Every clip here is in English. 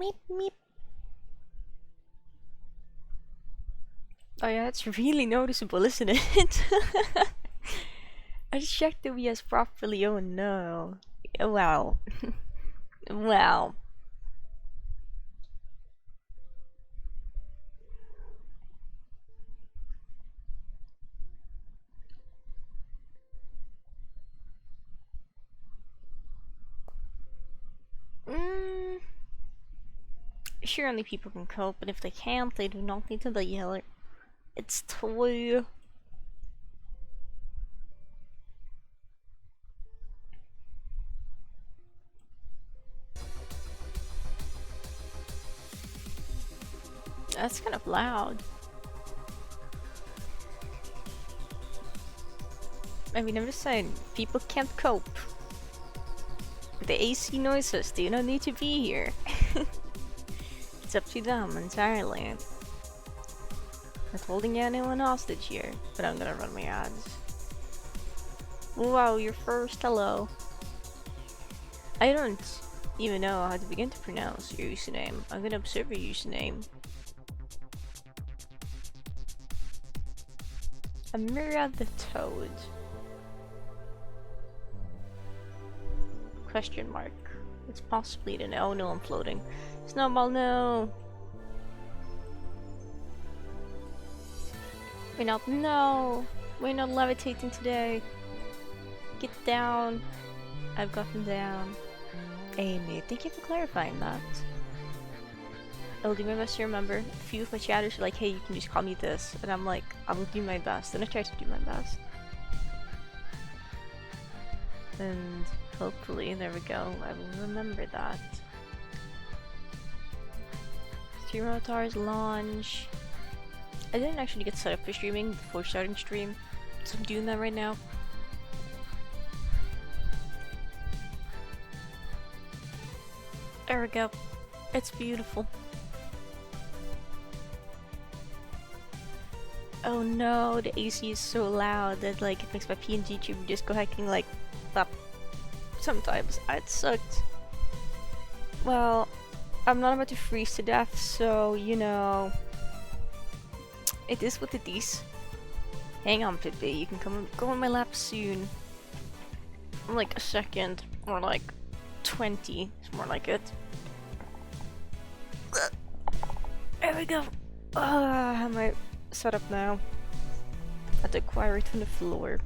Meep meep. Oh yeah, it's really noticeable, isn't it? I just checked the OBS properly. Oh no. Wow. Wow. Mm, surely people can cope, but if they can't, they do not need to be yelling. It's true. That's kind of loud. I mean, I'm just saying, people can't cope with the AC noises. They don't need to be here. It's up to them entirely. Not holding anyone hostage here, but I'm gonna run my ads. Wow, you're first. Hello. I don't even know how to begin to pronounce your username. I'm gonna observe your username. Amira the Toad. Question mark. It's possibly the no. No, I'm floating. Snowball, no. We're not. No. We're not levitating today. Get down. I've gotten down. Amy, thank you for clarifying that. I'll do my best to remember. A few of my chatters are like, hey, you can just call me this. And I'm like, I will do my best. And I try to do my best. And hopefully, there we go, I will remember that. Stream avatars launch. I didn't actually get set up for streaming before starting stream, so I'm doing that right now. There we go. It's beautiful. Oh no, the AC is so loud that like it makes my PNG tube just go hacking like that. Sometimes it sucked. Well, I'm not about to freeze to death, so you know, it is what it is. Hang on, Pippi, you can go on my lap soon. Like a second, or like 20. It's more like it. There we go. I have my setup now. I had to acquire it from the floor.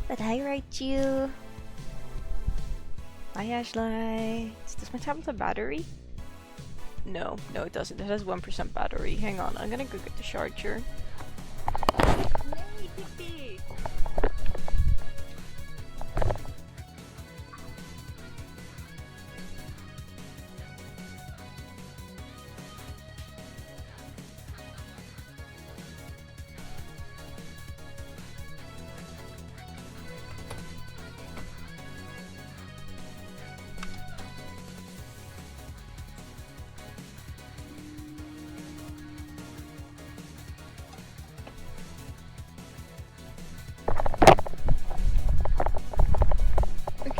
But I write you. Hi Ashley. Does my tablet have battery? No, it doesn't. It has 1% battery. Hang on, I'm gonna go get the charger. Yay, Pippi!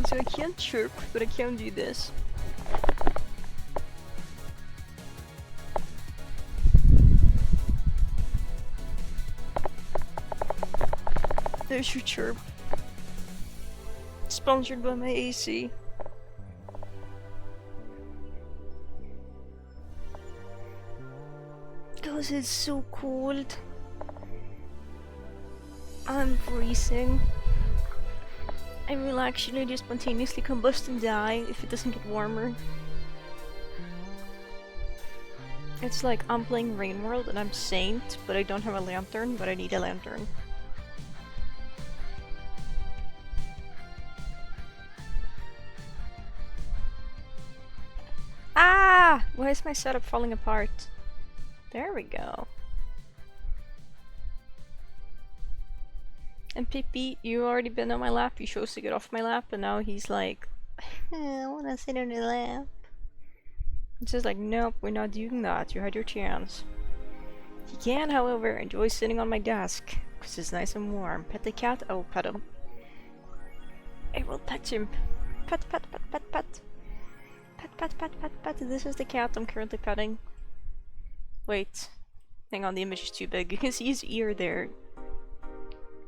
So I can't chirp, but I can do this. There's your chirp. Sponsored by my AC. Cause it's so cold. I'm freezing. I will actually just spontaneously combust and die if it doesn't get warmer. It's like I'm playing Rain World and I'm Saint, but I don't have a lantern, but I need a lantern. Ah! Why is my setup falling apart? There we go. And Pippi, you already been on my lap, you chose to get off my lap, and now he's like, I wanna sit on the lap. It's just like, nope, we're not doing that, you had your chance. He can, however, enjoy sitting on my desk, because it's nice and warm. Pet the cat? Oh, pet him. I will pet him. Pet, pet, pet, pet, pet. Pet, pet, pet, pet, pet. This is the cat I'm currently petting. Wait. Hang on, the image is too big. You can see his ear there.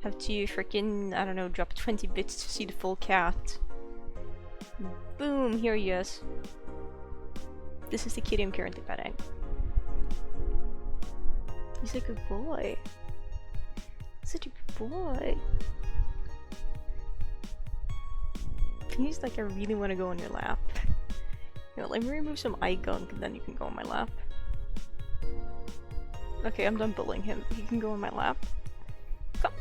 Have to freaking, I don't know, drop 20 bits to see the full cat. Boom, here he is. This is the kitty I'm currently petting. He's a good boy. Such a good boy. He's like, I really want to go on your lap. You know, let me remove some eye gunk and then you can go on my lap. Okay, I'm done bullying him. He can go on my lap. Come.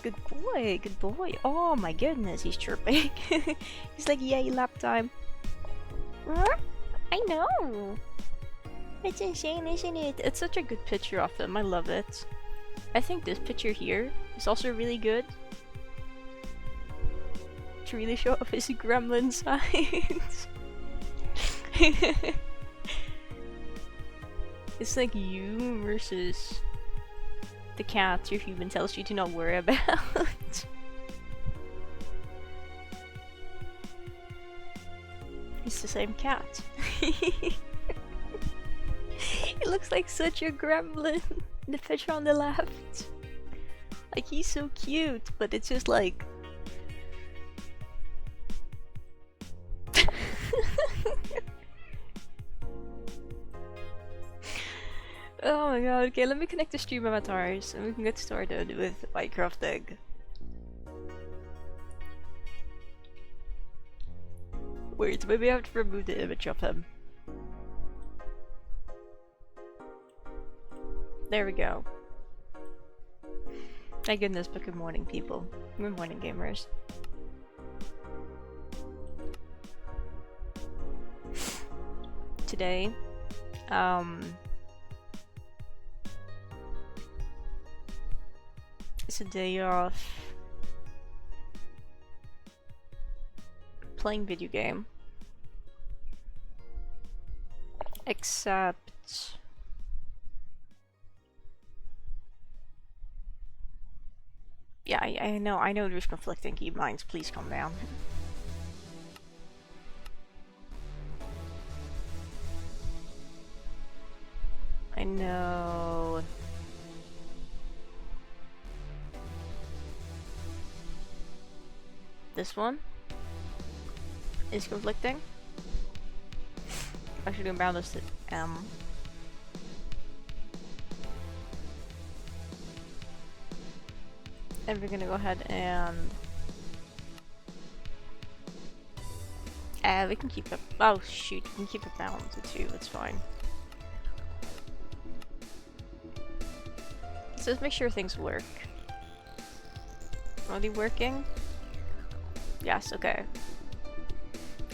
Good boy, good boy. Oh my goodness, he's chirping. He's like, yay, lap time. I know. It's insane, isn't it? It's such a good picture of him. I love it. I think this picture here is also really good to really show off his gremlin sides. It's like you versus the cat your human tells you to not worry about. It's the same cat. It looks like such a gremlin. The picture on the left. Like, he's so cute, but it's just like... Oh my god, okay, let me connect the stream avatars and we can get started with Minecraft Egg. Wait, maybe I have to remove the image of him. There we go. Thank goodness, but good morning, people. Good morning, gamers. Today, it's a day of playing video game. Except yeah, I know there's conflicting key minds, please calm down. I know. This one is conflicting. Actually, I'm bound to M. And we're gonna go ahead and we can keep it. Oh shoot, we can keep it down to 2. That's fine. So let's make sure things work. Are they working? Yes, okay.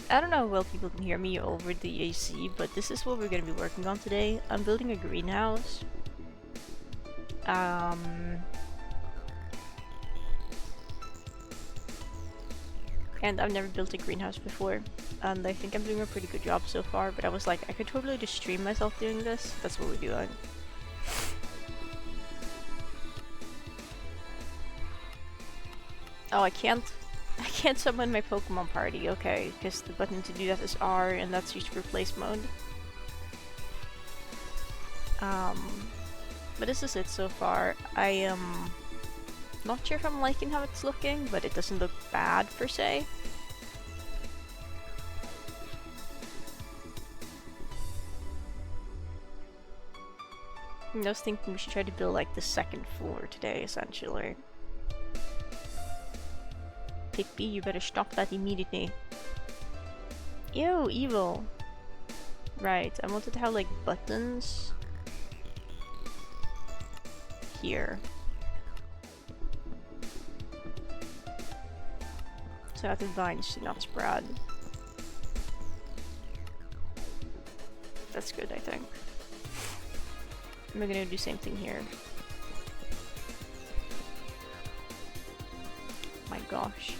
I don't know how well people can hear me over the AC, but this is what we're gonna be working on today. I'm building a greenhouse. And I've never built a greenhouse before, and I think I'm doing a pretty good job so far, but I was like, I could totally just stream myself doing this. That's what we're doing. Oh, I can't summon my Pokemon party, okay, because the button to do that is R, and that's used for replace mode. But this is it so far. I am not sure if I'm liking how it's looking, but it doesn't look bad per se. I was thinking we should try to build like the 2nd floor today, essentially. Pippi, you better stop that immediately. Ew, evil. Right, I wanted to have like buttons here. So that the vines should not spread. That's good, I think. And we're gonna do the same thing here. My gosh.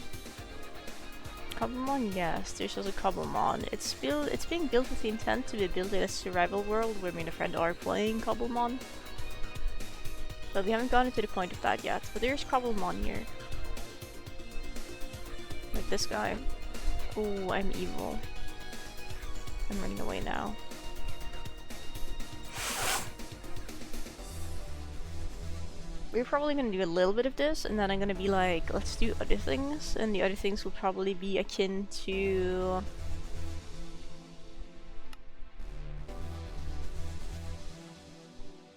Cobblemon, yes, there's also Cobblemon. It's being built with the intent to be built in a survival world where me and a friend are playing Cobblemon. But we haven't gotten to the point of that yet. But there's Cobblemon here. Like this guy. Oh, I'm evil. I'm running away now. We're probably gonna do a little bit of this, and then I'm gonna be like, let's do other things, and the other things will probably be akin to...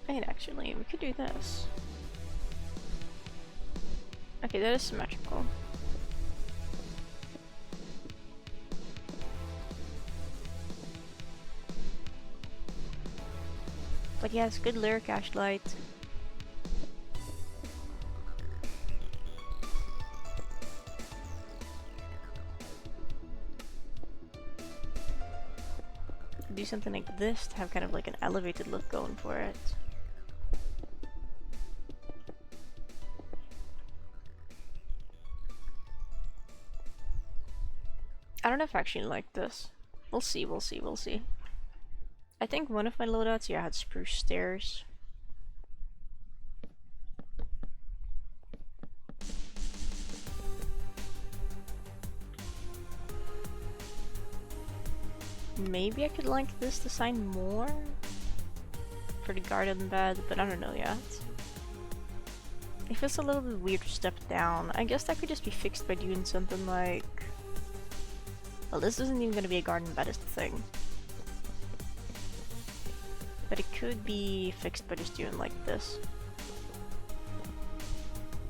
Wait, actually, we could do this. Okay, that is symmetrical. But yes, good lyric, Ashlight. Do something like this to have kind of like an elevated look going for it. I don't know if I actually like this. We'll see, we'll see, we'll see. I think one of my loadouts, yeah, had spruce stairs. Maybe I could like this design more for the garden bed, but I don't know yet. It feels a little bit weird to step down. I guess that could just be fixed by doing something like... Well, this isn't even gonna be a garden bed is the thing. But it could be fixed by just doing like this.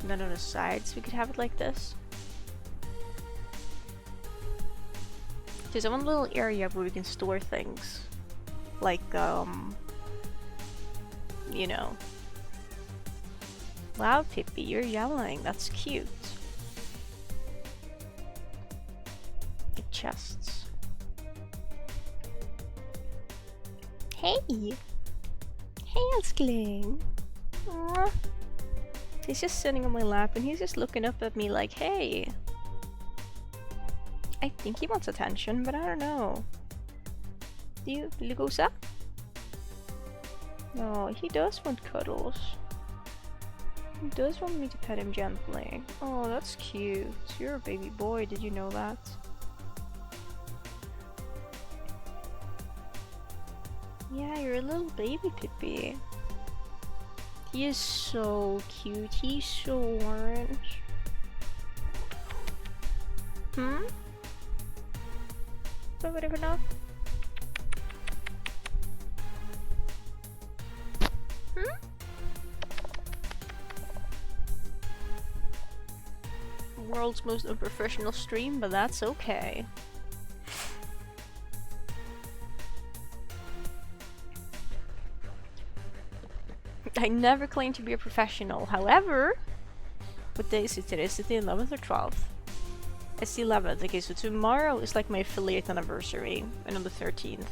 And then on the sides we could have it like this. There's one little area where we can store things. Like, you know. Wow, Pippi, you're yelling. That's cute. Like chests. Hey! Hey, Elskling! Aww. He's just sitting on my lap and he's just looking up at me like, hey! I think he wants attention, but I don't know. Do you, Lugosa? No, he does want cuddles. He does want me to pet him gently. Oh, that's cute. You're a baby boy, did you know that? Yeah, you're a little baby Pippi. He is so cute. He's so orange. Hmm? Whatever now. Hmm? World's most unprofessional stream, but that's okay. I never claimed to be a professional, however... What day is it today? Is it the 11th or 12th? It's the 11th, okay, so tomorrow is like my affiliate anniversary, and on the 13th.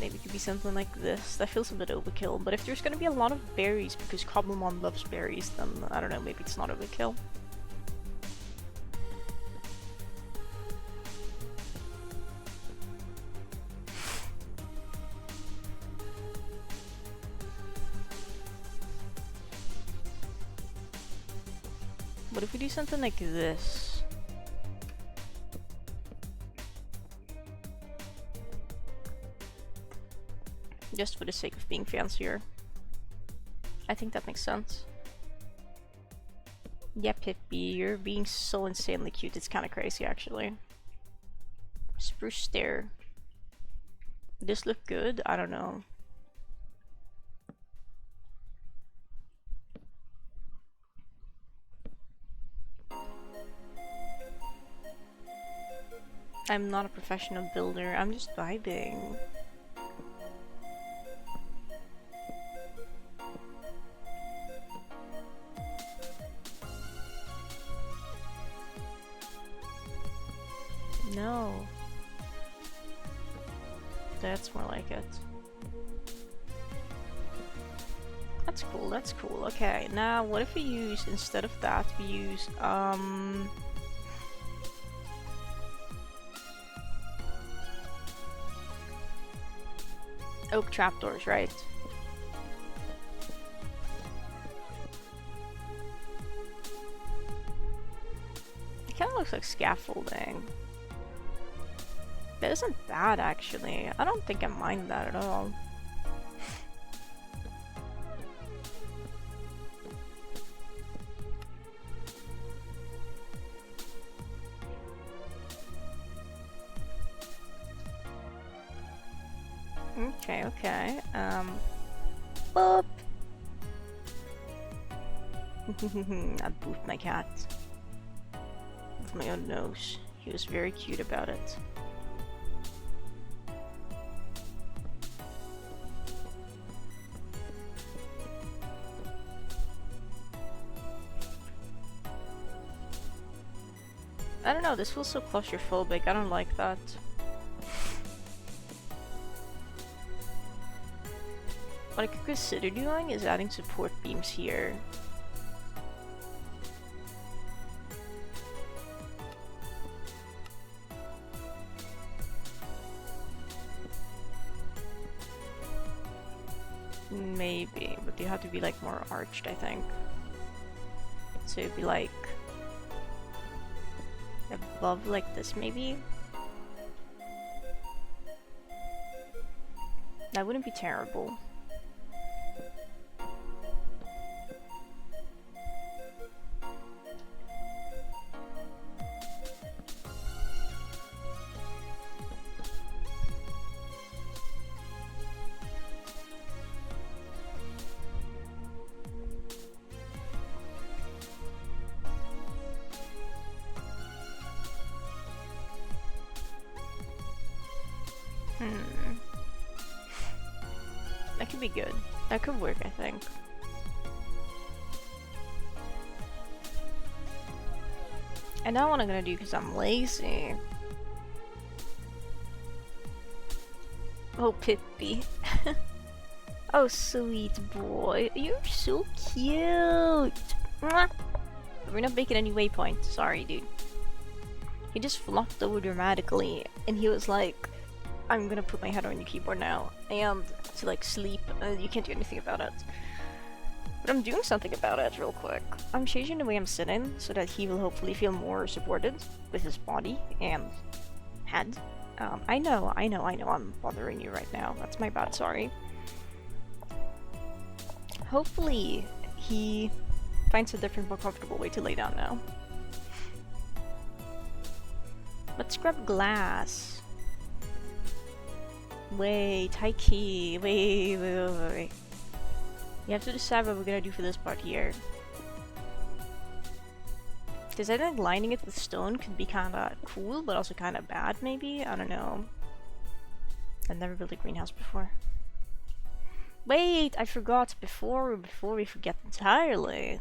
Maybe it could be something like this. That feels a bit overkill, but if there's gonna be a lot of berries because Cobblemon loves berries, then I don't know, maybe it's not overkill. What if we do something like this? Just for the sake of being fancier. I think that makes sense. Yeah, Pippi, you're being so insanely cute. It's kind of crazy, actually. Spruce stair. Does this look good? I don't know. I'm not a professional builder, I'm just vibing. No. That's more like it. That's cool, that's cool. Okay, now what if we use, instead of that, we use, Oak trapdoors, right? It kind of looks like scaffolding. That isn't bad, actually. I don't think I mind that at all. Okay, okay. Boop! I booped my cat. With my own nose. He was very cute about it. I don't know, this feels so claustrophobic. I don't like that. What I could consider doing is adding support beams here. Maybe, but they have to be like more arched, I think. So it'd be like above like this, maybe? That wouldn't be terrible. That could be good. That could work, I think. And now what I'm gonna do, because I'm lazy. Oh, Pippi. Oh, sweet boy. You're so cute. Mwah. We're not making any waypoints. Sorry, dude. He just flopped over dramatically, and he was like, I'm gonna put my head on your keyboard now, and to like sleep, you can't do anything about it. But I'm doing something about it real quick. I'm changing the way I'm sitting so that he will hopefully feel more supported with his body and head. I know, I'm bothering you right now. That's my bad, sorry. Hopefully he finds a different, more comfortable way to lay down now. Let's grab glass. Wait, high key. Wait. You have to decide what we're gonna do for this part here. Because I think lining it with stone could be kinda cool, but also kinda bad, maybe? I don't know. I've never built a greenhouse before. Wait, I forgot before we forget entirely.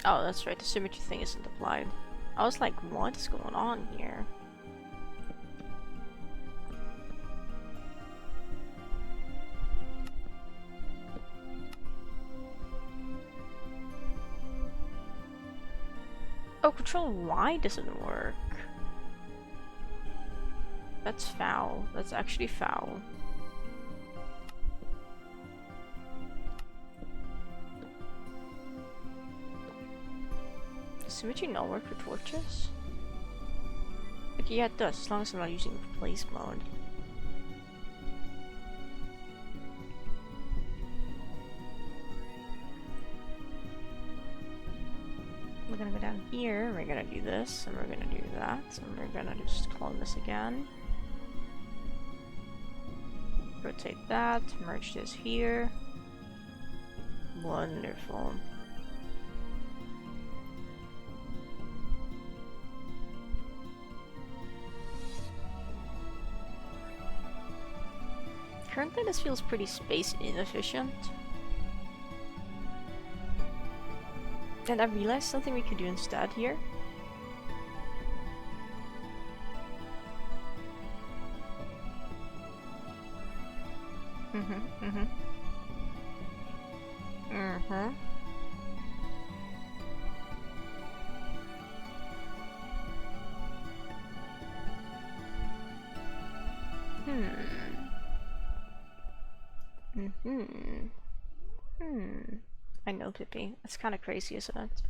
Oh, that's right, the symmetry thing isn't applied. I was like, what is going on here? Oh, control Y doesn't work. That's foul. That's actually foul. Does symmetry not work for torches? Okay, yeah, it does, as long as I'm not using place mode. We're gonna go down here, we're gonna do this, and we're gonna do that, and we're gonna just clone this again. Rotate that, merge this here. Wonderful. Currently this feels pretty space inefficient. And I realized something we could do instead here. I know, Pippi. It's kind of crazy, isn't it?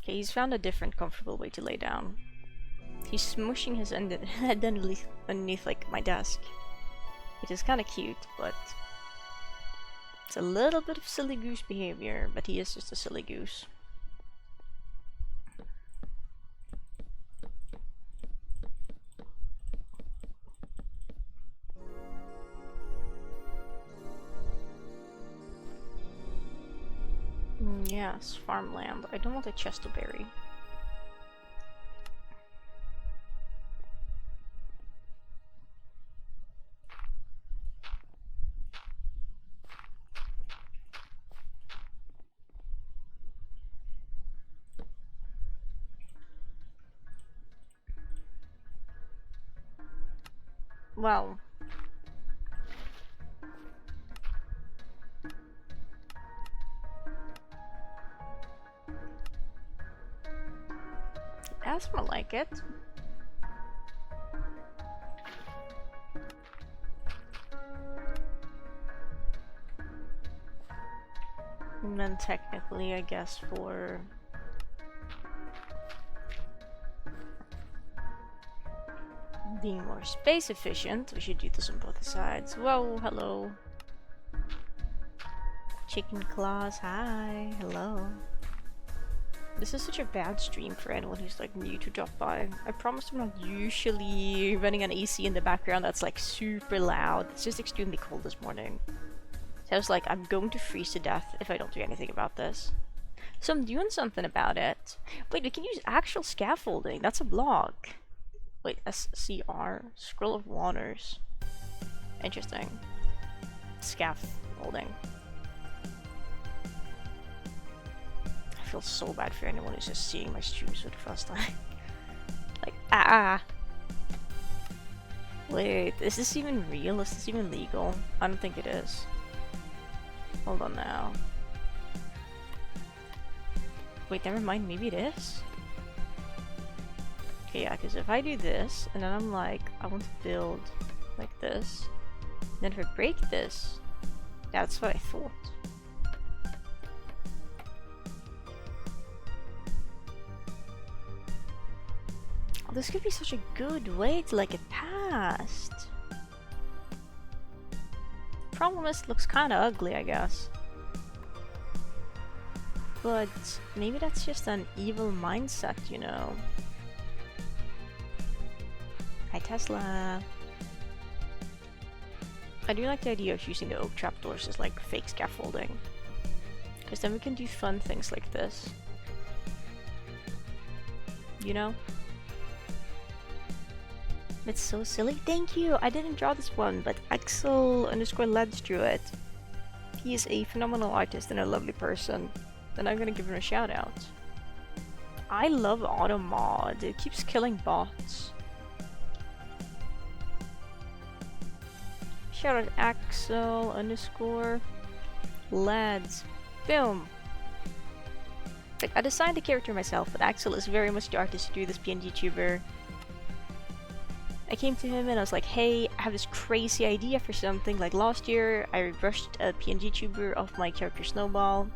Okay, he's found a different comfortable way to lay down. He's smushing his head underneath like my desk. Which is kind of cute, but it's a little bit of silly goose behavior, but he is just a silly goose. Yes, farmland. I don't want a chesterberry. Well, that's more like it. And then technically, I guess, for being more space efficient, we should do this on both sides. Whoa, hello. Chicken claws, hi, hello. This is such a bad stream for anyone who's like new to drop by. I promise I'm not usually running an AC in the background that's like super loud. It's just extremely cold this morning. So I was like, I'm going to freeze to death if I don't do anything about this. So I'm doing something about it. Wait, we can use actual scaffolding. That's a block. Wait, SCR? Scroll of Waters. Interesting. Scaffolding. I feel so bad for anyone who's just seeing my streams for the first time. Like, Wait, is this even real? Is this even legal? I don't think it is. Hold on now. Wait, never mind, maybe it is? Okay, yeah, because if I do this, and then I'm like, I want to build like this, then if I break this, that's what I thought. Oh, this could be such a good way to like get past. Problem is, it looks kind of ugly, I guess. But maybe that's just an evil mindset, you know? Hi Tesla! I do like the idea of using the oak trapdoors as like fake scaffolding. Because then we can do fun things like this. You know? It's so silly. Thank you! I didn't draw this one, but Axel_Leds drew it. He is a phenomenal artist and a lovely person. And I'm gonna give him a shout out. I love AutoMod. It keeps killing bots. Shout out Axel_Leds. Boom! Like, I designed the character myself, but Axel is very much the artist to do this PNG tuber. I came to him and I was like, hey, I have this crazy idea for something. Like last year, I rushed a PNG tuber of my character Snowball,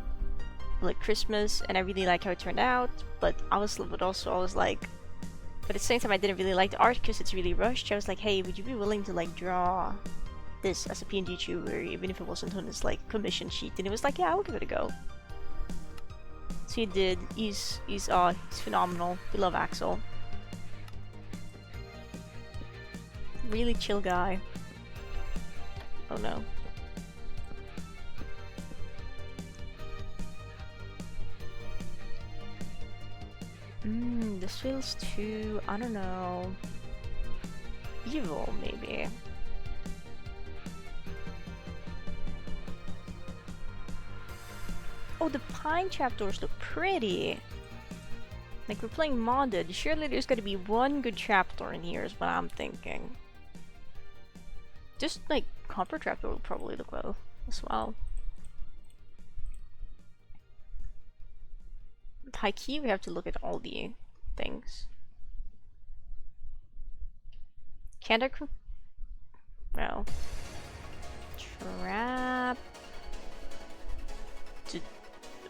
like Christmas, and I really like how it turned out. But I was like, but at the same time, I didn't really like the art because it's really rushed. I was like, hey, would you be willing to like draw this as a PNG tuber, even if it wasn't on his like commission sheet? And he was like, yeah, I'll give it a go. So he did. He's phenomenal. We love Axel. Really chill guy. Oh no. This feels too, I don't know, evil maybe. Oh, the pine trapdoors look pretty. Like, we're playing modded. Surely there's gotta be one good trapdoor in here is what I'm thinking. Just, like, copper trapdoor will probably look well as well. With high key, we have to look at all the things. Can't I... No. Trap...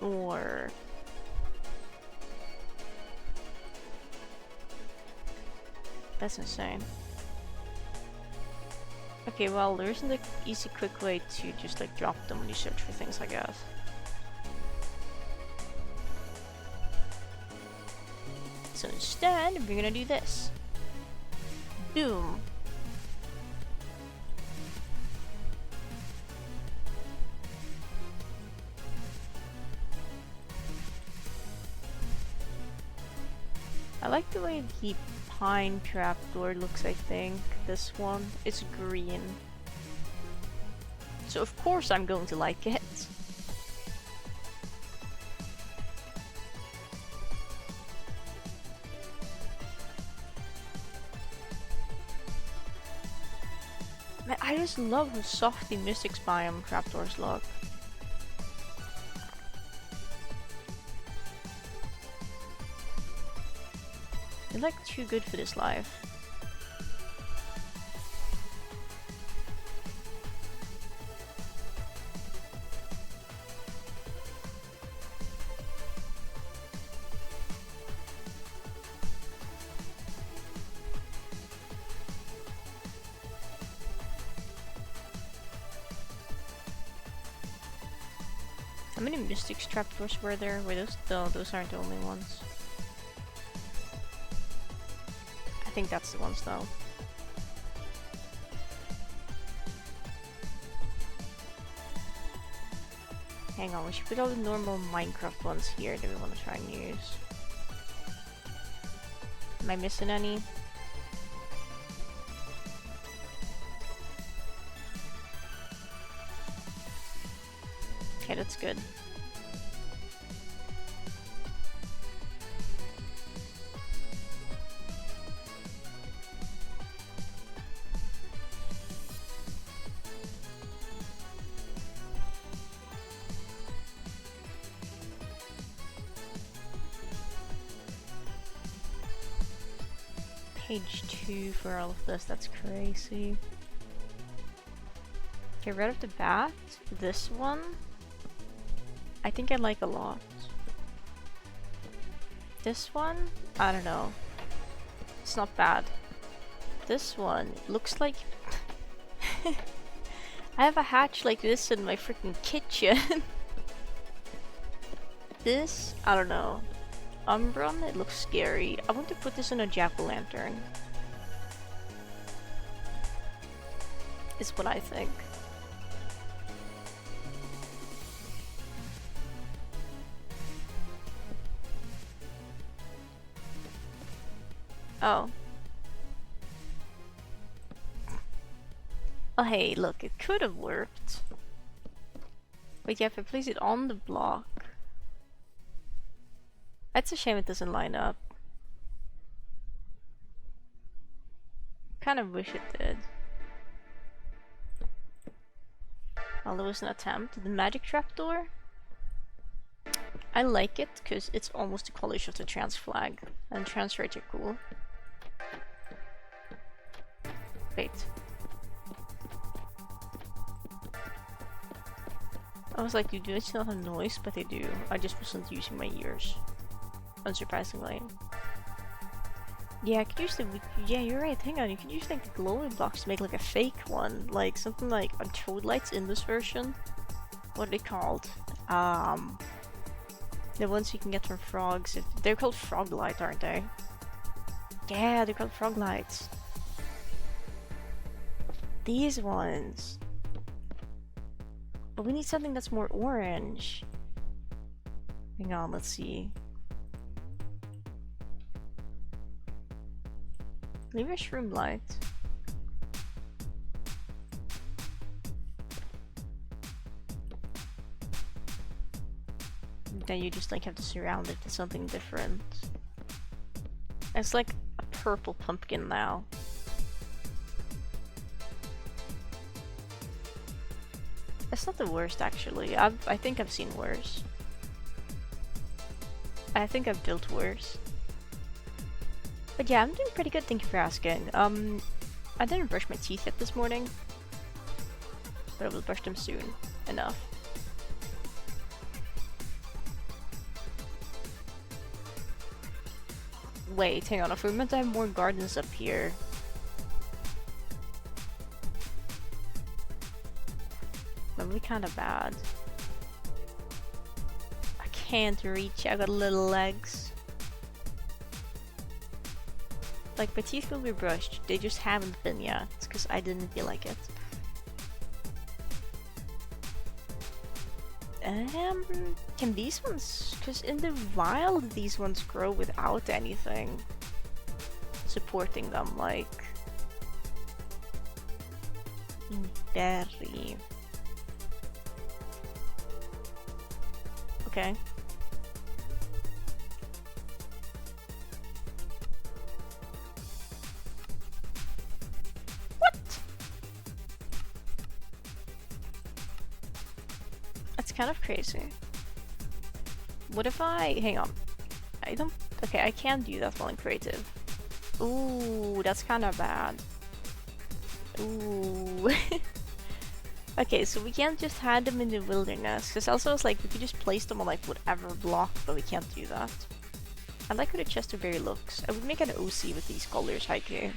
Or... That's insane. Okay, well, there isn't an easy, quick way to just like drop them when you search for things, I guess. So instead, we're gonna do this. Boom. I like the way the pine trapdoor looks, I think. This one. It's green. So of course I'm going to like it. Man, I just love how soft the Mystics biome trapdoors look. They're like too good for this life. How many Mystics trapdoors were there? Were those? No, those aren't the only ones. I think that's the ones though. Hang on, we should put all the normal Minecraft ones here that we want to try and use. Am I missing any? Okay, that's good. Page 2 for all of this, that's crazy. Okay, right off the bat, this one, I think I like a lot. This one, I don't know. It's not bad. This one looks like... I have a hatch like this in my freaking kitchen. This, I don't know. Umbron, it looks scary. I want to put this in a jack-o'-lantern. Is what I think. Oh. Oh hey, look, it could have worked. But yeah, if I place it on the block... It's a shame it doesn't line up. Kind of wish it did. Well, there was an attempt. The magic trapdoor? I like it because it's almost the colors of the trans flag. And trans rates are cool. Wait. I was like, do it's not a noise, but they do. I just wasn't using my ears. Unsurprisingly. Yeah, I could use the... Yeah, you're right, hang on. You could use like the glowing blocks to make like a fake one. Like something like on toad lights in this version. What are they called? The ones you can get from frogs. They're called frog light, aren't they? Yeah, they're called frog lights. These ones. But we need something that's more orange. Hang on, let's see. Maybe a shroom light. Then you just like have to surround it with something different. It's like a purple pumpkin now. That's not the worst actually. I think I've seen worse. I think I've built worse. But yeah, I'm doing pretty good, thank you for asking. I didn't brush my teeth yet this morning, but I will brush them soon enough. Wait, hang on, if we're meant to have more gardens up here. That would be kinda bad. I can't reach, I got little legs. Like, my teeth will be brushed, they just haven't been yet, because I didn't feel like it. Can these ones, because in the wild these ones grow without anything supporting them, like berry. Okay. Kind of crazy. What if hang on. I don't, okay, I can't do that while I'm creative. Ooh, that's kind of bad. Ooh. Okay, so we can't just hide them in the wilderness, because also it's like we could just place them on like whatever block, but we can't do that. I like how the chest of berry looks. I would make an OC with these colors, Haiku.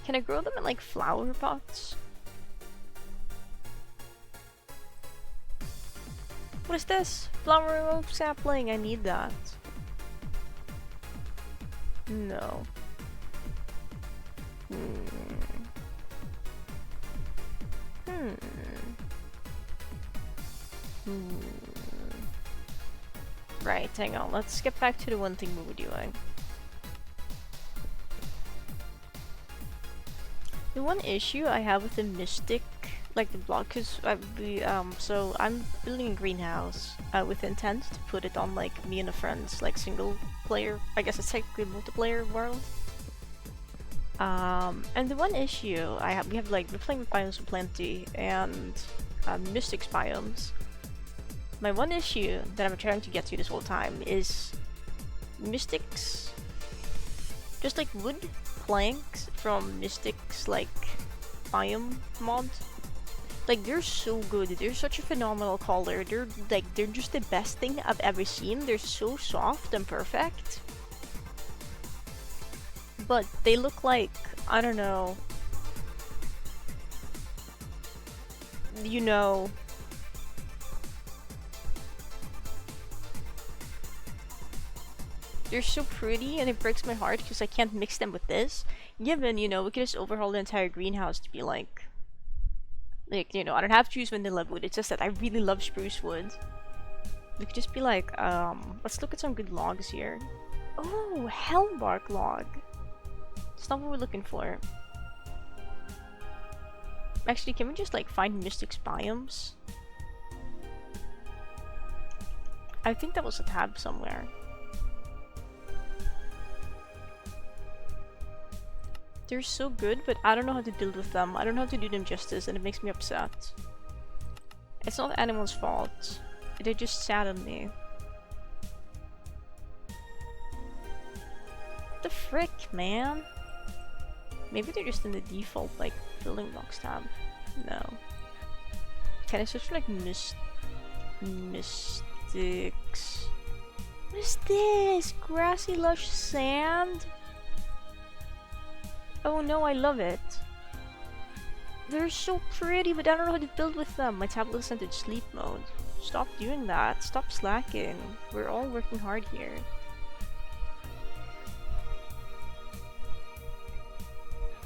Can I grow them in like flower pots? What is this? Flower oak sapling, I need that. No. Right, hang on, let's get back to the one thing we were doing. The one issue I have with the Mystic, like the block, because so I'm building a greenhouse with intent to put it on like me and a friend's like single player, I guess it's technically multiplayer world. And the one issue we have like, we're playing with Biomes of Plenty and Mystics biomes. My one issue that I'm trying to get to this whole time is Mystics, just like wood planks from Mystics like biome mod. Like, they're so good, they're such a phenomenal color, they're just the best thing I've ever seen. They're so soft and perfect, but they look like, I don't know, you know, they're so pretty, and it breaks my heart because I can't mix them with this. Given, you know, we could just overhaul the entire greenhouse to be like, you know, I don't have to use vanilla wood, it's just that I really love spruce wood. We could just be like, let's look at some good logs here. Oh, helmbark log. That's not what we're looking for. Actually, can we just like find Mystics biomes? I think that was a tab somewhere. They're so good, but I don't know how to build with them. I don't know how to do them justice, and it makes me upset. It's not anyone's fault. They're just sad on me. What the frick, man? Maybe they're just in the default, like, building blocks tab. No. Can I search for, like, Mystics? What is this? Grassy lush sand? Oh no, I love it. They're so pretty, but I don't know how to build with them. My tablet is sent in sleep mode. Stop doing that. Stop slacking. We're all working hard here.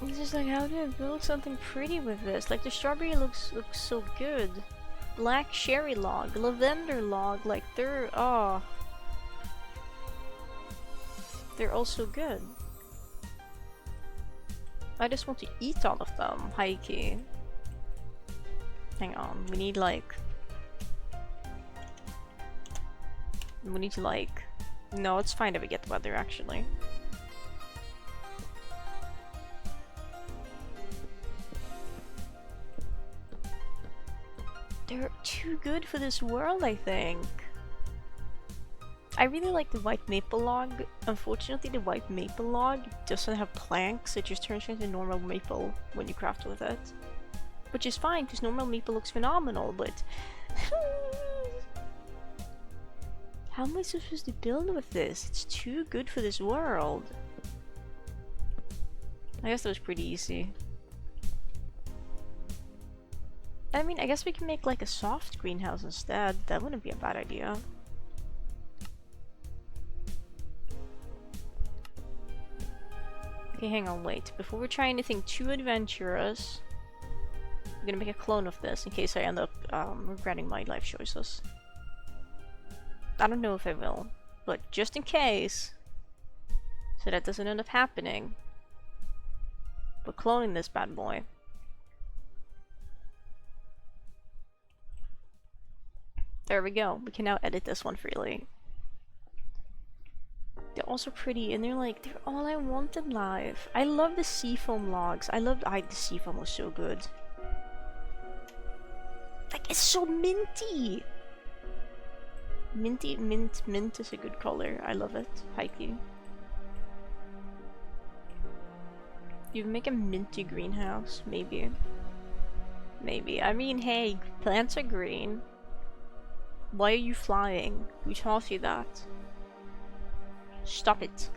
It's just like, how do I build something pretty with this? Like, the strawberry looks so good. Black cherry log, lavender log, like they're they're also good. I just want to eat all of them, high-key. Hang on, we need like... We need to like... No, it's fine if we get the weather actually. They're too good for this world, I think. I really like the white maple log. Unfortunately, the white maple log doesn't have planks, it just turns into normal maple when you craft with it. Which is fine, because normal maple looks phenomenal, but... How am I supposed to build with this? It's too good for this world. I guess that was pretty easy. I mean, I guess we can make like a soft greenhouse instead. That wouldn't be a bad idea. Okay, hang on, wait. Before we try anything too adventurous, I'm gonna make a clone of this in case I end up regretting my life choices. I don't know if I will, but just in case, so that doesn't end up happening, we're cloning this bad boy. There we go. We can now edit this one freely. They're also pretty, and they're all I want in life. I love the seafoam logs. The seafoam was so good. Like, it's so minty! Minty, mint is a good color. I love it. Hikey. You make a minty greenhouse, maybe. Maybe. I mean, hey, plants are green. Why are you flying? Who taught you that? Stop it.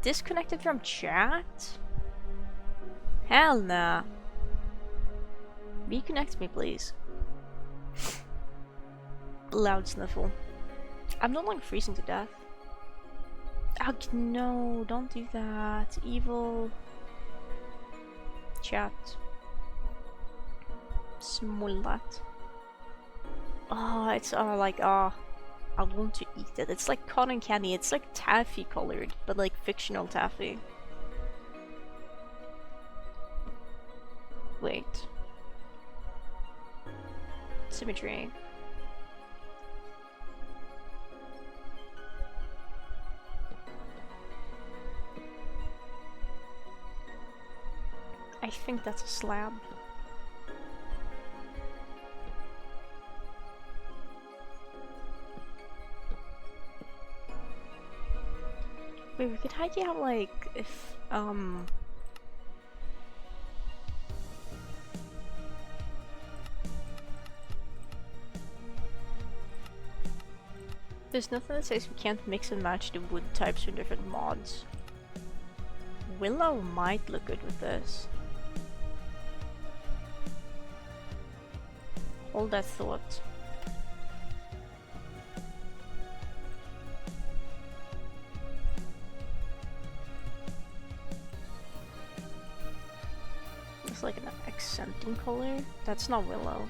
Disconnected from chat? Hell nah. Reconnect me, please. Loud sniffle. I'm no longer freezing to death. Oh, no, don't do that. Evil. Chat. Smolat. Oh, it's I want to eat it. It's like cotton candy. It's like taffy colored, but like fictional taffy. Wait. Symmetry. I think that's a slab. Wait, we could hide out like if there's nothing that says we can't mix and match the wood types from different mods. Willow might look good with this. Hold that thought. It's like an accenting color. That's not willow.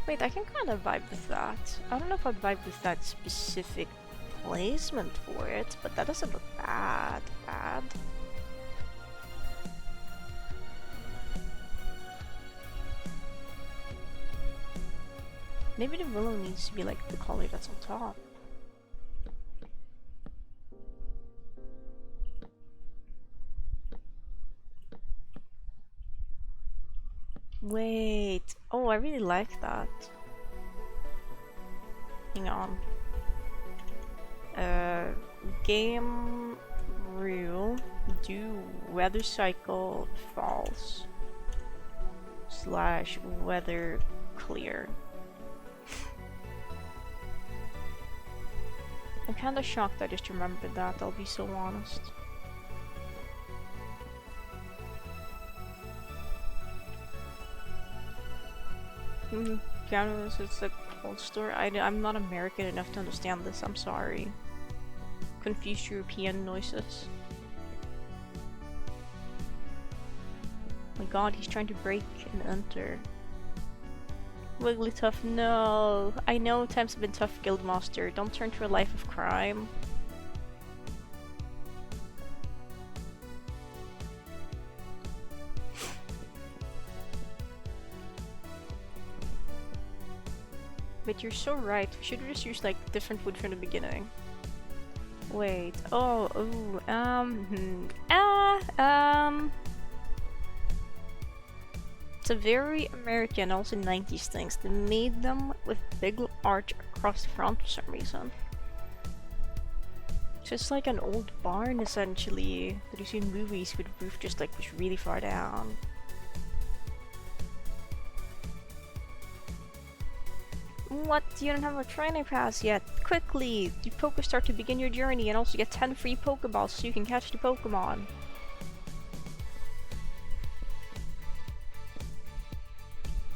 Wait, I can kind of vibe with that. I don't know if I'd vibe with that specific placement for it, but that doesn't look bad. Maybe the willow needs to be like the color that's on top. Wait. Oh, I really like that. Hang on. Game rule. Do weather cycle false / weather clear. I'm kinda shocked I just remembered that, I'll be so honest. Canvas, it's a cold store. I'm not American enough to understand this, I'm sorry. Confused European noises. my god, he's trying to break and enter. Wigglytuff, no! I know times have been tough, Guildmaster. Don't turn to a life of crime. But you're so right. We should have just used like different wood from the beginning. Wait. Oh. Ooh. It's a very American, also 90s things. They made them with big arch across the front for some reason. So it's like an old barn essentially that you see in movies with the roof just like pushed really far down. What? You don't have a trainer pass yet? Quickly! Do PokeStart to begin your journey and also get 10 free Pokeballs so you can catch the Pokemon.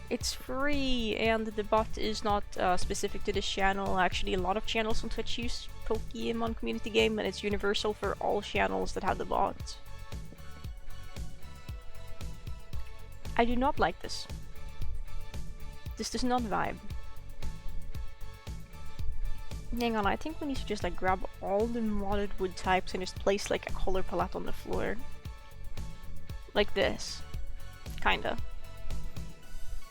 It's free, and the bot is not specific to this channel. Actually, a lot of channels on Twitch use Pokemon Community Game, and it's universal for all channels that have the bot. I do not like this. This does not vibe. Hang on, I think we need to just like grab all the modded wood types and just place like a color palette on the floor. Like this. Kinda.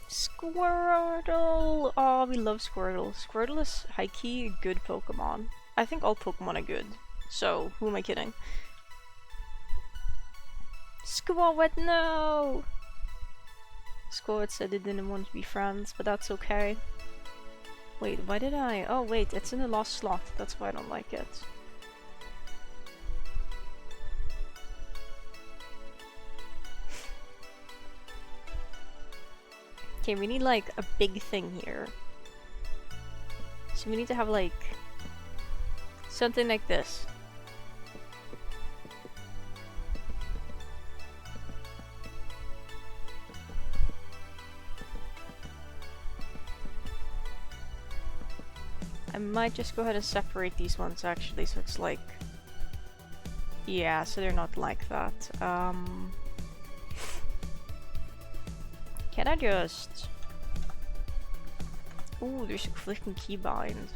Squirtle! Oh, we love Squirtle. Squirtle is high-key a good Pokemon. I think all Pokemon are good. So, who am I kidding? Squawet, no! Squawet said they didn't want to be friends, but that's okay. Wait, why did I? Oh wait, it's in the last slot. That's why I don't like it. Okay, we need like a big thing here. So we need to have like something like this. I might just go ahead and separate these ones actually, so it's like... Yeah, so they're not like that. Can I just... Ooh, there's a click and keybind.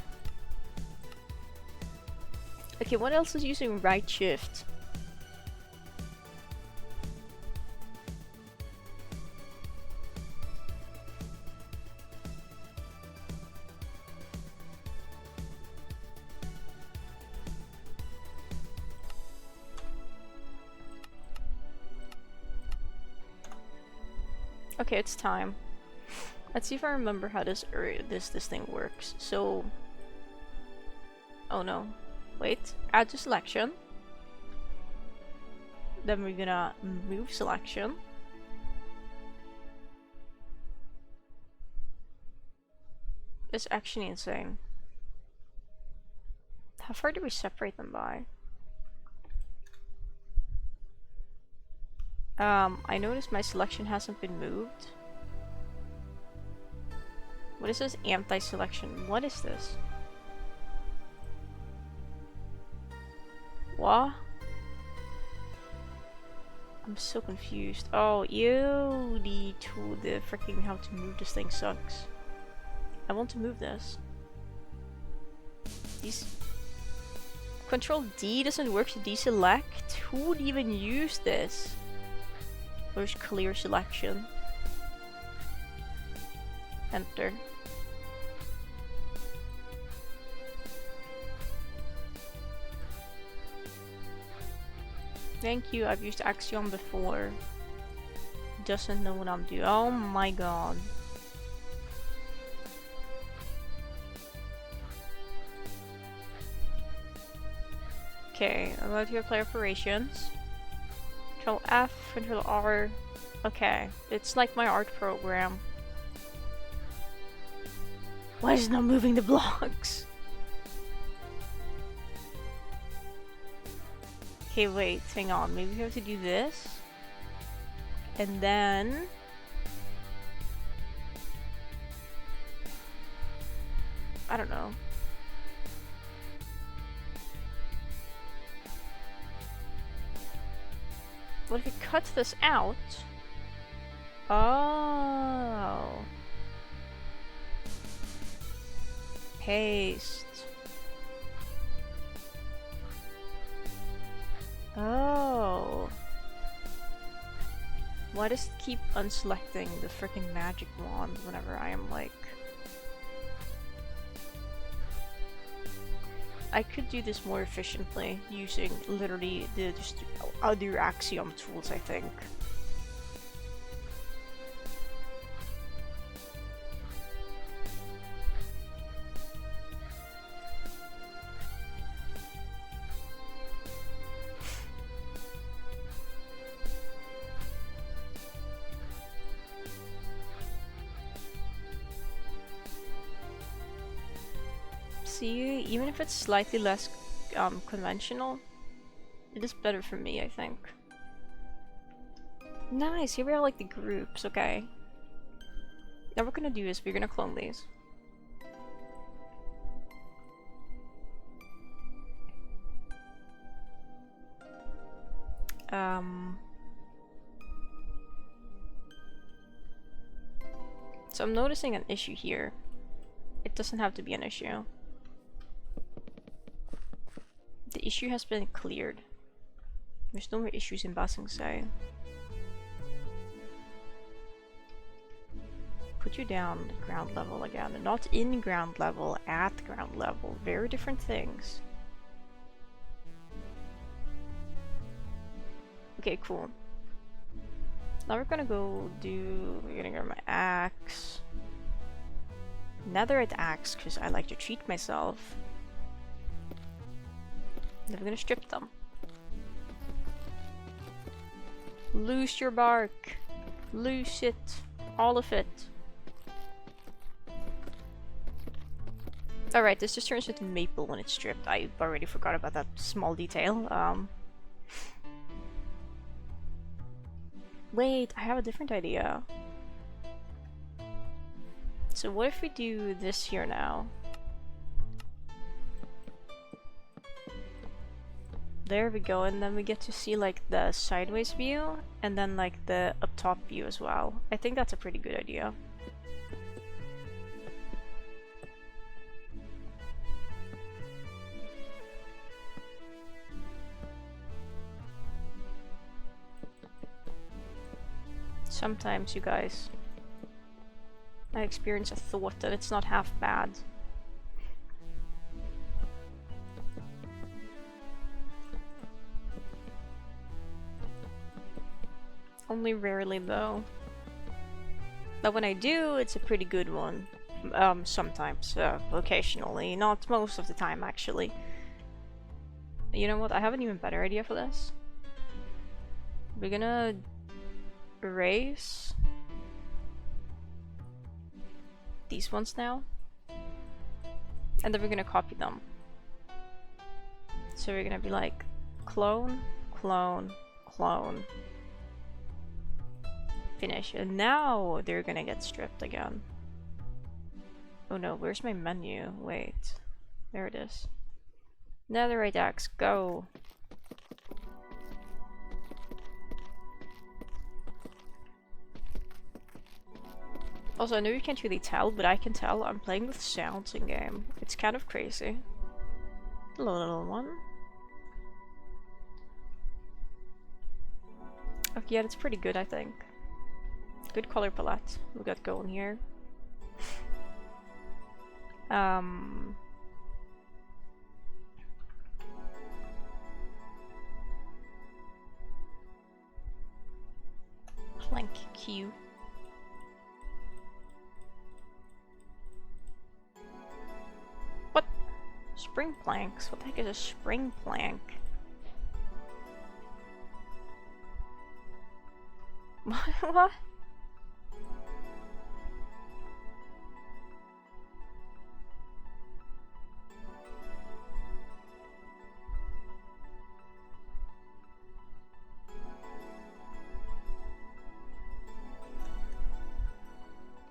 Okay, what else is using right shift? Okay, it's time. Let's see if I remember how this thing works. So, oh no, wait. Add to selection. Then we're gonna move selection. It's actually insane. How far do we separate them by? I noticed my selection hasn't been moved. What is this anti-selection? What is this? What? I'm so confused. Oh, ew, the freaking how to move this thing sucks. I want to move this. Control D doesn't work to deselect? Who would even use this? There's clear selection. Enter. Thank you, I've used Axiom before. Doesn't know what I'm doing. Oh my god. Okay, I'm going to go play operations. Control F, Control R. Okay, it's like my art program. Why is it not moving the blocks? Okay, wait, hang on. Maybe we have to do this. And then... I don't know. What if we cut this out? Oh. Haste. Oh. Why does it keep unselecting the freaking magic wand whenever I am like... I could do this more efficiently using literally the just other Axiom tools, I think. See, even if it's slightly less conventional, it is better for me, I think. Nice, here we are like the groups, okay. Now what we're gonna do is we're gonna clone these. So I'm noticing an issue here. It doesn't have to be an issue. The issue has been cleared. There's no more issues in Ba Sing Se. Put you down at ground level again. Not in ground level, at ground level. Very different things. Okay, cool. Now we're gonna go get my axe. Netherite axe, because I like to treat myself. Then we're gonna strip them. Loose your bark. Loose it. All of it. Alright, this just turns into maple when it's stripped. I already forgot about that small detail. Wait, I have a different idea. So what if we do this here now? There we go, and then we get to see like the sideways view, and then like the up top view as well. I think that's a pretty good idea. Sometimes, you guys, I experience a thought that it's not half bad. Only rarely though. But when I do, it's a pretty good one. Sometimes, occasionally, not most of the time actually. You know what, I have an even better idea for this. We're gonna erase these ones now, and then we're gonna copy them. So we're gonna be like clone, clone, clone, finish, and now they're gonna get stripped again. Oh no, where's my menu? Wait, there it is. Netherite axe, go. Also, I know you can't really tell, but I can tell I'm playing with sounds in game. It's kind of crazy. Hello, little one. Okay, yeah, that's pretty good, I think. Good color palette we got going here. Plank Q. What? Spring planks? What the heck is a spring plank? What?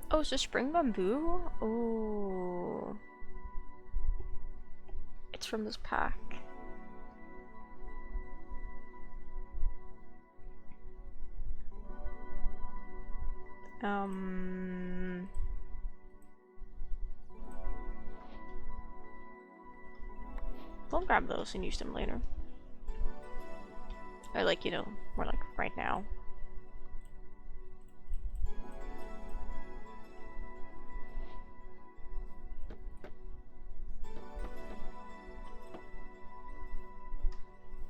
Oh, it's a spring bamboo? Oh. It's from this pack. We'll grab those and use them later. Or like, you know, more like right now.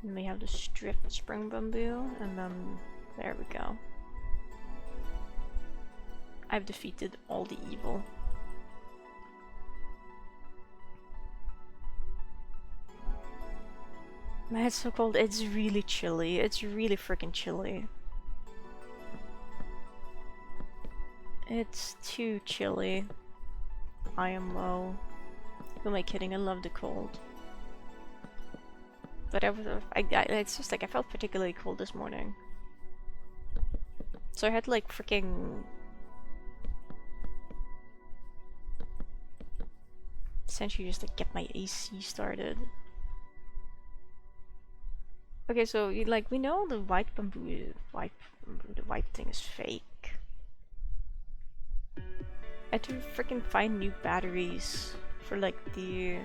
And we have the stripped spring bamboo, and then there we go. I've defeated all the evil. Man, it's so cold. It's really chilly. It's really freaking chilly. It's too chilly. I am low. Who am I kidding? I love the cold. But it's just like I felt particularly cold this morning. So I had to like freaking essentially just like get my AC started. Okay, so like we know the white bamboo, the white thing is fake. I had to freaking find new batteries for like the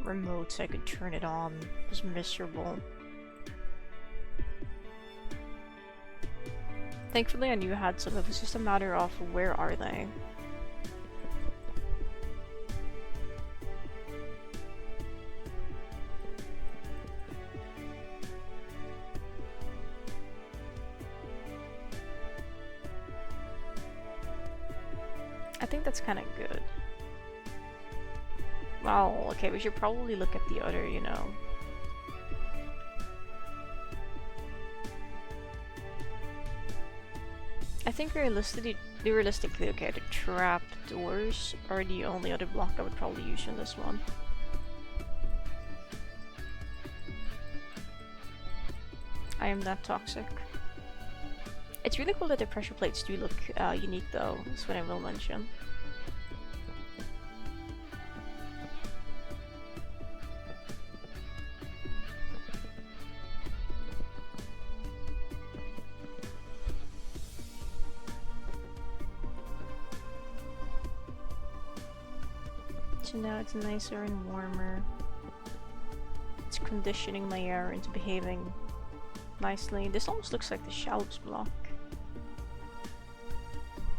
remote so I could turn it on. It was miserable. Thankfully I knew I had some. It was just a matter of where are they. I think that's kind of good. Well, okay, we should probably look at the other, you know. I think realistically, okay, the trap doors are the only other block I would probably use in this one. I am that toxic. It's really cool that the pressure plates do look unique though, that's what I will mention. So now it's nicer and warmer. It's conditioning my air into behaving nicely. This almost looks like the shelves block.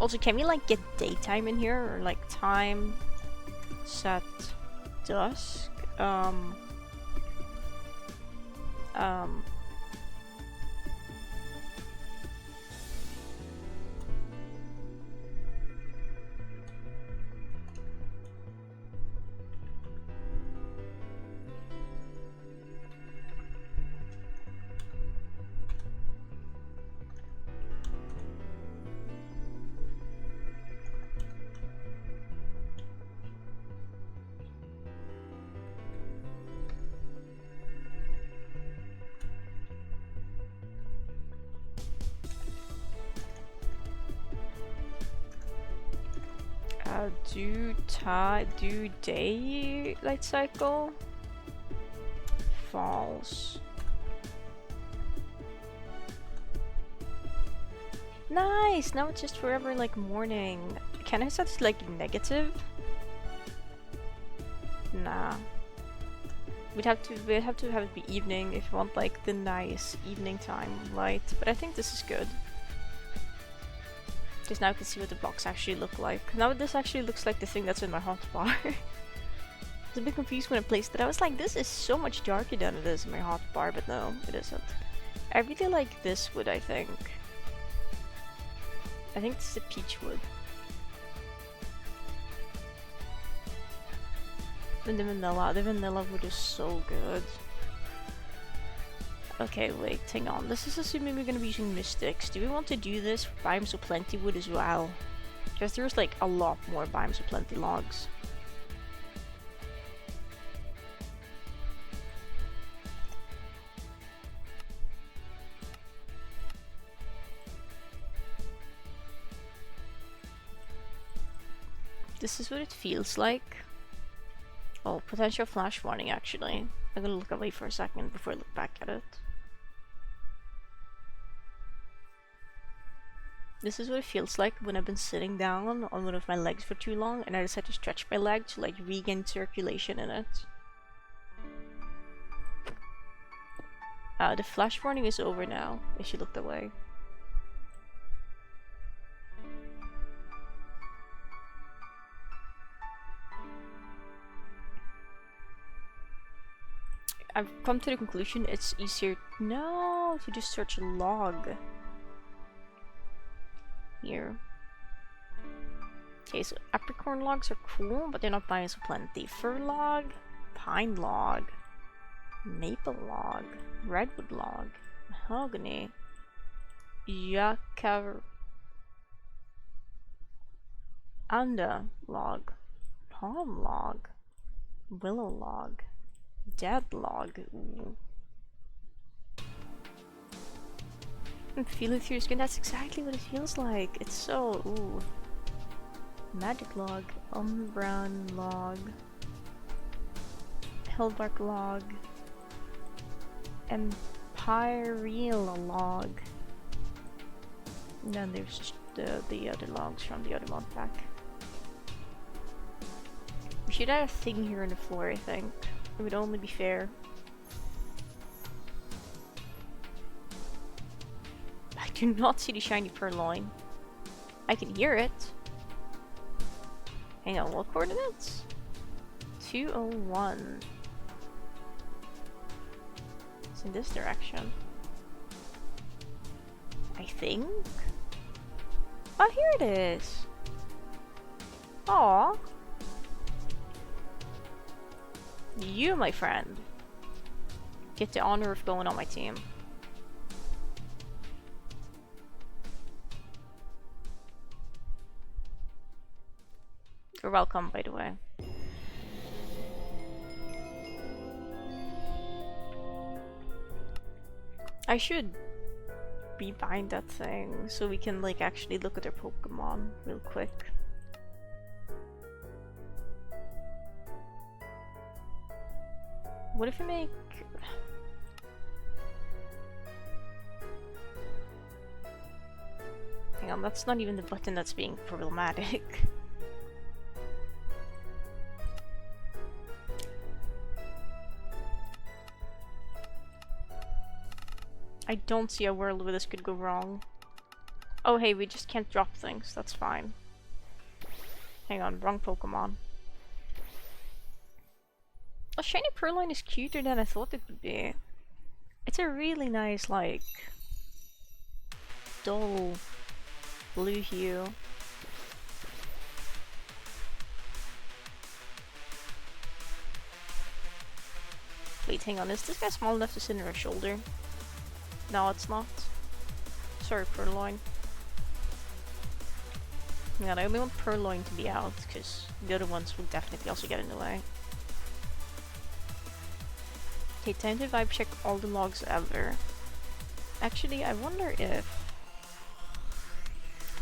Also, can we like get daytime in here or like time set dusk? Do day light cycle? False. Nice! Now it's just forever like morning. Can I set it like negative? Nah. We'd have to have it be evening if you want like the nice evening time light, but I think this is good. Because now I can see what the blocks actually look like. Now this actually looks like the thing that's in my hotbar. I was a bit confused when I placed it. I was like, this is so much darker than it is in my hotbar, but no, it isn't. I really like this wood, I think. I think this is the peach wood. And the vanilla wood is so good. Okay, wait, hang on. This is assuming we're gonna be using mystics. Do we want to do this for Biomes of Plenty wood as well? Because there's like a lot more Biomes of Plenty logs. This is what it feels like. Oh, potential flash warning actually. I'm gonna look away for a second before I look back at it. This is what it feels like when I've been sitting down on one of my legs for too long and I decide to stretch my leg to like regain circulation in it. The flash warning is over now, if she looked away. I've come to the conclusion it's easier to just search log. Here. Okay, so apricorn logs are cool, but they're not biosoplenty. Fir log, pine log, maple log, redwood log, mahogany, jacaranda log, palm log, willow log, dead log. Ooh. And feel it through your skin. That's exactly what it feels like. It's so ooh. Magic log, brown log, hellbark log, empyreal log. And then there's just the other logs from the other mod pack. We should add a thing here on the floor, I think. It would only be fair. I do not see the shiny purloin. I can hear it. Hang on, what coordinates? 201. It's in this direction. I think? Oh, here it is! Aww. You, my friend, get the honor of going on my team. You're welcome, by the way. I should rebind that thing so we can like actually look at their Pokemon real quick. What if we make... Hang on, that's not even the button that's being problematic. I don't see a world where this could go wrong. Oh hey, we just can't drop things, that's fine. Hang on, wrong Pokemon. Oh, shiny Purloin is cuter than I thought it would be. It's a really nice, like, dull blue hue. Wait, hang on, is this guy small enough to sit on her shoulder? No, it's not. Sorry, Purloin. Yeah, I only want Purloin to be out, because the other ones will definitely also get in the way. Okay, time to vibe check all the logs ever. Actually, I wonder if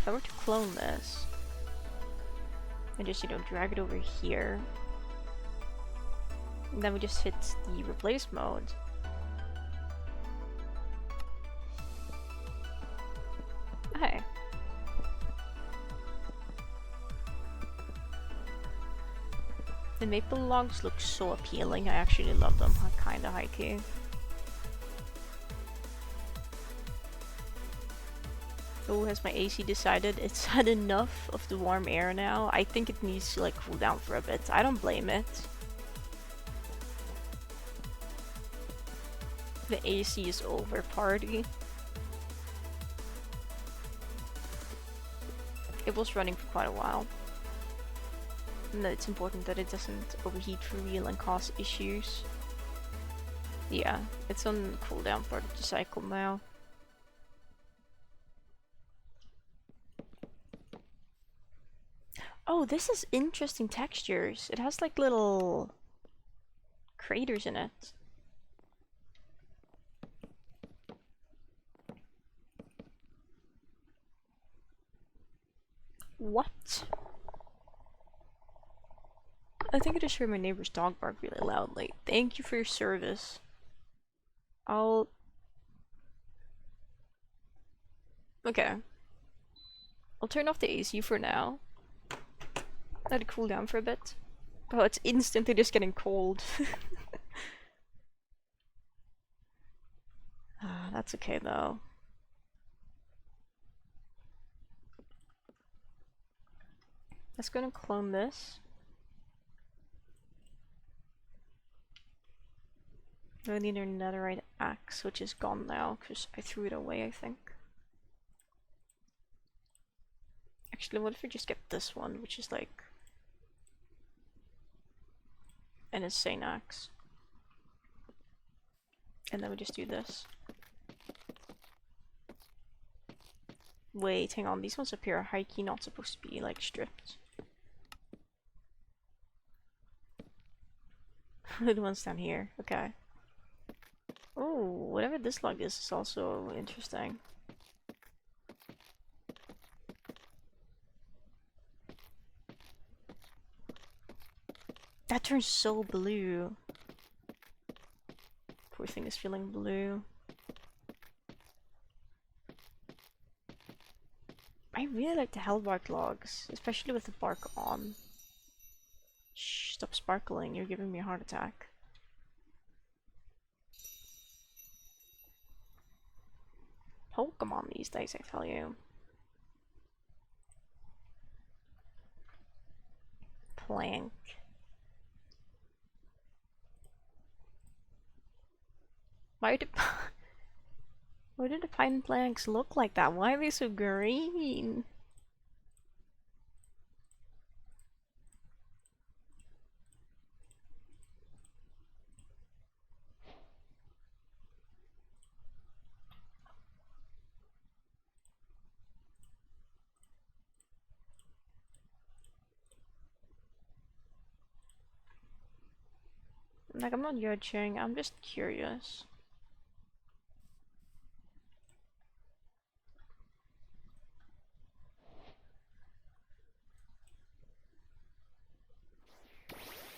I were to clone this and just, you know, drag it over here, and then we just hit the replace mode. Hey. The maple logs look so appealing. I actually love them. Kinda high-key. Oh, has my AC decided it's had enough of the warm air now? I think it needs to like cool down for a bit. I don't blame it. The AC is over, party. It was running for quite a while. And it's important that it doesn't overheat for real and cause issues. Yeah, it's on cooldown part of the cycle now. Oh, this is interesting textures. It has like little craters in it. What? I think I just heard my neighbor's dog bark really loudly. Thank you for your service. Okay. I'll turn off the AC for now. Let it cool down for a bit. Oh, it's instantly just getting cold. That's okay though. Let's go and clone this. I need a netherite axe, which is gone now because I threw it away, I think. Actually, what if we just get this one, which is like an insane axe? And then we just do this. Wait, hang on, these ones up here are high-key not supposed to be like stripped. The ones down here, okay. Oh, whatever this log is also interesting. That turns so blue. Poor thing is feeling blue. I really like the hellbark logs, especially with the bark on. Shh, stop sparkling, you're giving me a heart attack. Pokemon these days, I tell you. Plank. Why did why did the pine planks look like that? Why are they so green? Like, I'm not judging, I'm just curious.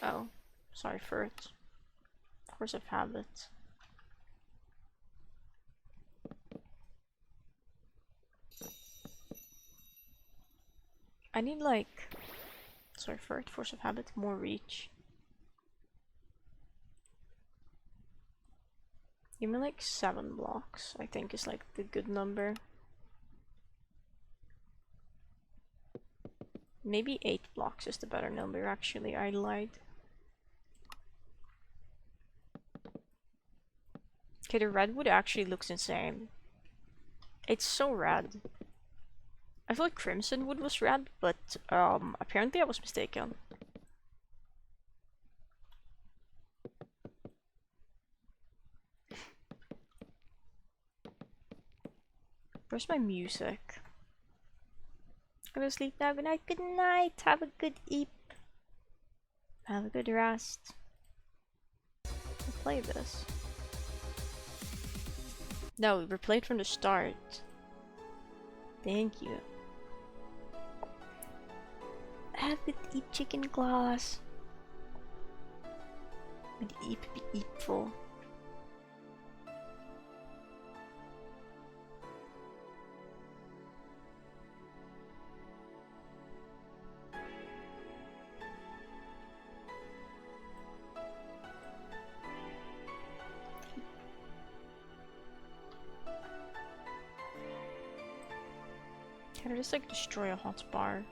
Oh, sorry for it. Force of habit. I need like, sorry for it, force of habit, more reach. Give me like 7 blocks, I think is like the good number. Maybe 8 blocks is the better number, actually, I lied. Okay, the redwood actually looks insane. It's so red. I feel like crimson wood was red, but apparently I was mistaken. Where's my music? Go to sleep now. Good night. Good night. Have a good eep. Have a good rest. I'll play this. No, we played from the start. Thank you. Have a good eep, chicken glass. Good eep be eepful. Can I just like destroy a hotbar?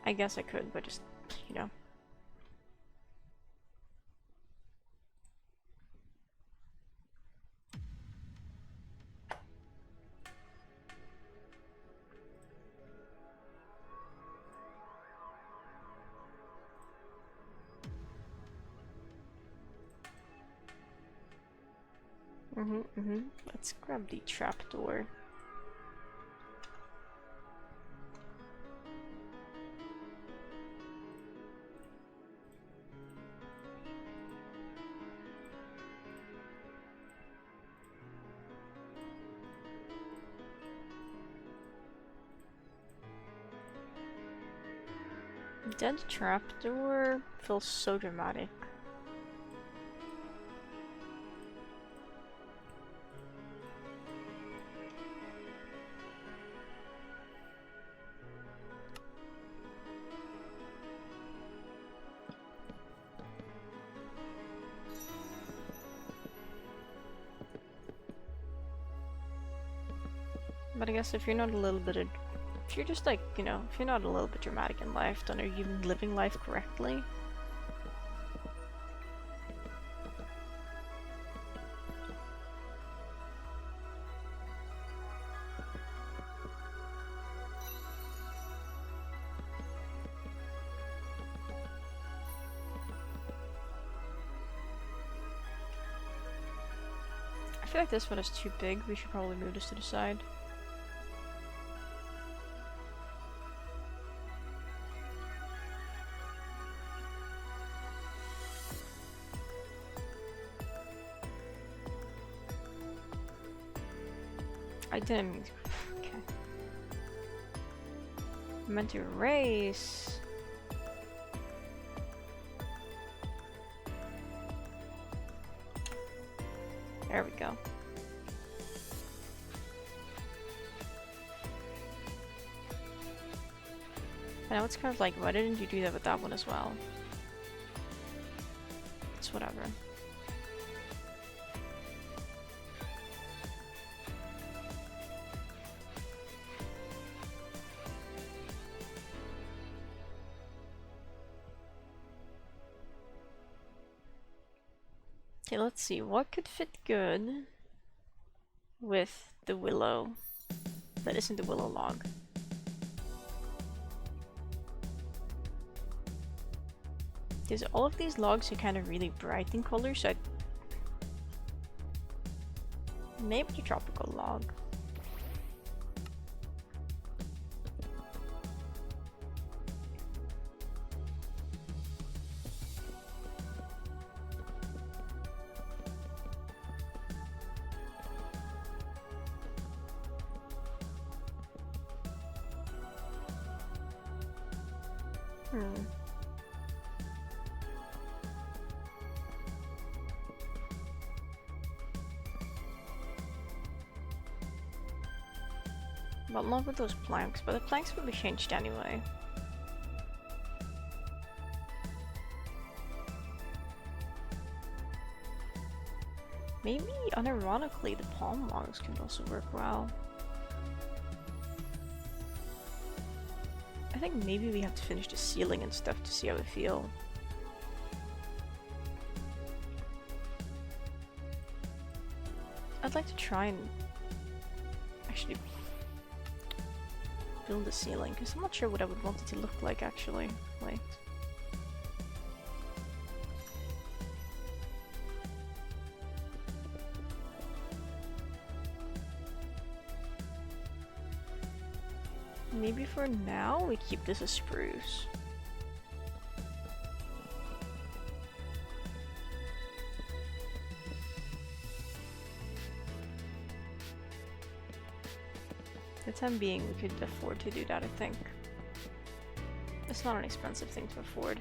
I guess I could, but just, you know. Let's grab the trapdoor. Dead trapdoor feels so dramatic. But I guess if you're not a little bit, if you're just like, you know, if you're not a little bit dramatic in life, then are you even living life correctly? I feel like this one is too big. We should probably move this to the side. I didn't mean to. Okay. I meant to erase. There we go. I know it's kind of like, why didn't you do that with that one as well? It's whatever. Okay, let's see. What could fit good with the willow that isn't the willow log? Because all of these logs are kind of really bright in color, so maybe the tropical log. But not with those planks, but the planks will be changed anyway. Maybe, unironically, the palm logs can also work well. I think maybe we have to finish the ceiling and stuff to see how we feel. I'd like to try and actually build the ceiling, because I'm not sure what I would want it to look like actually. Wait. Maybe for now we keep this a spruce. For the time being, we could afford to do that, I think. It's not an expensive thing to afford.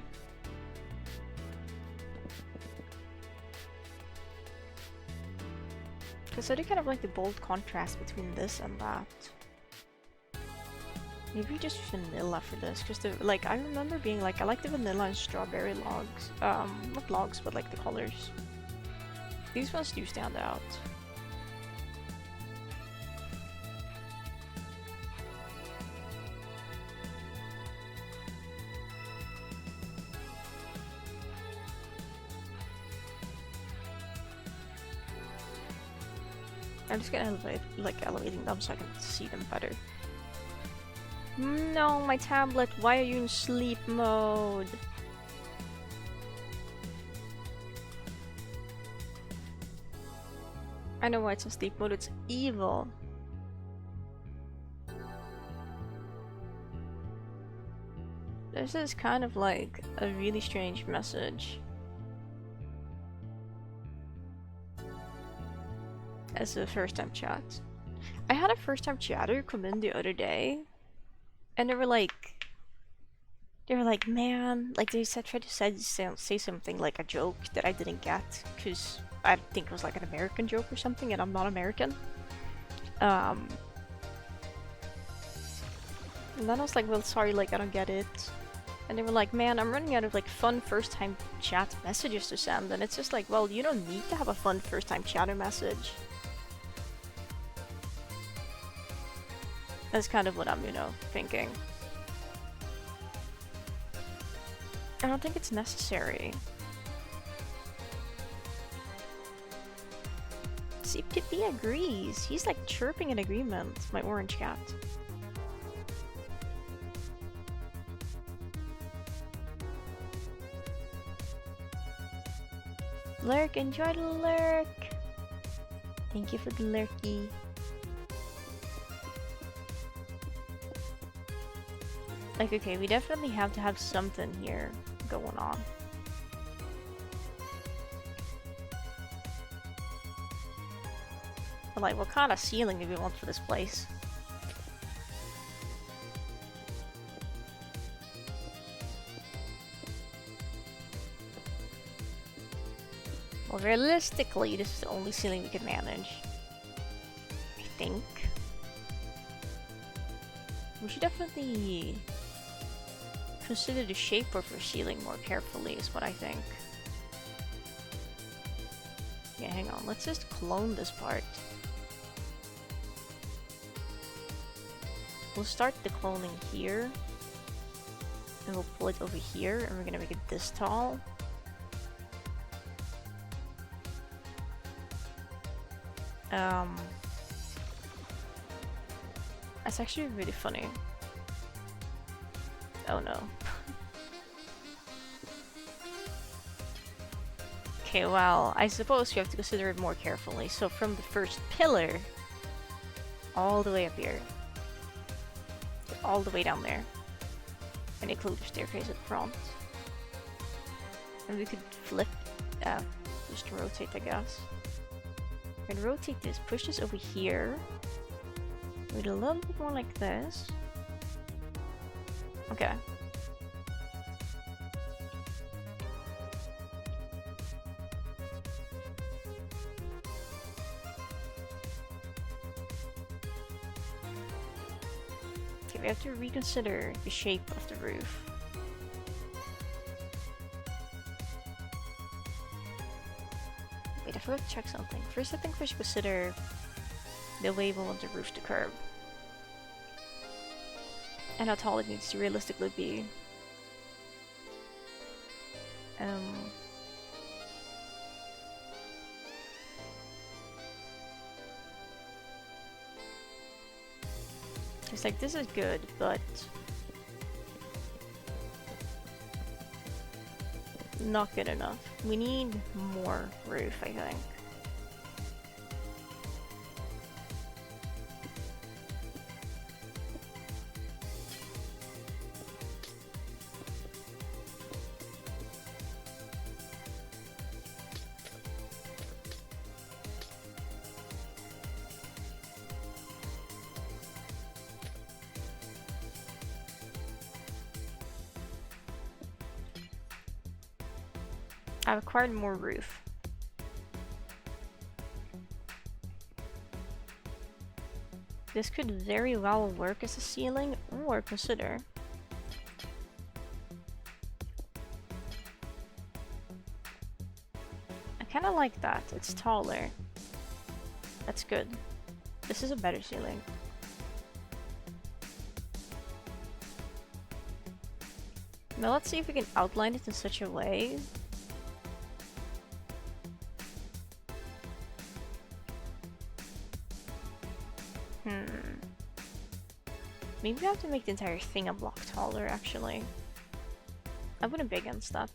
Because I do kind of like the bold contrast between this and that. Maybe just vanilla for this, because like I remember being like, I like the vanilla and strawberry logs. Not logs, but like the colors. These ones do stand out. I'm just gonna elevating them so I can see them better. No, my tablet, why are you in sleep mode? I know why it's in sleep mode, it's evil. This is kind of like a really strange message. As a first time chat. I had a first time chatter come in the other day. And they were like, man, like they tried to say something like a joke that I didn't get, because I think it was like an American joke or something, and I'm not American. And then I was like, well, sorry, like I don't get it. And they were like, man, I'm running out of like fun first time chat messages to send, and it's just like, well, you don't need to have a fun first time chatter message. That's kind of what I'm, thinking. I don't think it's necessary. See, Pippi agrees. He's like chirping in agreement, my orange cat. Lurk, enjoy the lurk! Thank you for the lurky. Like, okay, we definitely have to have something here going on. But like, what kind of ceiling do we want for this place? Well, realistically, this is the only ceiling we can manage. I think. We should definitely consider the shape of our ceiling more carefully, is what I think. Yeah, hang on. Let's just clone this part. We'll start the cloning here. And we'll pull it over here, and we're gonna make it this tall. That's actually really funny. Oh no. Okay, well, I suppose we have to consider it more carefully. So from the first pillar, all the way up here, all the way down there, and include the staircase at the front. And we could flip, just rotate, I guess. And rotate this, push this over here. With a little bit more like this. Okay. Okay, we have to reconsider the shape of the roof. Wait, I forgot to check something. First, I think we should consider the way we want the roof to curve. And how tall it needs to realistically be. It's like, this is good, but not good enough. We need more roof, I think. I've acquired more roof. This could very well work as a ceiling, or consider. I kinda like that, it's taller. That's good. This is a better ceiling. Now let's see if we can outline it in such a way maybe we have to make the entire thing a block taller, actually. I wouldn't be against that.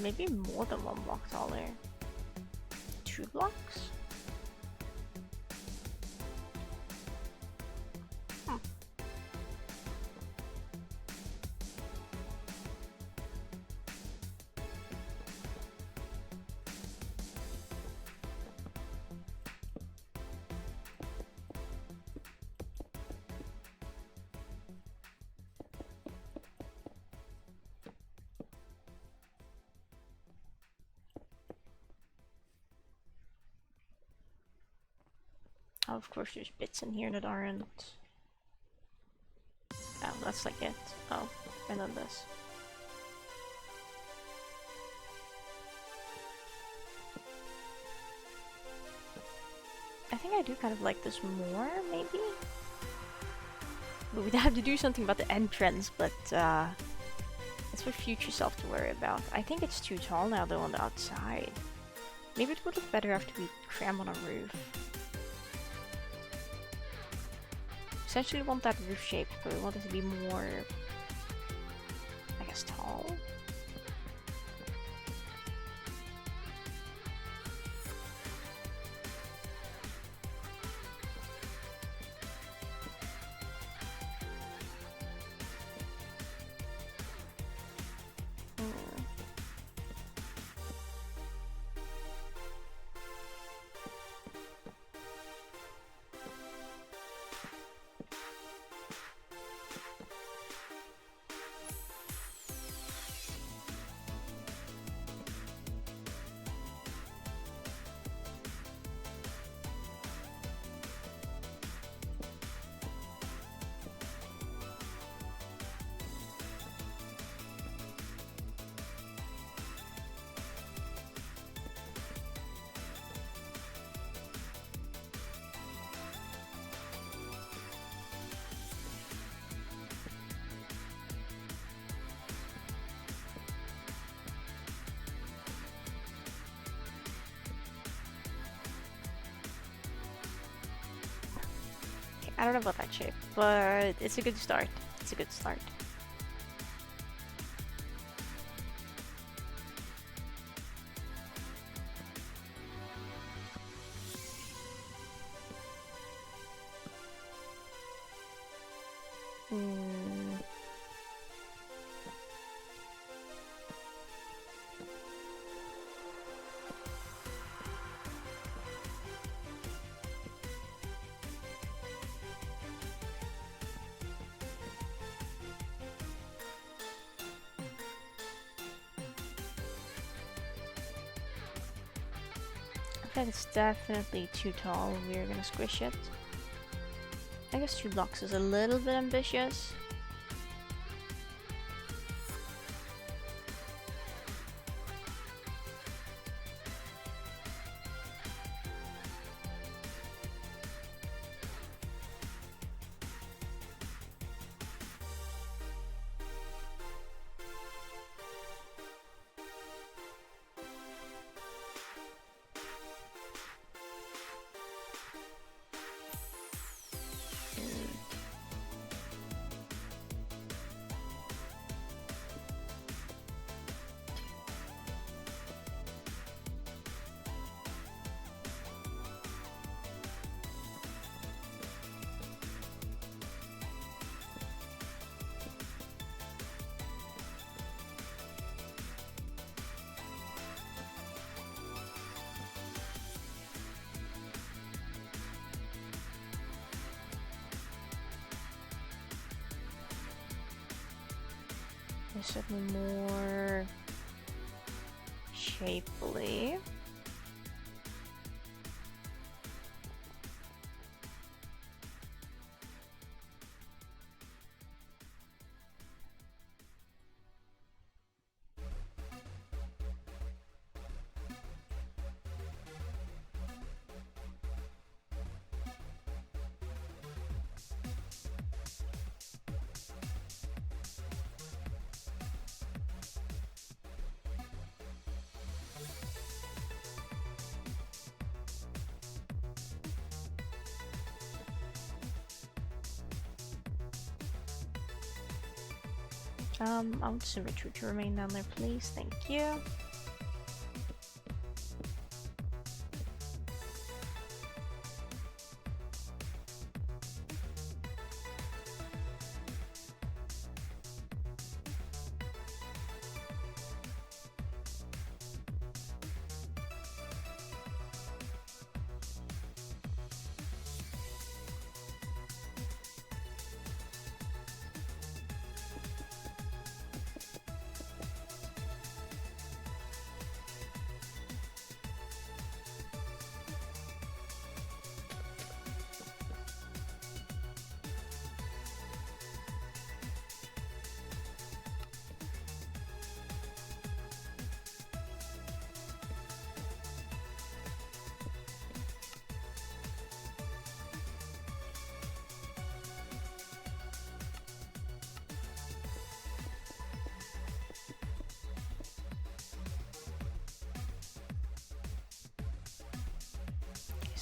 Maybe more than one block taller. 2 blocks? Oh, of course there's bits in here that aren't... Oh, that's like it. Oh, and then this. I think I do kind of like this more, maybe? But we'd have to do something about the entrance, but it's for future self to worry about. I think it's too tall now though on the outside. Maybe it would look better after we cram on a roof. Essentially we want that roof shape, but we want it to be more, I guess, tall. I don't know about that shape, but it's a good start. It's a good start. It's definitely too tall. We're gonna squish it. I guess 2 blocks is a little bit ambitious. It's certainly more shapely. I want symmetry to remain down there, please. Thank you.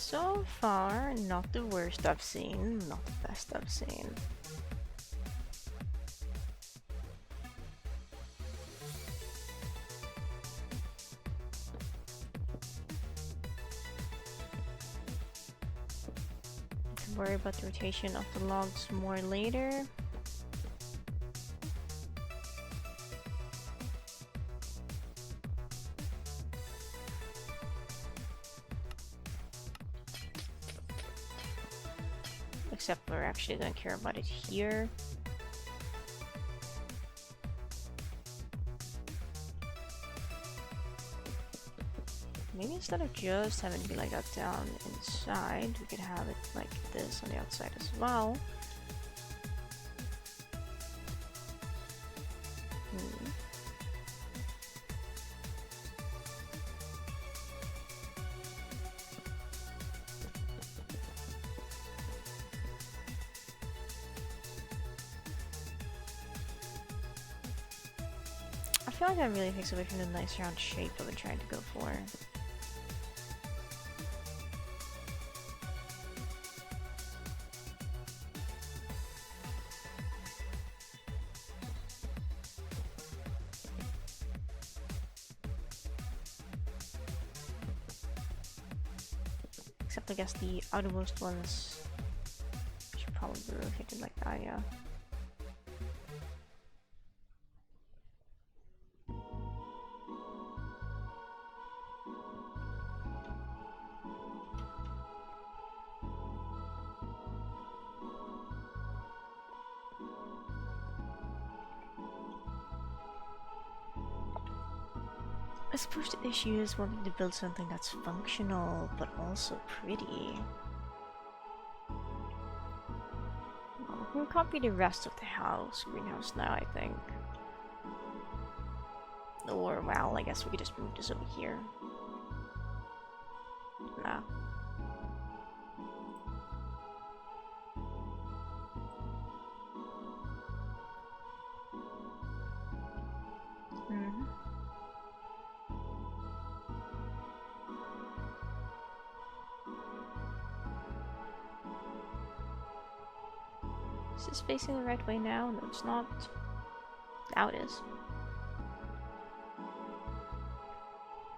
So far, not the worst I've seen, not the best I've seen. Worry about the rotation of the logs more later. Except we're actually gonna care about it here. Maybe instead of just having it be like that down inside, we could have it like this on the outside as well. I feel like that really takes away from the nice round shape I've been trying to go for. Except I guess the outermost ones should probably be rotated like that, yeah. I suppose the issue is wanting to build something that's functional, but also pretty. Well, we can copy the rest of the greenhouse now, I think. Or, well, I guess we could just move this over here. Nah. Is this facing the right way now? No, it's not. Now it is.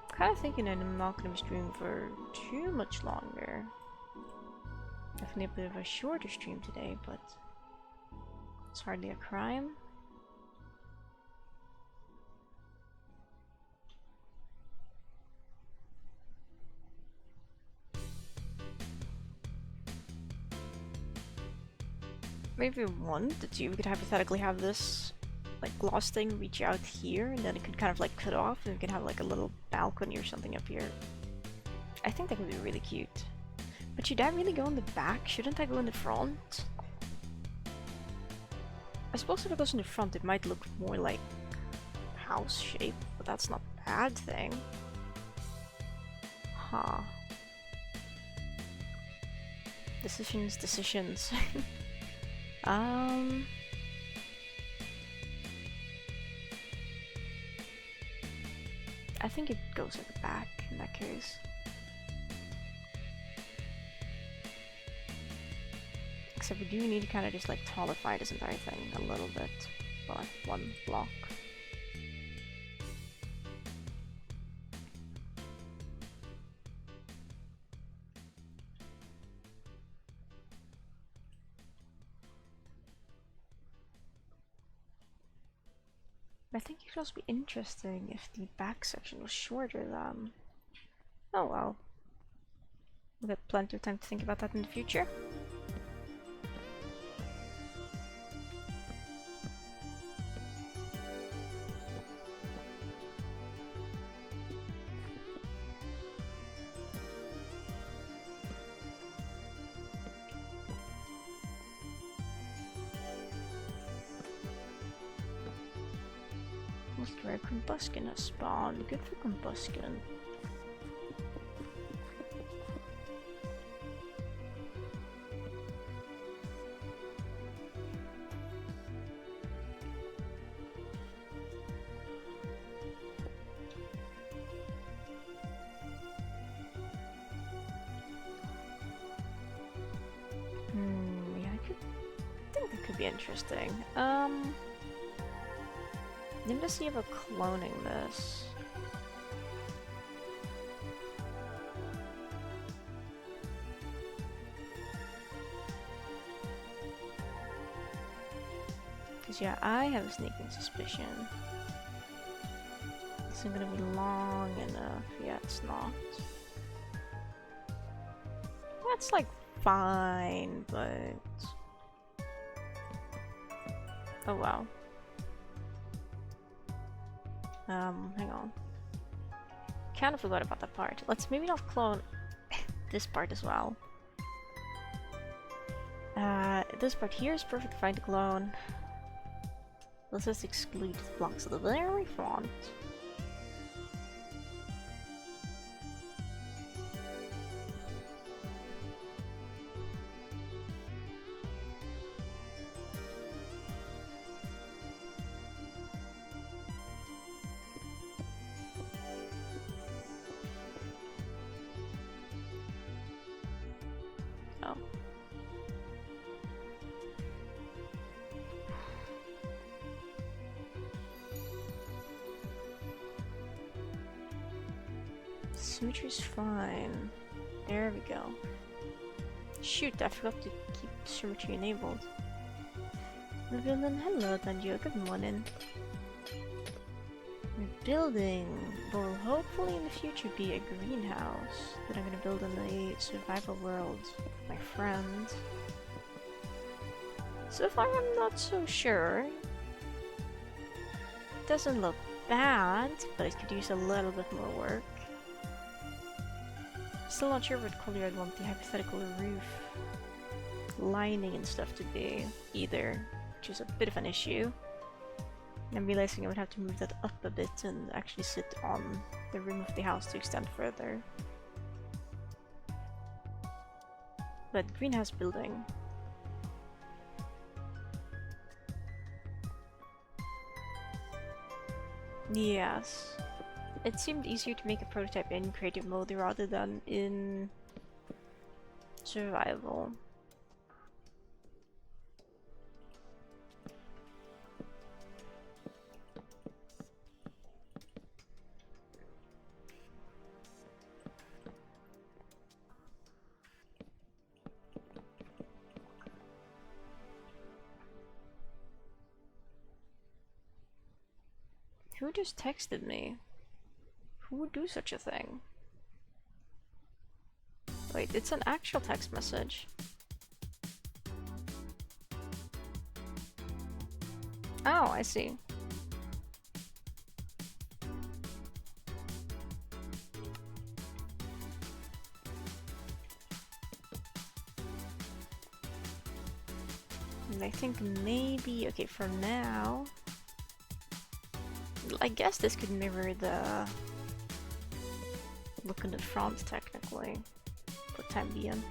I'm kind of thinking that I'm not going to be streaming for too much longer. Definitely a bit of a shorter stream today, but it's hardly a crime. Maybe if we wanted to, we could hypothetically have this like gloss thing reach out here, and then it could kind of like cut off, and we could have like a little balcony or something up here. I think that could be really cute. But should that really go in the back? Shouldn't that go in the front? I suppose if it goes in the front, it might look more like house shape, but that's not a bad thing. Huh. Decisions. I think it goes at the back in that case. Except we do need to kind of just like tallify this entire thing a little bit. Well, like one block. I think it would also be interesting if the back section was shorter than... Oh well. We'll get plenty of time to think about that in the future. Where Combusken has spawned. Good for Combusken. be interesting. Let me see about cloning this. Because yeah, I have a sneaking suspicion. This isn't gonna be long enough. Yeah, it's not. That's like fine, but... Oh wow. Hang on. Kind of forgot about that part. Let's maybe not clone this part as well. This part here is perfect fine to clone. Let's just exclude blocks of the very front. Oh. Symmetry's fine. There we go. Shoot, I forgot to keep symmetry enabled. Villain, hello Danjo, good morning. We're building will hopefully in the future be a greenhouse that I'm gonna build in the survival world with my friend. So far I'm not so sure. Doesn't look bad, but it could use a little bit more work. Still not sure what color I'd want the hypothetical roof lining and stuff to be either, which is a bit of an issue. I'm realizing I would have to move that up a bit and actually sit on the rim of the house to extend further. But greenhouse building. Yes. It seemed easier to make a prototype in creative mode rather than in survival. Who just texted me? Who would do such a thing? Wait, it's an actual text message. Oh, I see. And I think maybe, okay, for now, I guess this could mirror the look in the front technically, for time being.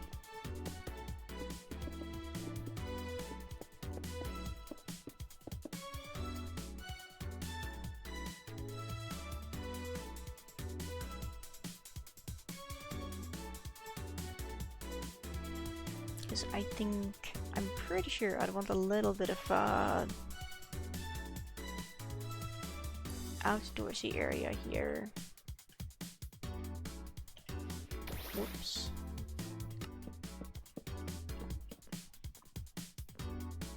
Because I think, I'm pretty sure I'd want a little bit of outdoorsy area here. Whoops.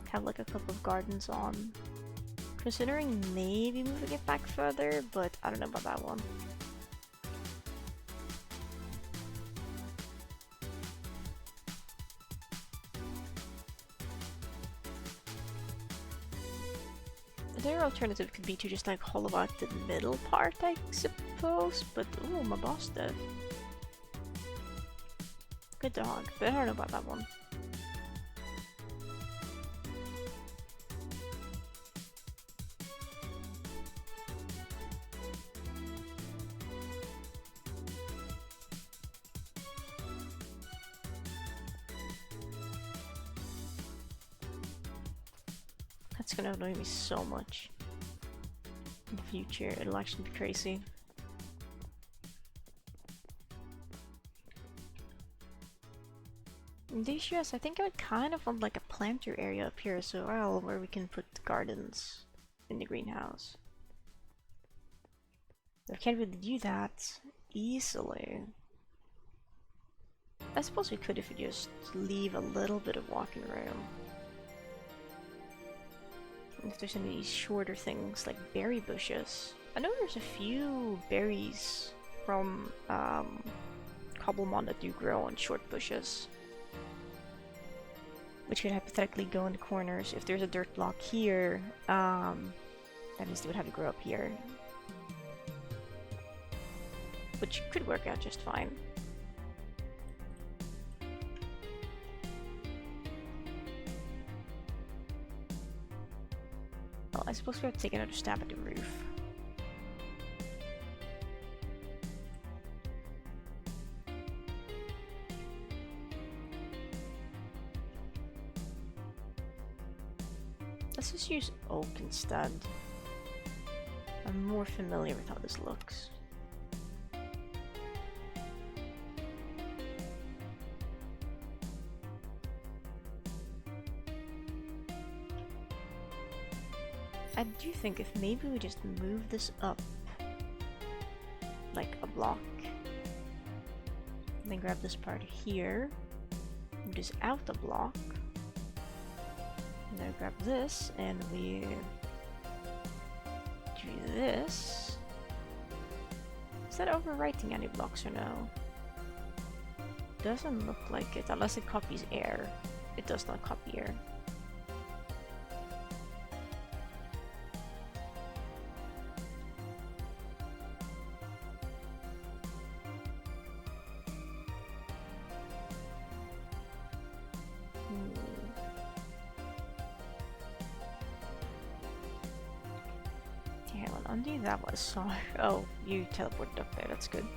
Have like a couple of gardens on. Considering maybe moving it back further, but I don't know about that one. Their alternative could be to just like hollow out the middle part, I suppose, but oh, my boss did. Good dog, but I don't know about that one. That's gonna annoy me so much. In the future, it'll actually be crazy. Yes, I think I would kind of want like a planter area up here as well, where we can put gardens in the greenhouse. I can't really do that easily. I suppose we could if we just leave a little bit of walking room. If there's any shorter things like berry bushes. I know there's a few berries from Cobblemon that do grow on short bushes, which could hypothetically go in the corners. If there's a dirt block here, that means they would have to grow up here, which could work out just fine. Well, I suppose we have to take another stab at the roof. Let's just use oak instead. I'm more familiar with how this looks. I do think if maybe we just move this up like a block, and then grab this part here, move this out a block, and then grab this, and we do this. Is that overwriting any blocks or no? Doesn't look like it, unless it copies air. It does not copy air. Undo that was sorry. Oh, you teleported up there, that's good.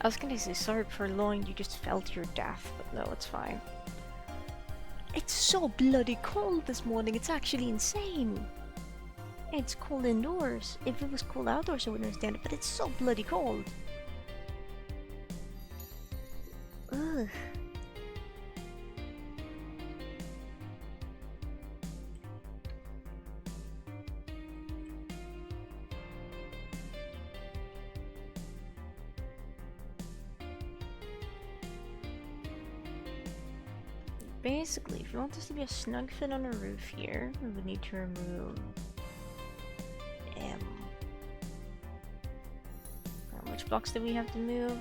I was gonna say sorry for long you just fell to your death, but no, it's fine. It's so bloody cold this morning, it's actually insane! It's cold indoors. If it was cold outdoors I wouldn't understand it, but it's so bloody cold! Ugh. Basically, if you want this to be a snug fit on a roof here, we would need to remove which blocks do we have to move?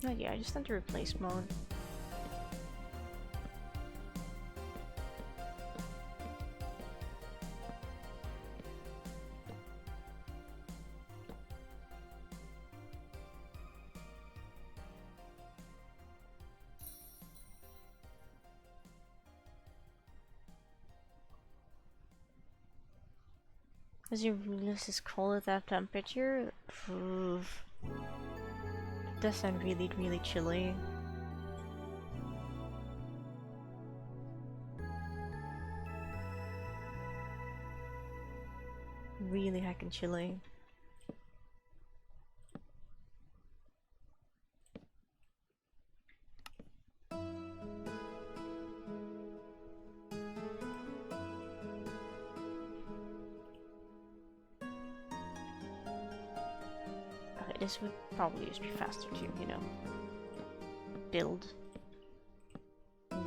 Oh yeah, I just enter replace mode. As you realize it's cold at that temperature, oof. It does sound really, really chilly. Really heckin' chilly. This would probably just be faster to, you know, build.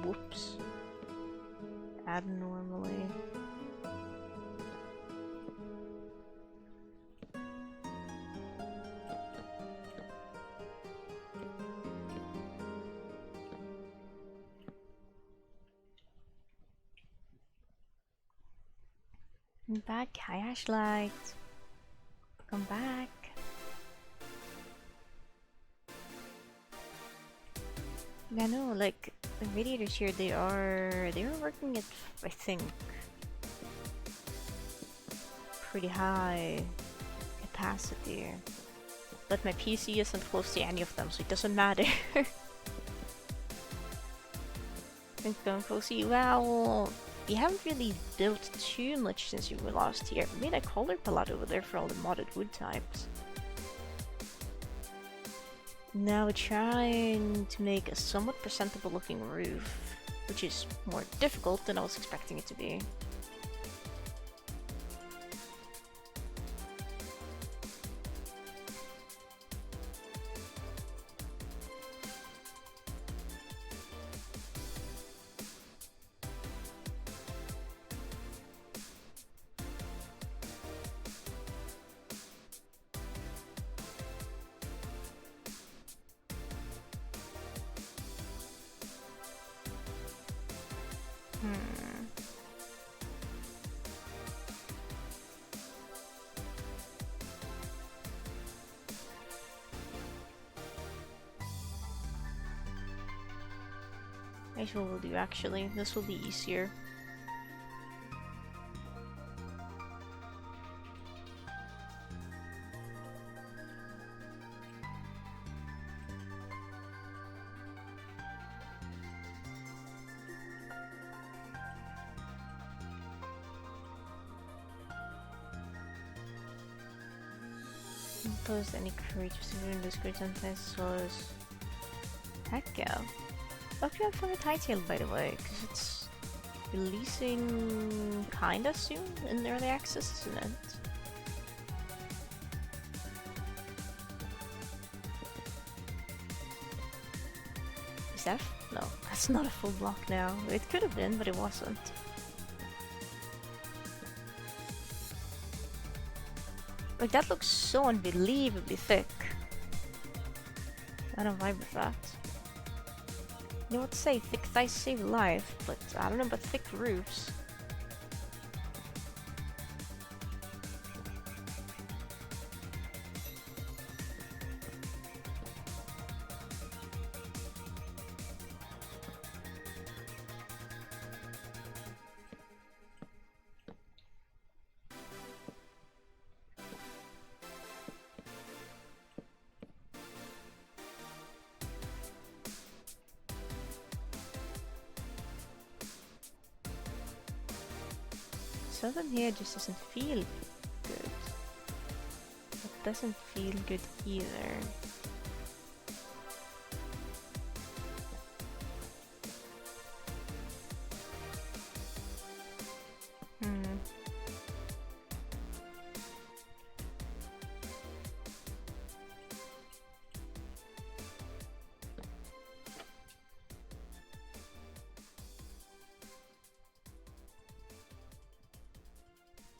Whoops. Add normally. I'm back. Hi, Ashlight. Come back. I know, like, the radiators here, they are working at, I think, pretty high capacity. But my PC isn't close to any of them, so it doesn't matter. And going cozy, well, we haven't really built too much since you were last here. We made a color palette over there for all the modded wood types. Now we're trying to make a somewhat presentable looking roof, which is more difficult than I was expecting it to be. Here's what we'll do actually. This will be easier. Post any creatures in this great as well as heck yeah. Hope you have fun with Hytale, by the way, because it's releasing kinda soon in early access, isn't it? Is that? No, that's not a full block now. It could have been, but it wasn't. Like, that looks so unbelievably thick. I don't vibe with that. You know what to say, thick thighs save life, but I don't know about thick roofs. Something here just doesn't feel good. It doesn't feel good either.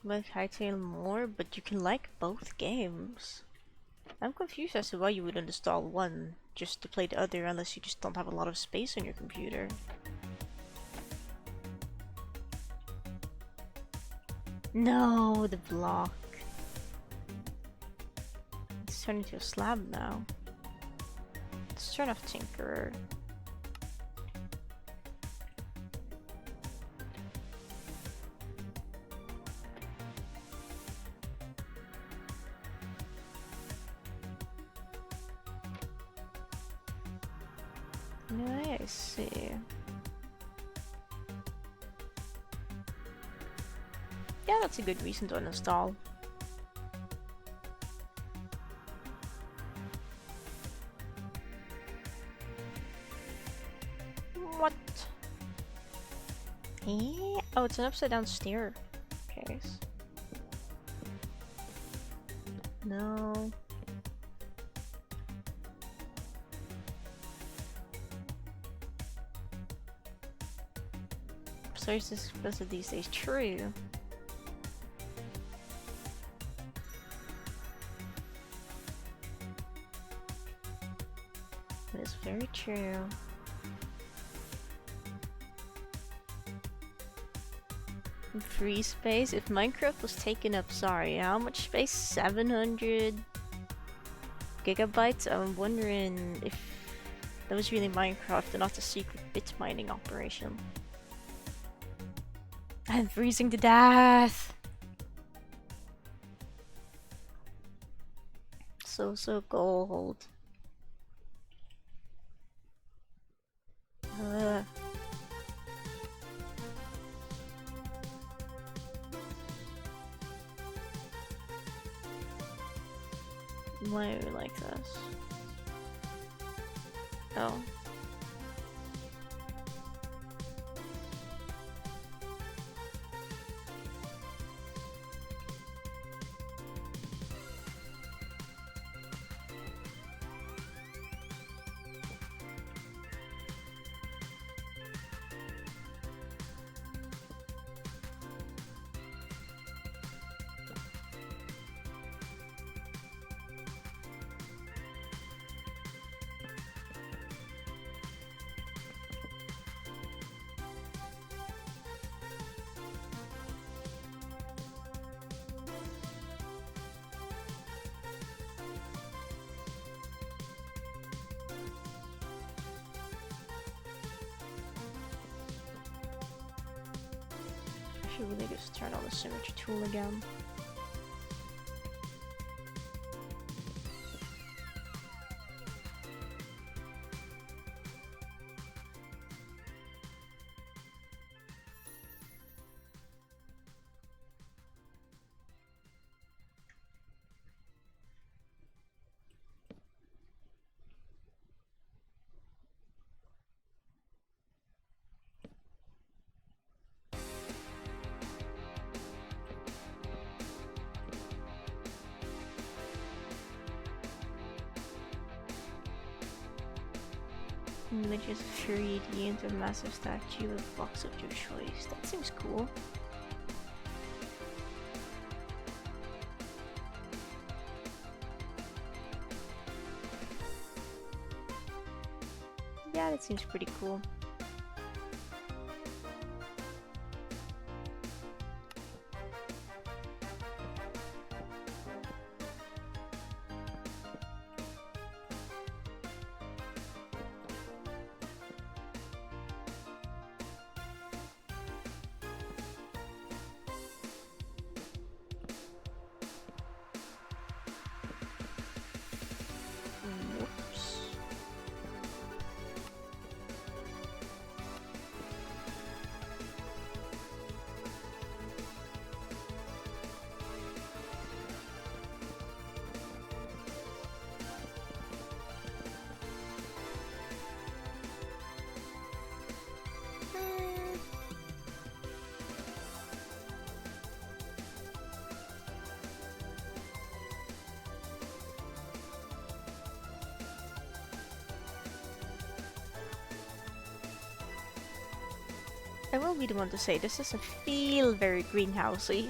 Like Hytale more, but you can like both games. I'm confused as to why you would install one just to play the other unless you just don't have a lot of space on your computer. No, the block. It's turned into a slab now. Let's turn off Tinkerer. I see. Yeah, that's a good reason to uninstall. What? Eh? Oh, it's an upside down staircase. No. So is this supposed to these days true? It is very true. Free space? If Minecraft was taken up, sorry, how much space? 700 gigabytes? I'm wondering if that was really Minecraft and not a secret bit mining operation. I'm freezing to death! so cold. Uh. Why are we like this? Oh. I should really just turn on the symmetry tool again. Images 3D into a massive statue with a box of your choice. That seems cool. Yeah, that seems pretty cool. Whoops. I will be the one to say this doesn't feel very greenhousey.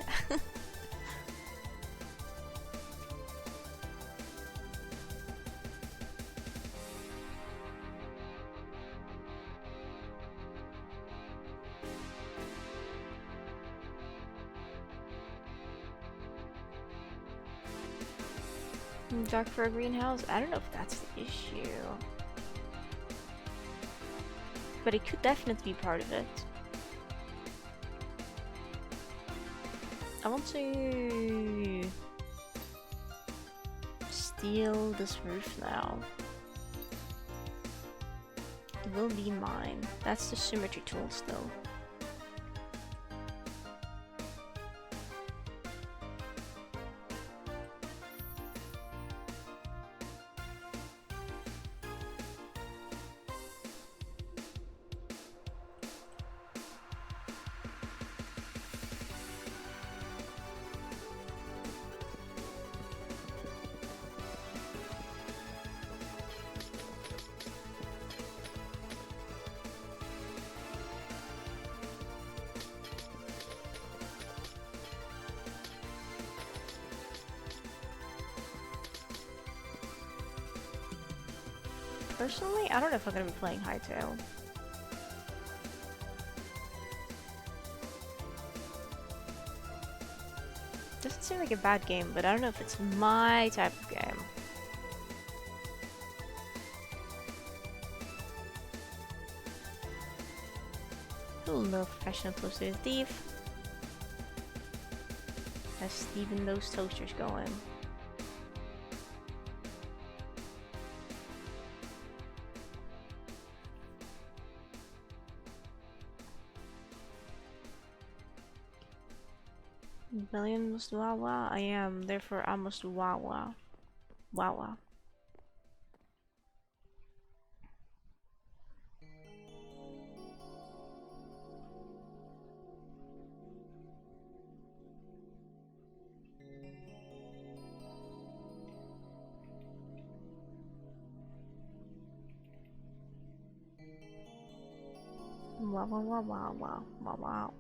Dark for a greenhouse? I don't know if that's the issue. But it could definitely be part of it. I want to steal this roof now. It will be mine. That's the symmetry tool still. Personally, I don't know if I'm gonna be playing Hytale. Doesn't seem like a bad game, but I don't know if it's my type of game. Hello, professional toaster thief. Has Steven those toasters going? Billion must wawa. I am, therefore I must wawa. Wawa. Wawa wawa wawa wawa.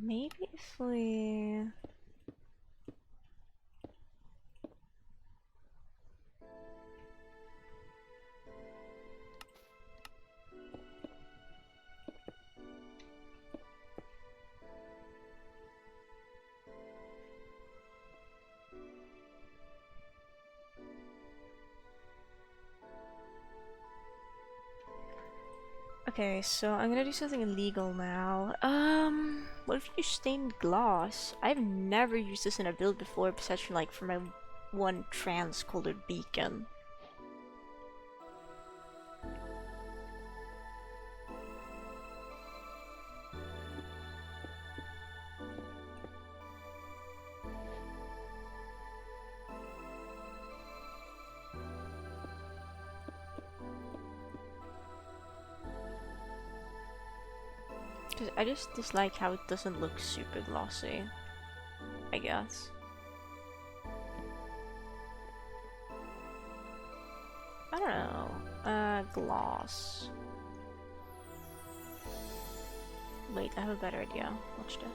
Maybe if we... Okay, so I'm gonna do something illegal now. What if you use stained glass? I've never used this in a build before, besides from, like, for my one trans-colored beacon. I just dislike how it doesn't look super glossy, I guess. I don't know. Gloss. Wait, I have a better idea. Watch this.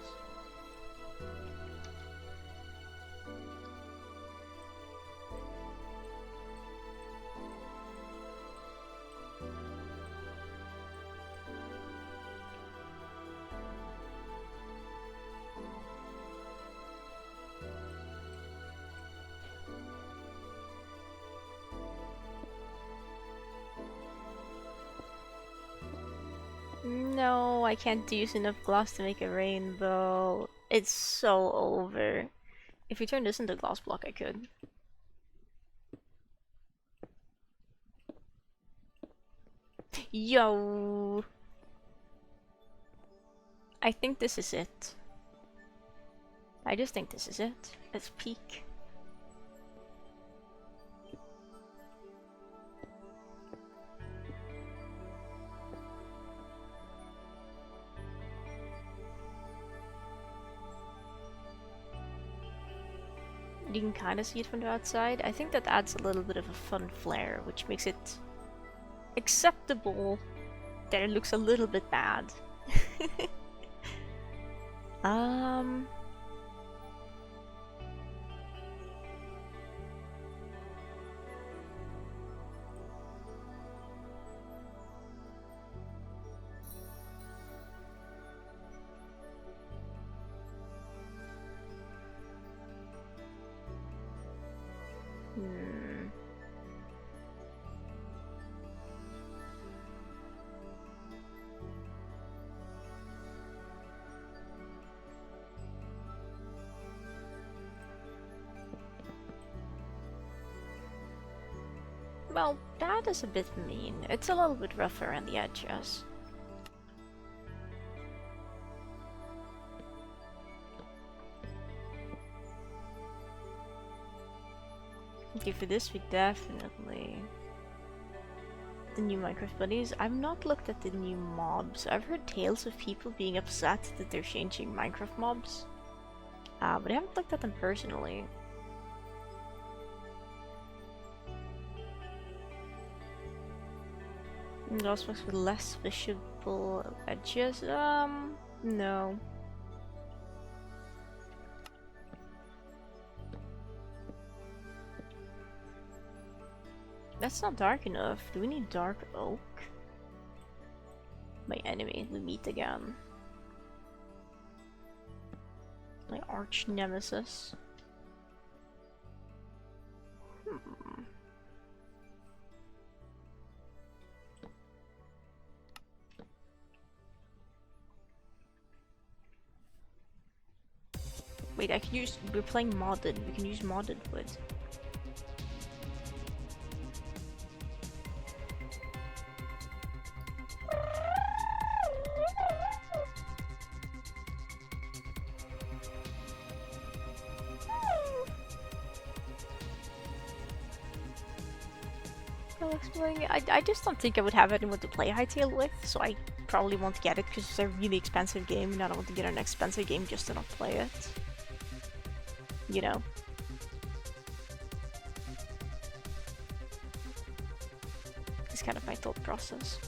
No, I can't use enough gloss to make a rainbow. It's so over. If we turn this into gloss block, I could. Yo! I think this is it. I just think this is it. Let's peek. You can kind of see it from the outside. I think that adds a little bit of a fun flair, which makes it acceptable that it looks a little bit bad. Well, that is a bit mean. It's a little bit rough around the edges. Okay, for this we definitely... The new Minecraft buddies. I've not looked at the new mobs. I've heard tales of people being upset that they're changing Minecraft mobs. But I haven't looked at them personally. Glassbox with less visible edges? No. That's not dark enough. Do we need dark oak? My enemy, we meet again. My arch nemesis. Wait, I can use... We're playing modded. We can use modded wood. I just don't think I would have anyone to play Hytale with, so I probably won't get it because it's a really expensive game and I don't want to get an expensive game just to not play it. You know. It's kind of my thought process.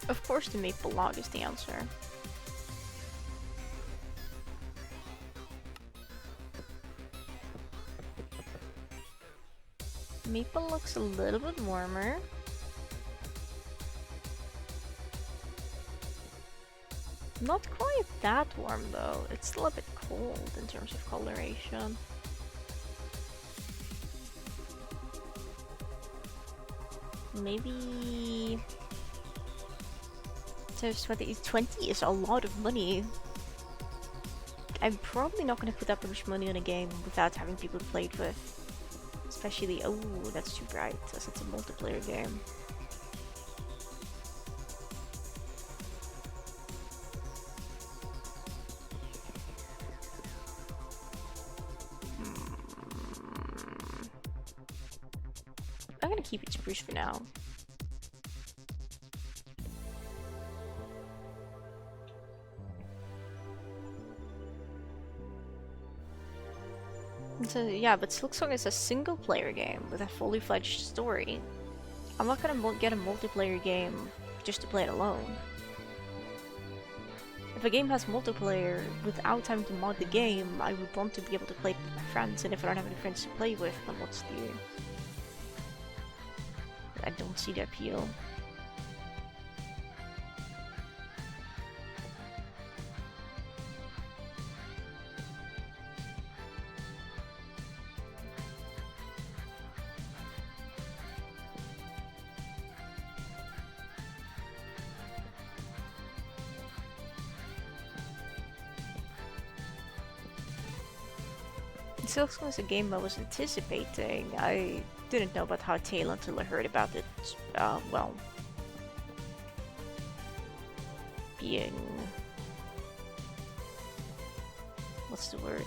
Of course the maple log is the answer. Maple looks a little bit warmer. Not quite that warm though, it's still a bit cold in terms of coloration. Maybe... There's 20 is a lot of money. I'm probably not gonna put that much money on a game without having people to play it with. Especially, oh, that's too bright, as it's a multiplayer game. I'm gonna keep it spruce for now. So, yeah, but Silksong is a single player game with a fully fledged story. I'm not gonna get a multiplayer game just to play it alone. If a game has multiplayer without having to mod the game, I would want to be able to play it with my friends, and if I don't have any friends to play with, then what's the... I don't see the appeal. Silksong is a game I was anticipating. I didn't know about Hytale until I heard about it, well, being... what's the word?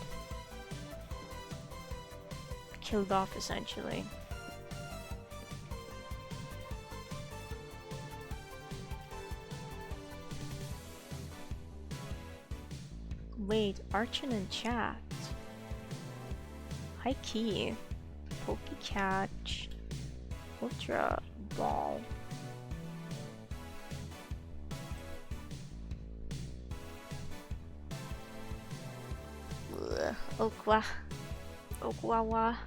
Killed off, essentially. Wait, Archon and chat. High key, Pokecatch, Ultra Ball. Okwa, Okwawa.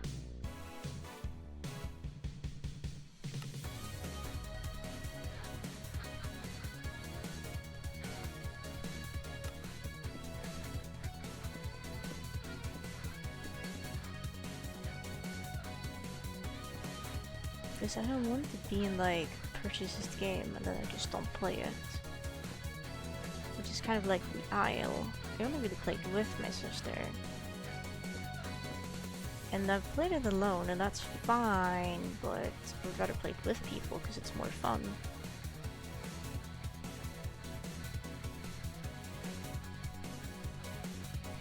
Because I don't want it being like, purchase this game and then I just don't play it. Which is kind of like the Isle. I only really played with my sister. And I've played it alone and that's fine, but we'd rather play it with people because it's more fun.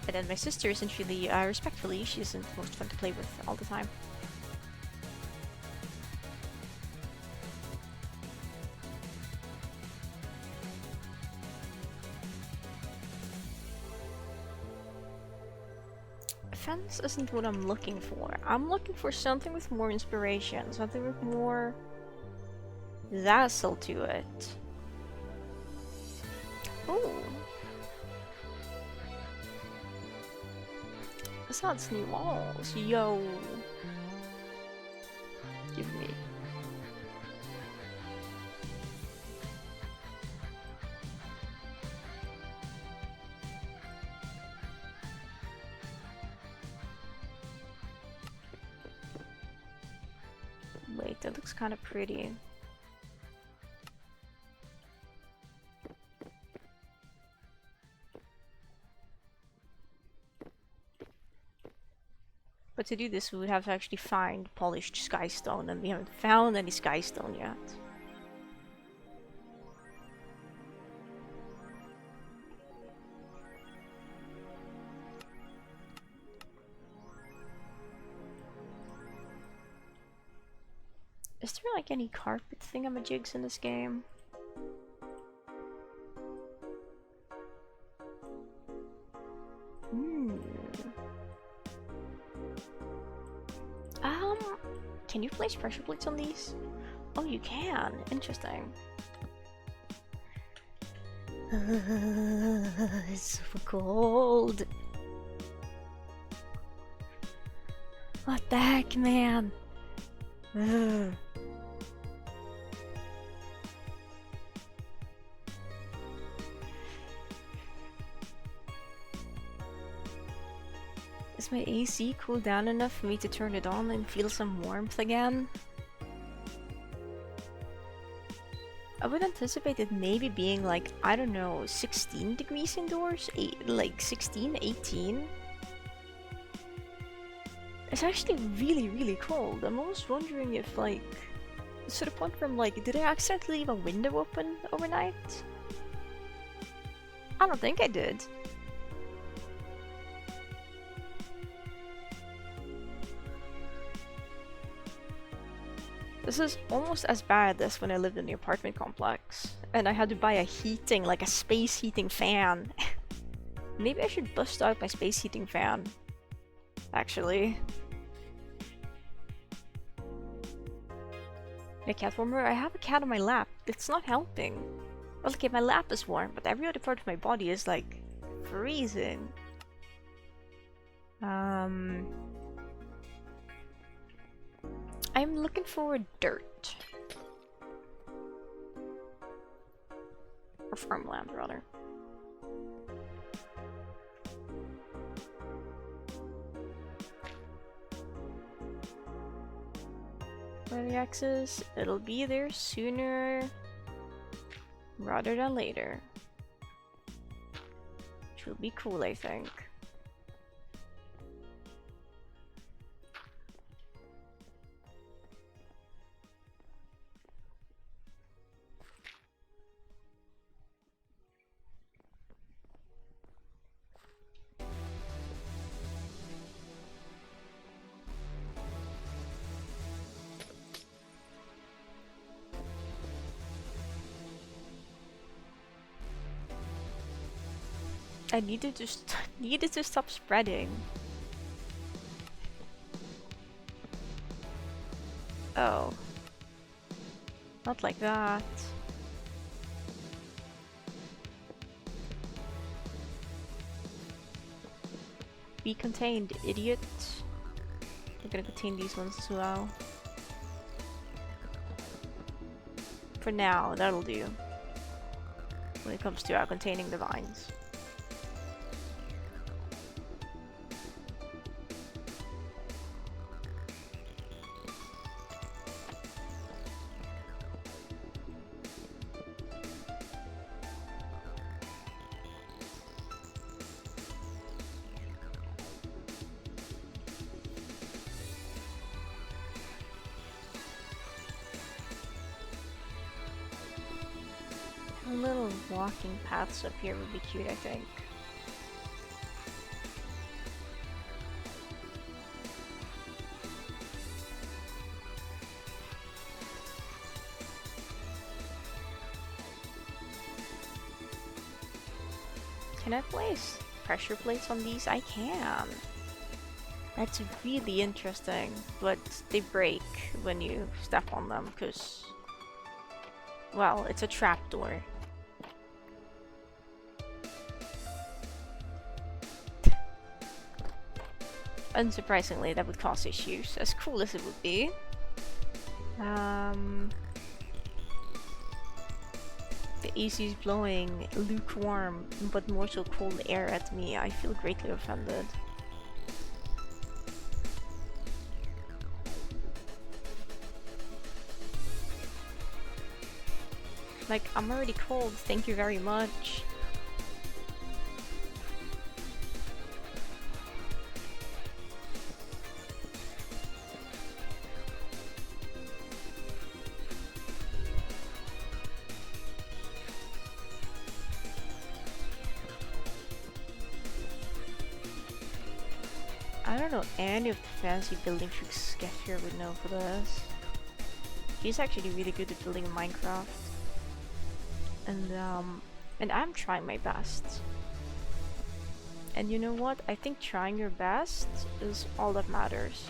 But then my sister isn't really, respectfully, she isn't the most fun to play with all the time. Fence isn't what I'm looking for. I'm looking for something with more inspiration, something with more Zazzle to it. Ooh. This adds new walls. Yo. Give me. Wait, that looks kind of pretty. But to do this, we would have to actually find polished skystone, and we haven't found any skystone yet. Is there like any carpet thingamajigs in this game? Can you place pressure plates on these? Oh, you can. Interesting. It's so cold. What the heck, man? Is my AC cooled down enough for me to turn it on and feel some warmth again? I would anticipate it maybe being like, I don't know, 16 degrees indoors? Like 16, 18? It's actually really, really cold. I'm almost wondering if like, to the point where I'm like, did I accidentally leave a window open overnight? I don't think I did. This is almost as bad as when I lived in the apartment complex and I had to buy a heating, like a space heating fan. Maybe I should bust out my space heating fan, actually. A cat warmer? I have a cat on my lap. It's not helping. Well, okay, my lap is warm, but every other part of my body is like freezing. I'm looking for dirt. Or farmland, rather. Where the access, it'll be there sooner rather than later. Which will be cool, I think. I needed to stop spreading. Oh. Not like that. Be contained, idiot. We're gonna contain these ones as well. For now, that'll do. When it comes to containing the vines. walking paths up here would be cute, I think. Can I place pressure plates on these? I can. That's really interesting, but they break when you step on them because, well, it's a trapdoor. Unsurprisingly, that would cause issues, as cool as it would be. The AC is blowing lukewarm but more so cold air at me. I feel greatly offended. Like, I'm already cold, thank you very much. I don't know any of the fancy building tricks Skeffir would know for this. He's actually really good at building in Minecraft. And I'm trying my best. And you know what? I think trying your best is all that matters.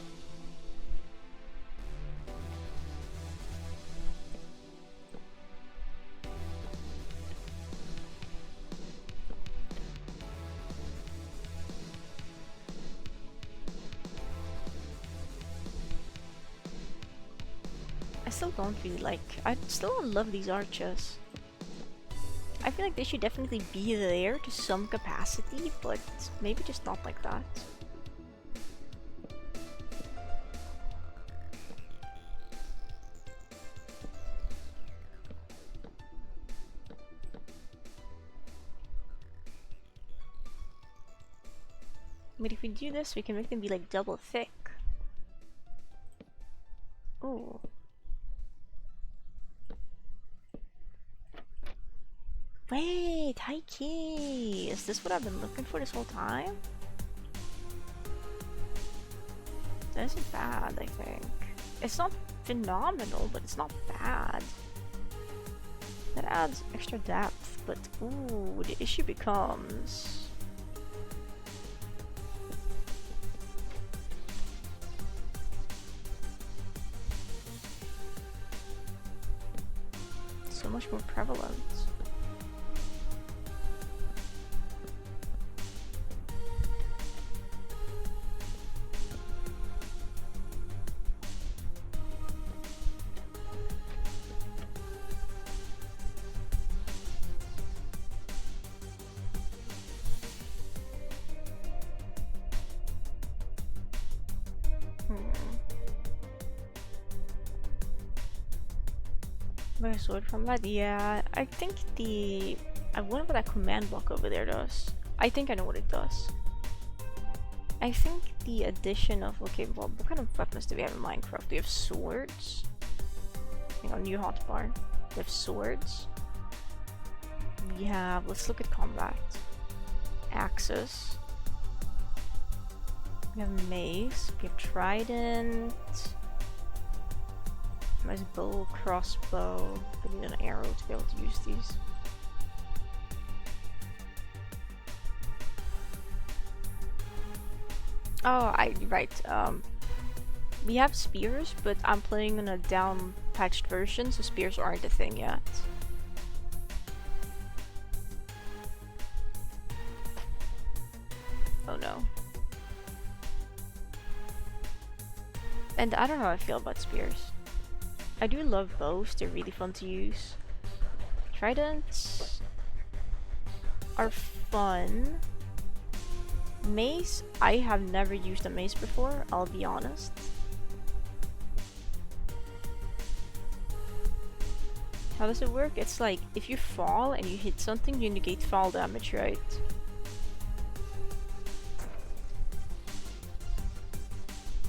I still don't really like... I still don't love these arches. I feel like they should definitely be there to some capacity, but maybe just not like that. But if we do this, we can make them be like double thick. Ooh. Wait, high key! Is this what I've been looking for this whole time? That isn't bad, I think. It's not phenomenal, but it's not bad. That adds extra depth, but ooh, the issue becomes... so much more prevalent. Buy a sword from that? Yeah, I think the... I wonder what that command block over there does. I think I know what it does. I think the addition of... Okay, well, what kind of weapons do we have in Minecraft? We have swords. Hang on, new hotbar. We have swords. We have... Let's look at combat. Axes. We have mace. We have trident. Nice bow, crossbow. I need an arrow to be able to use these. Oh, right. We have spears, but I'm playing on a down-patched version, so spears aren't a thing yet. Oh no. And I don't know how I feel about spears. I do love bows, they're really fun to use. Tridents are fun. Mace, I have never used a mace before, I'll be honest. How does it work? It's like, if you fall and you hit something, you negate fall damage, right?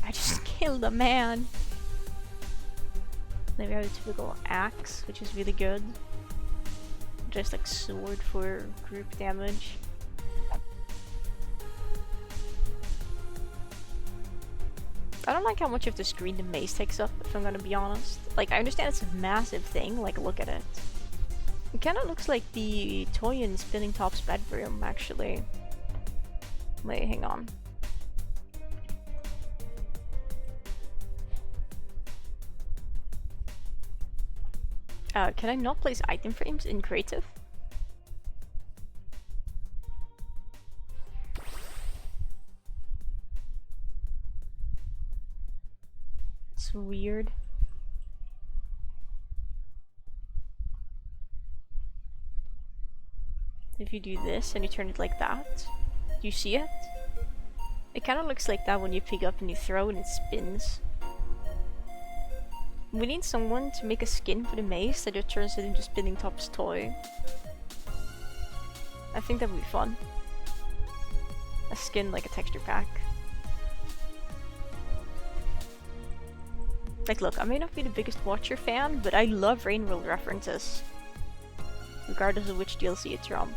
I just killed a man! Then we have a typical axe, which is really good. just like sword for group damage. I don't like how much of the screen the maze takes up, if I'm gonna be honest. Like, I understand it's a massive thing, like, look at it. It kinda looks like the toy in Spinning Top's bedroom, actually. Wait, hang on. Can I not place item frames in creative? It's weird. If you do this and you turn it like that, do you see it? It kind of looks like that when you pick up and you throw and it spins. We need someone to make a skin for the maze that just turns it into Spinning Top's toy. I think that would be fun. A skin like a texture pack. Like, look, I may not be the biggest Watcher fan, but I love Rain World references. Regardless of which DLC it's from.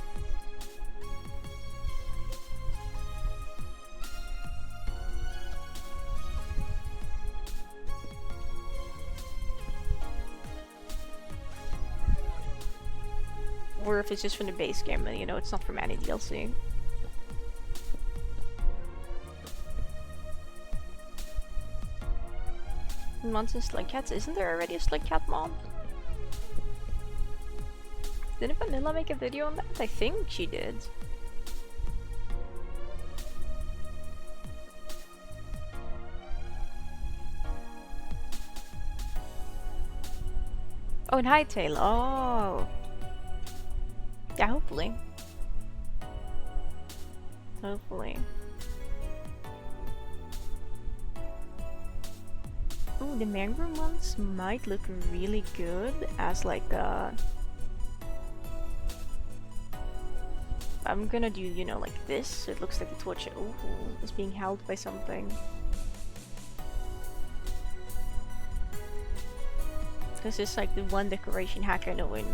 Or if it's just from the base game, then you know it's not from any DLC. Monsters Slug Cats, isn't there already a Slug Cat mod? Didn't Vanilla make a video on that? I think she did. Oh, and Hytale. Oh. Yeah, hopefully. Hopefully. Ooh, the mangrove ones might look really good as like I'm gonna do, you know, like this, so it looks like the torch is being held by something. This is like the one decoration hack I know in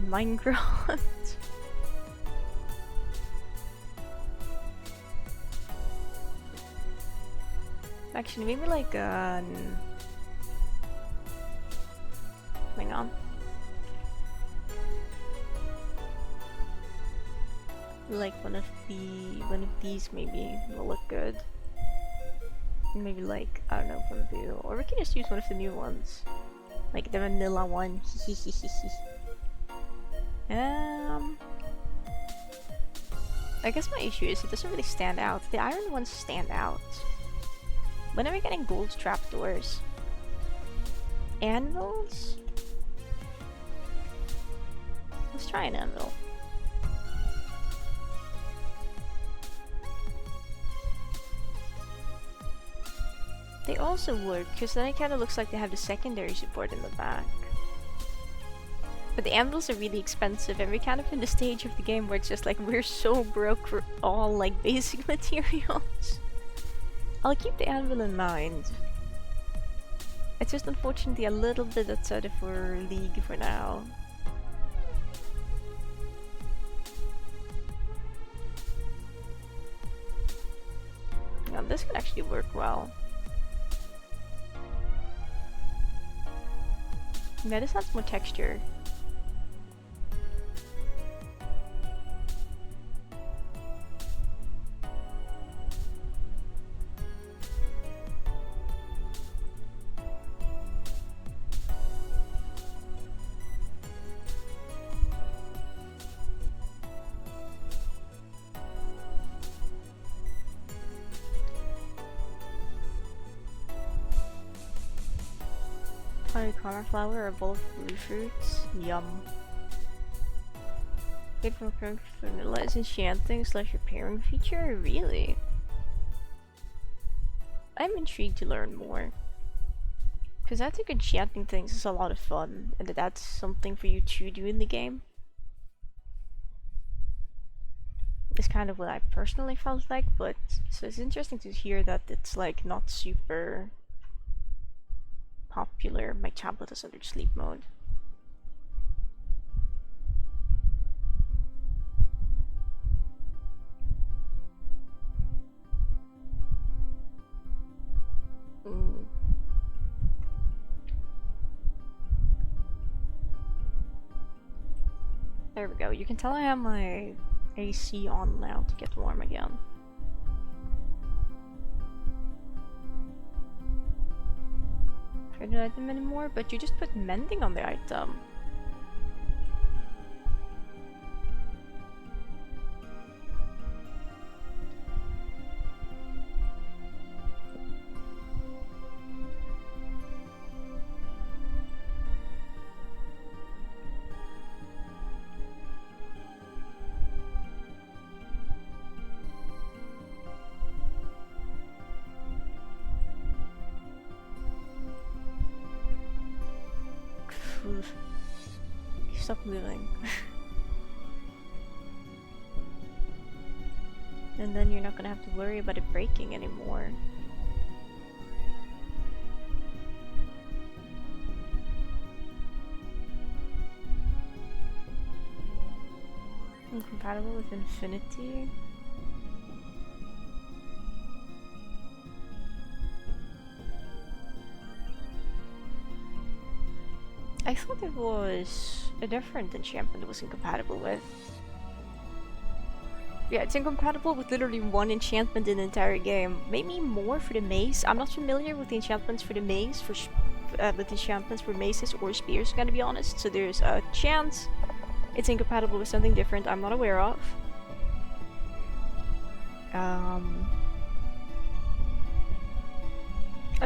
Minecraft. Actually, maybe like hang on. Like one of these maybe will look good. Maybe like, I don't know, one of the, or we can just use one of the new ones. Like the vanilla one. I guess my issue is it doesn't really stand out. The iron ones stand out. When are we getting gold trapdoors? Anvils? Let's try an anvil. They also work, because then it kind of looks like they have the secondary support in the back. But the anvils are really expensive, and we're kind of in the stage of the game where it's just like we're so broke for all like basic materials. I'll keep the anvil in mind. It's just unfortunately a little bit outside of our league for now. Now this could actually work well. Yeah, this has more texture. Cauliflower or a bowl of blue fruits. Yum. Good for vanilla is enchanting / repairing feature? Really? I'm intrigued to learn more. Because I think enchanting things is a lot of fun, and that's something for you to do in the game. It's kind of what I personally felt like, but so it's interesting to hear that it's like not super popular. My tablet is under sleep mode. There we go. You can tell I have my AC on now to get warm again. Traded item anymore, but you just put mending on the item. Stop moving. And then you're not gonna have to worry about it breaking anymore. Incompatible with Infinity? I thought it was a different enchantment it was incompatible with. Yeah, it's incompatible with literally one enchantment in the entire game. Maybe more for the mace. I'm not familiar with the enchantments for the mace, with enchantments for maces or spears, gotta be honest. So there's a chance it's incompatible with something different I'm not aware of. I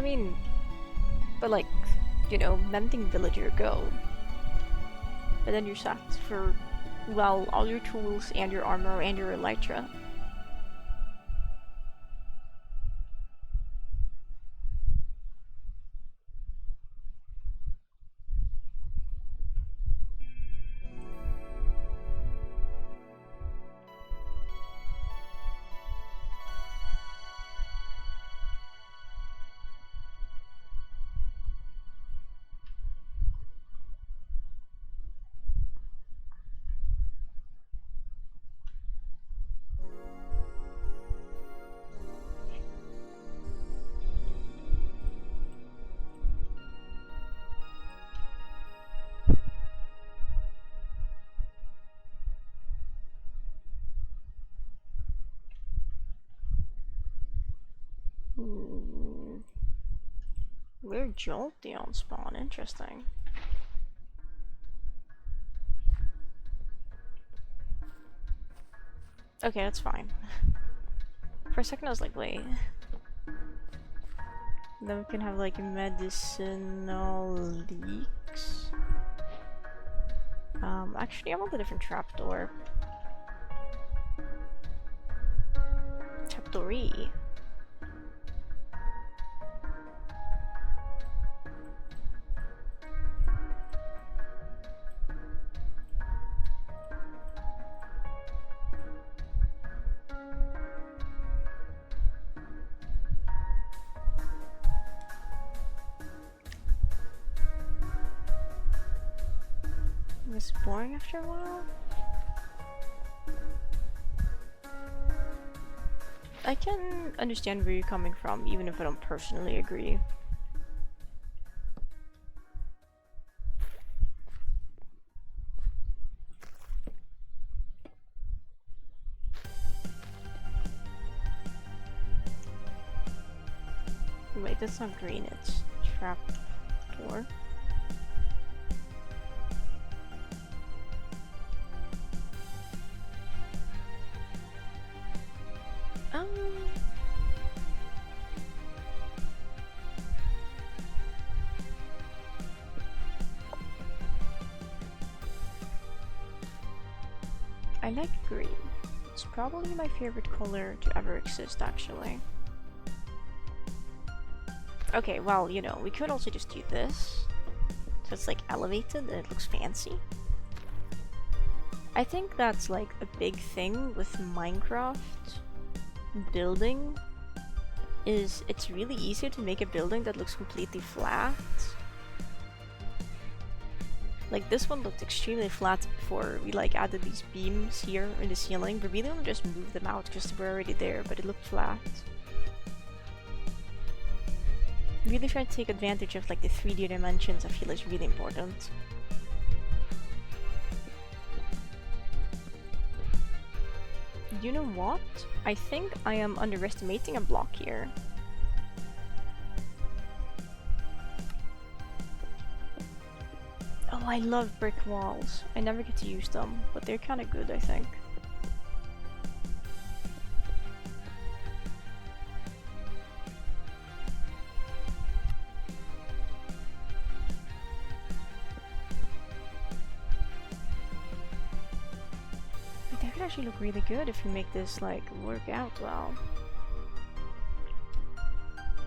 mean, but like, you know, mending villager go. And then you're set for, well, all your tools and your armor and your elytra. Weird Jolteon spawn, interesting. Okay, that's fine. For a second I was like, wait. Then we can have like medicinal leaks. Actually I want a different trapdoor. Trapdoorie. Was boring after a while? I can understand where you're coming from, even if I don't personally agree. Wait, that's not green, it's trapdoor. I like green. It's probably my favorite color to ever exist, actually. Okay, well, you know, we could also just do this. So it's like elevated and it looks fancy. I think that's like a big thing with Minecraft building, is it's really easy to make a building that looks completely flat. Like this one looked extremely flat before we like added these beams here in the ceiling, but we really only just moved them out because they were already there, but it looked flat. Really trying to take advantage of like the 3D dimensions I feel is really important. you know what? I think I am underestimating a block here. Oh, I love brick walls. I never get to use them, but they're kind of good, I think. That could actually look really good if you make this like work out well.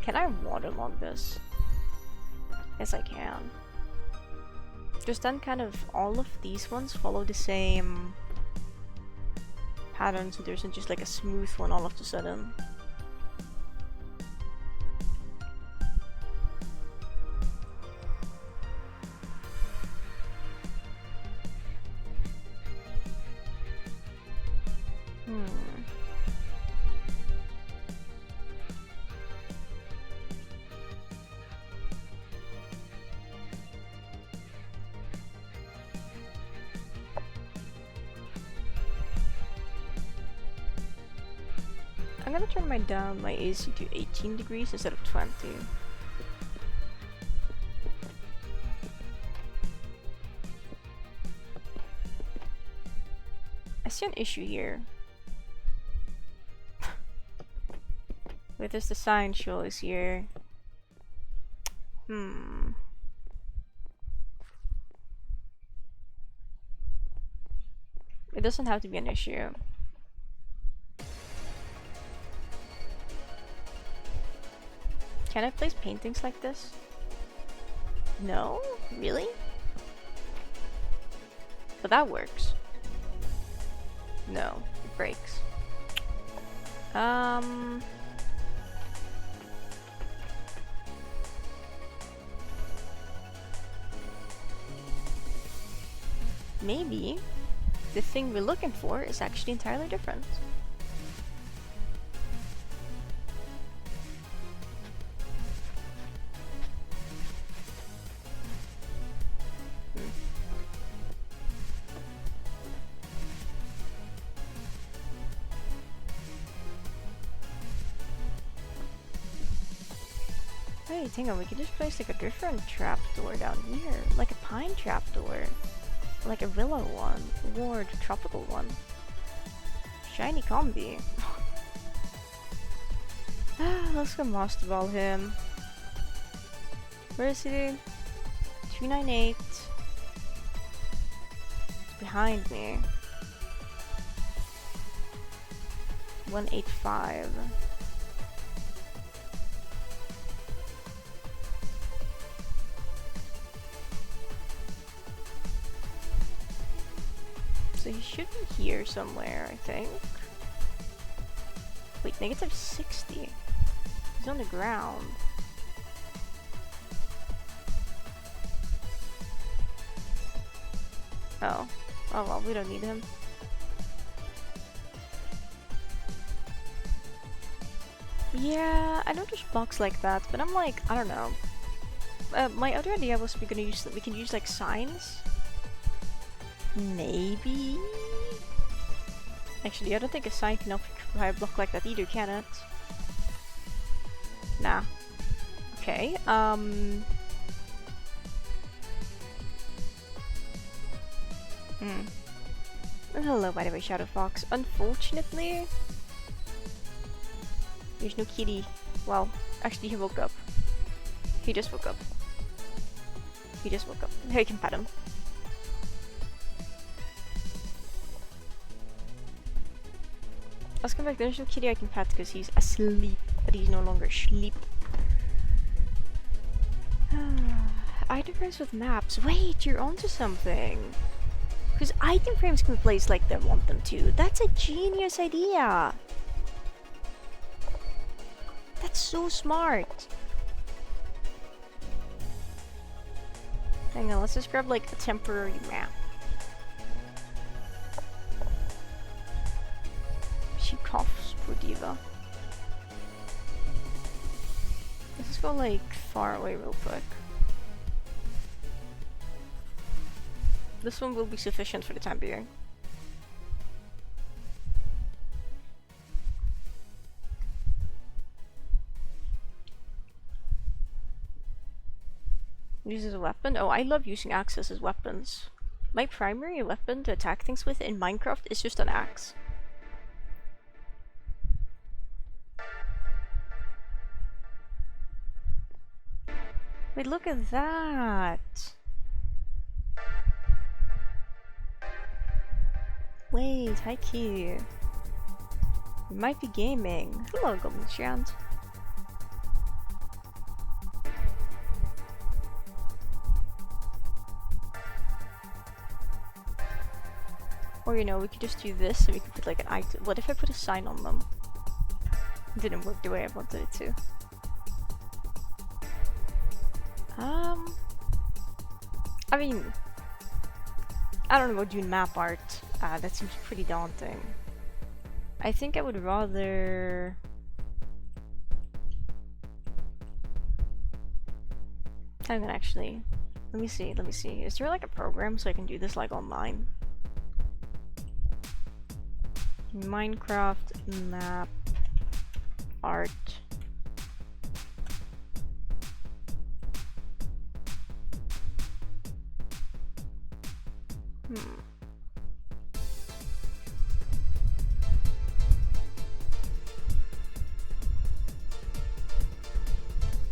Can I waterlog this? Yes, I can. Just then kind of all of these ones follow the same pattern, so there isn't just like a smooth one all of a sudden. I'm gonna turn my AC to 18 degrees instead of 20. I see an issue here. With this design choice here. It doesn't have to be an issue. Can I place paintings like this? No? Really? But that works. No, it breaks. Maybe the thing we're looking for is actually entirely different. Wait, hang on, we could just place like a different trapdoor down here. Like a pine trapdoor. Like a willow one. Or the tropical one. Shiny combi. Let's go Master Ball him. Where is he? 298. It's behind me. 185. So he should be here somewhere, I think. Wait, -60. He's on the ground. Oh. Oh well, we don't need him. Yeah, I know there's blocks like that, but I'm like, I don't know. My other idea was we can use like signs. Maybe? Actually, I don't think a sign can occupy a block like that either, can it? Nah. Okay, Hello, by the way, Shadow Fox. Unfortunately, there's no kitty. Well, actually, he woke up. He just woke up. He just woke up. Here, you can pet him. Let's come back. There's no kitty I can pet because he's asleep, but he's no longer asleep. Item frames with maps. Wait, you're onto something. Because item frames can be placed like they want them to. That's a genius idea. That's so smart. Hang on, let's just grab like a temporary map. She coughs, poor diva. Let's just go like far away real quick. This one will be sufficient for the time being. Use as a weapon? Oh, I love using axes as weapons. My primary weapon to attack things with in Minecraft is just an axe. Wait, look at that! Wait, hi Q. You might be gaming. Hello, Golden Strand. Or you know, we could just do this and we could put like an item. What if I put a sign on them? It didn't work the way I wanted it to. I mean, I don't know about doing map art. That seems pretty daunting. I think I would rather... I'm gonna actually... let me see. Is there like a program so I can do this like online? Minecraft map art.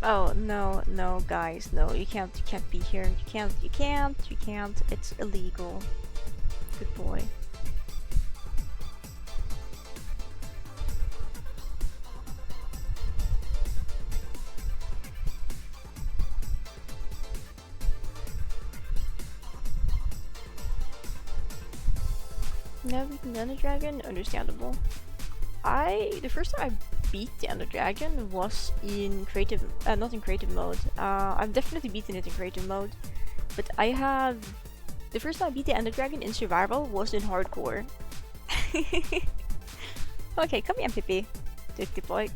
Oh, no, guys, no, you can't be here. You can't. It's illegal. Good boy. Never beaten the Ender Dragon? Understandable. The first time I beat the Ender Dragon was in creative, not in creative mode. I've definitely beaten it in creative mode, but the first time I beat the Ender Dragon in survival was in hardcore. Okay, come here, Pippi. Duktig pojk.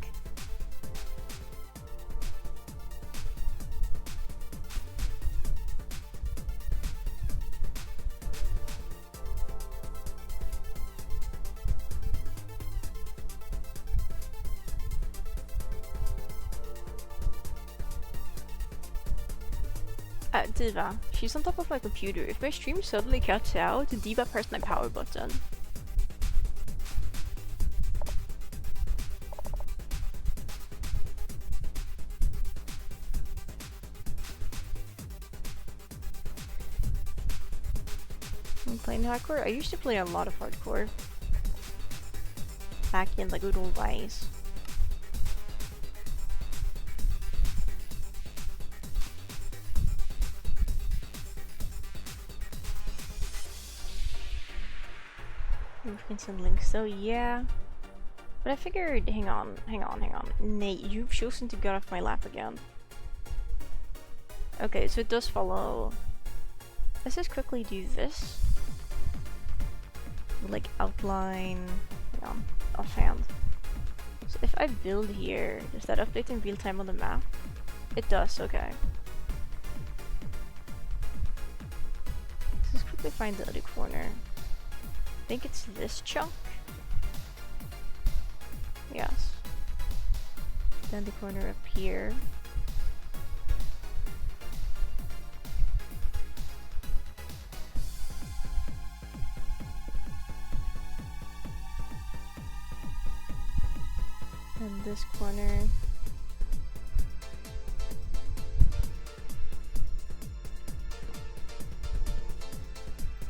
Diva, she's on top of my computer. If my stream suddenly cuts out, Diva pressed my power button. I'm playing hardcore? I used to play a lot of hardcore. Back in the good old days. Some links, so yeah. But I figured, hang on. Nate, you've chosen to get off my lap again. Okay, so it does follow. Let's just quickly do this. Like outline, hang on, offhand. So if I build here, does that update in real time on the map? It does, okay. Let's just quickly find the other corner. I think it's this chunk. Yes. Then the corner up here. And this corner.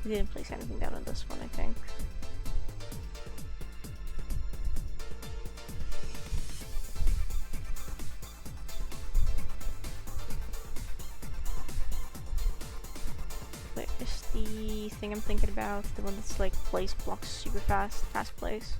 I didn't place anything down on this one, I think. Wait, is the thing I'm thinking about the one that's like place blocks super fast place?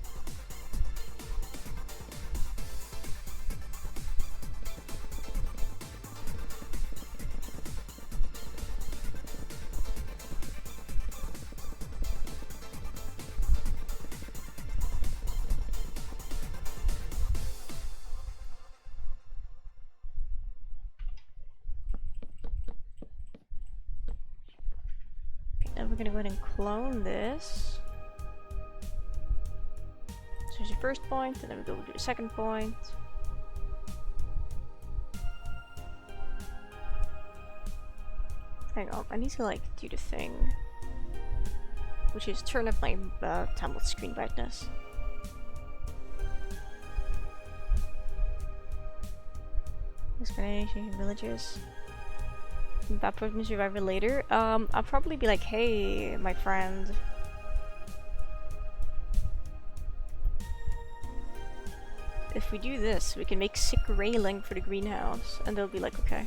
We're gonna go ahead and clone this. So here's your first point, and then we go to the second point. Hang on, I need to like do the thing, which is turn up my tablet screen brightness. Explanation, villages. That put me survivor later. I'll probably be like, hey, my friend. If we do this, we can make sick railing for the greenhouse, and they'll be like, okay.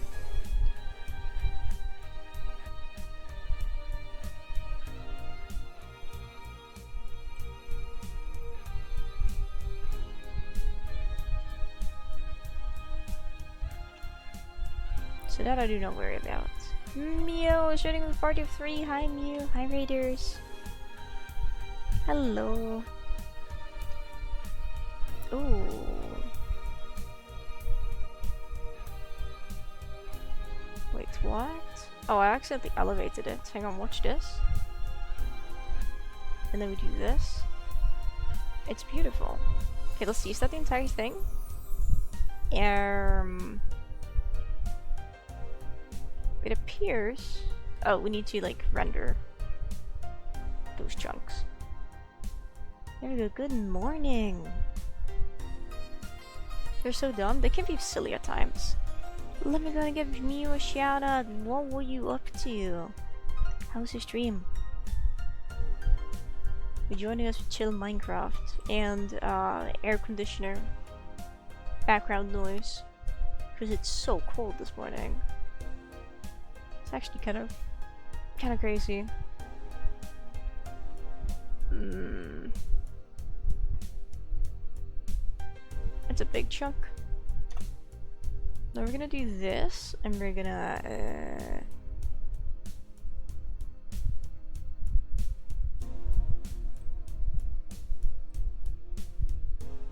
So that I do not worry about. Mew is shooting with party of 3. Hi Mew. Hi Raiders. Hello. Ooh. Wait, what? Oh, I accidentally elevated it. Hang on, watch this. And then we do this. It's beautiful. Okay, let's see. Is that the entire thing? It appears... Oh, we need to like render those chunks. There we go. Good morning. They're so dumb. They can be silly at times. Let me go and give Mew a shout out. What were you up to? How's your stream? You're joining us for chill Minecraft and air conditioner background noise because it's so cold this morning. It's actually kind of crazy. It's a big chunk. Now we're gonna do this, and we're gonna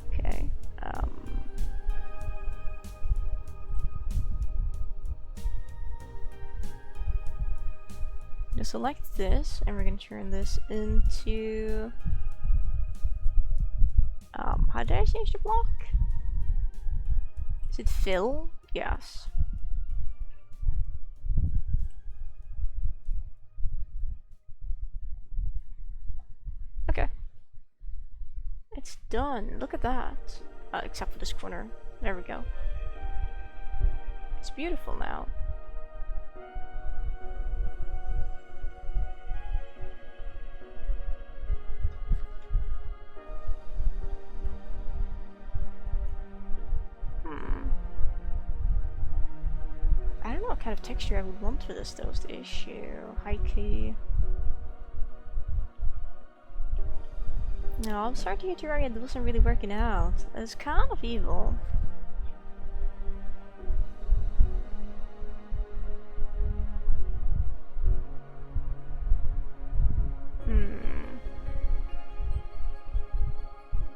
okay. Gonna select this, and we're gonna turn this into how did I change the block? Is it fill? Yes. Okay. It's done. Look at that. Except for this corner. There we go. It's beautiful now. I don't know what kind of texture I would want for this though is the issue. Haiku. No, I'm starting to get your area that wasn't really working out. It's kind of evil.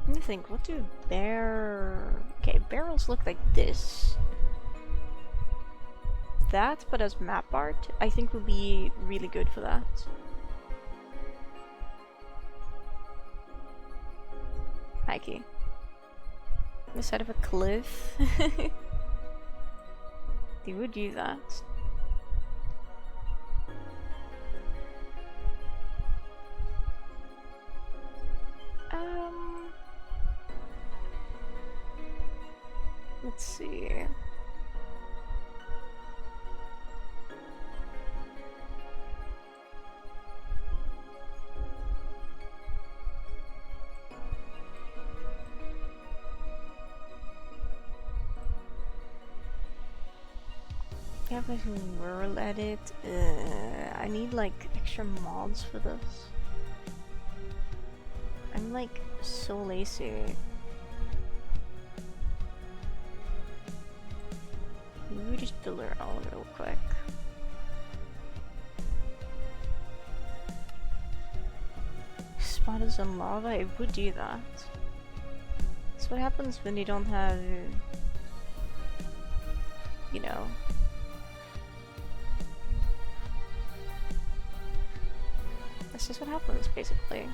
Let me think, what do okay, barrels look like this. That, but as map art, I think would be really good for that. Hikey. The side of a cliff. They would do that. Let's see. Have like a world edit. I need like extra mods for this. I'm like so lazy. Maybe we just build our own real quick. Spot on lava, it would do that. That's what happens when you don't have, you know. That's just what happens, basically.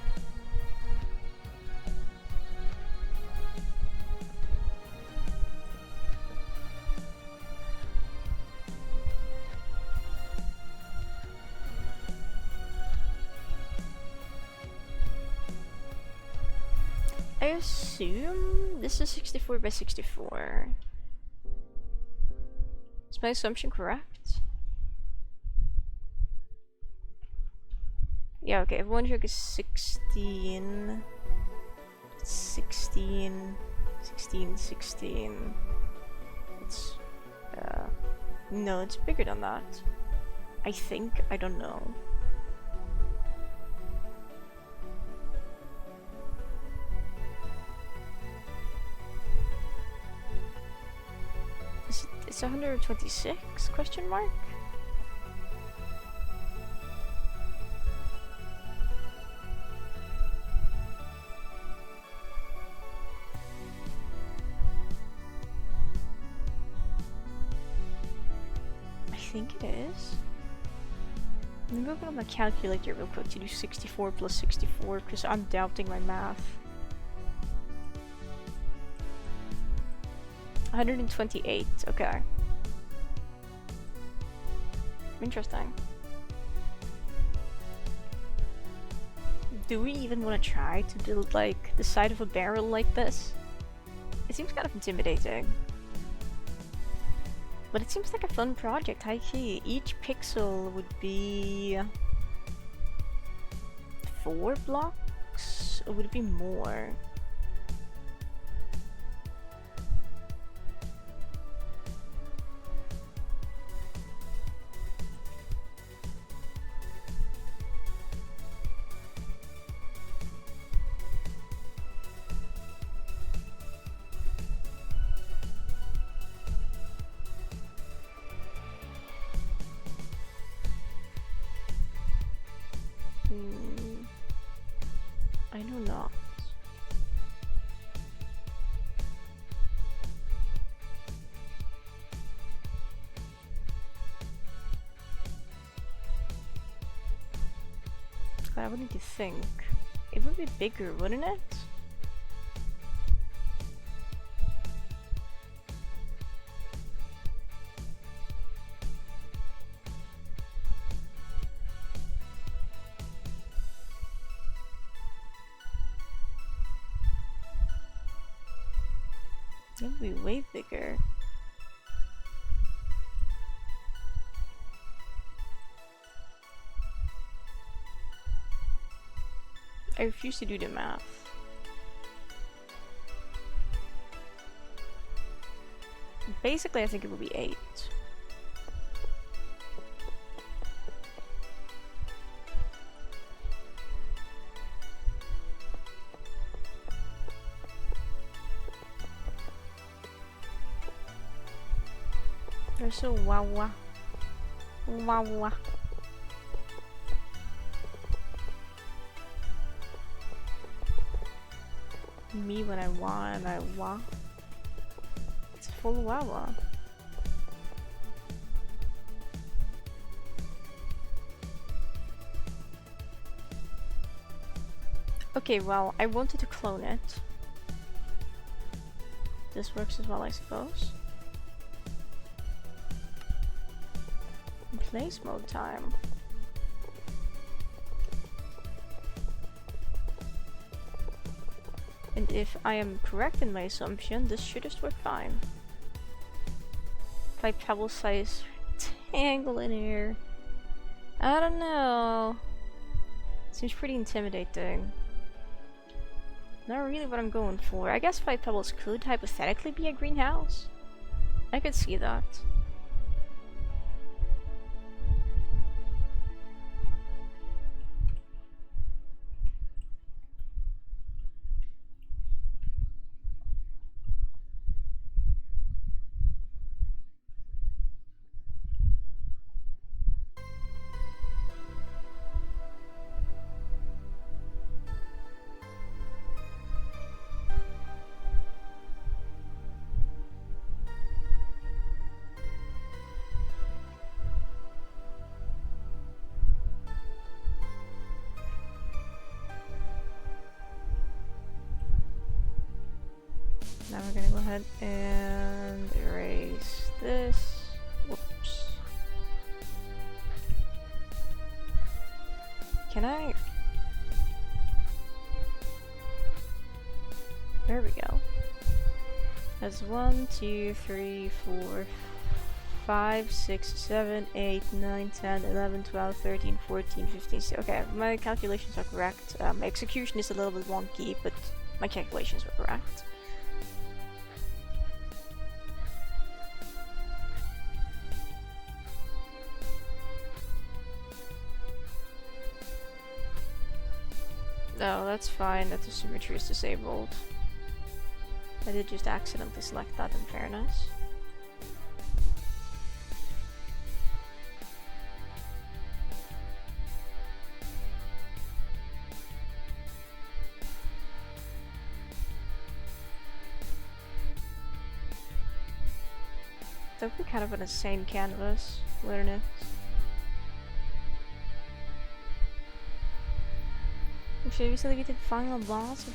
I assume this is 64 by 64. Is my assumption correct? Yeah, okay, if one joke is 16, 16, 16, 16. It's, no, it's bigger than that. I think, I don't know. It's 126? Question mark? I think it is. Let me open up my calculator real quick to do 64 plus 64 because I'm doubting my math. 128, okay. Interesting. Do we even want to try to build like the side of a barrel like this? It seems kind of intimidating. But it seems like a fun project, high key. Each pixel would be 4 blocks? Or would it be more? I know not. I would need to think. It would be bigger, wouldn't it? It would be way bigger. I refuse to do the math. Basically, I think it would be 8. They're so wawa. Wawa. Me when I want and I want. It's full wawa. Okay, well, I wanted to clone it. This works as well, I suppose. Place mode time. And if I am correct in my assumption, this should just work fine. 5 pebble size tangle in here. I don't know. Seems pretty intimidating. Not really what I'm going for. I guess 5 pebbles could hypothetically be a greenhouse. I could see that. Now we're gonna go ahead and erase this. Whoops. Can I? That's 1, 2, 3, 4, 5, 6, 7, 8, 9, 10, 11, 12, 13, 14, 15. Okay, my calculations are correct. My execution is a little bit wonky, but my calculations are correct. No, that's fine that the symmetry is disabled. I did just accidentally select that in fairness. That would be kind of an insane canvas, wouldn't it? Should we still get the final boss of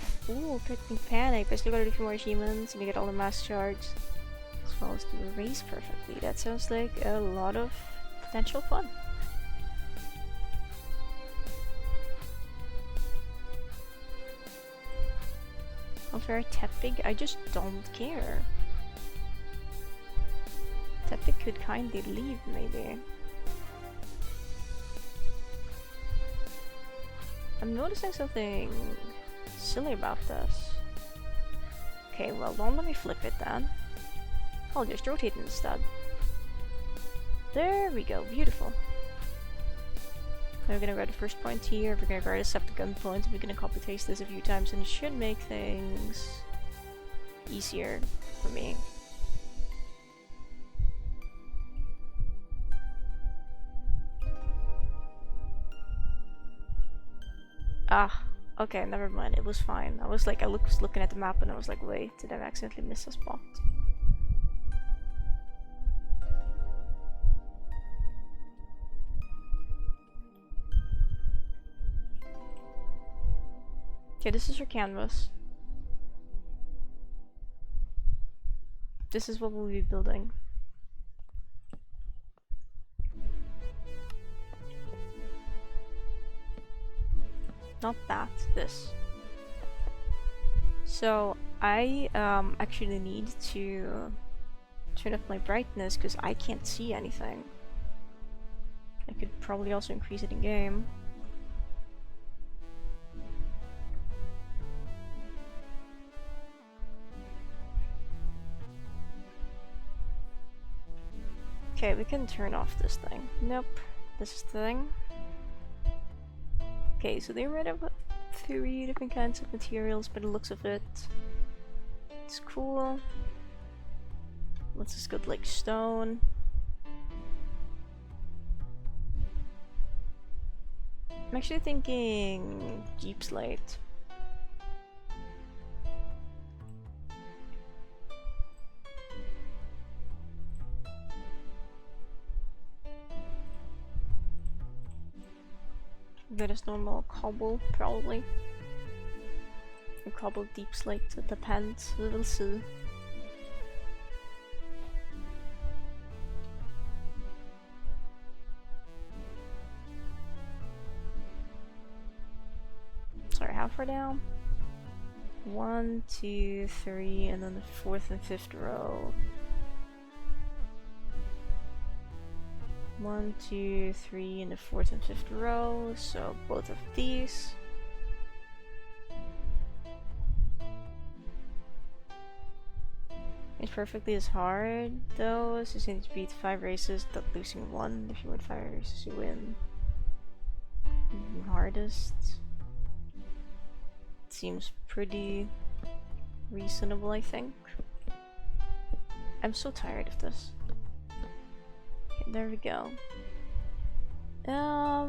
Picnic Panic? Basically got a few more achievements and you get all the mass shards. As well as do a race perfectly. That sounds like a lot of potential fun. Unfair Tepig? I just don't care. Tepig could kindly leave, maybe. I'm noticing something silly about this. Okay, well, don't let me flip it then. I'll just rotate it instead. There we go, beautiful. We're gonna grab the first point here, we're gonna grab a separate gun point, and we're gonna copy paste this a few times, and it should make things easier for me. Ah, okay, never mind, it was fine. I was looking at the map and I was like, wait, did I accidentally miss a spot? Okay, this is your canvas. This is what we'll be building. Not that, this. So I actually need to turn up my brightness because I can't see anything. I could probably also increase it in game. Okay, we can turn off this thing. Nope, this is the thing. Okay, so they read about 3 different kinds of materials by the looks of it. It's cool. Let's just go like stone. I'm actually thinking deep slate. That is normal cobble, probably. Or cobble deep slate, it depends, we will see. Sorry, how far down? 1, 2, 3, and then the 4th and 5th row. 1, 2, 3 in the 4th and 5th row, so both of these. It perfectly is hard though, so you need to beat 5 races without losing 1. If you win 5 races, you win. Hardest. It seems pretty reasonable, I think. I'm so tired of this. Okay, there we go. So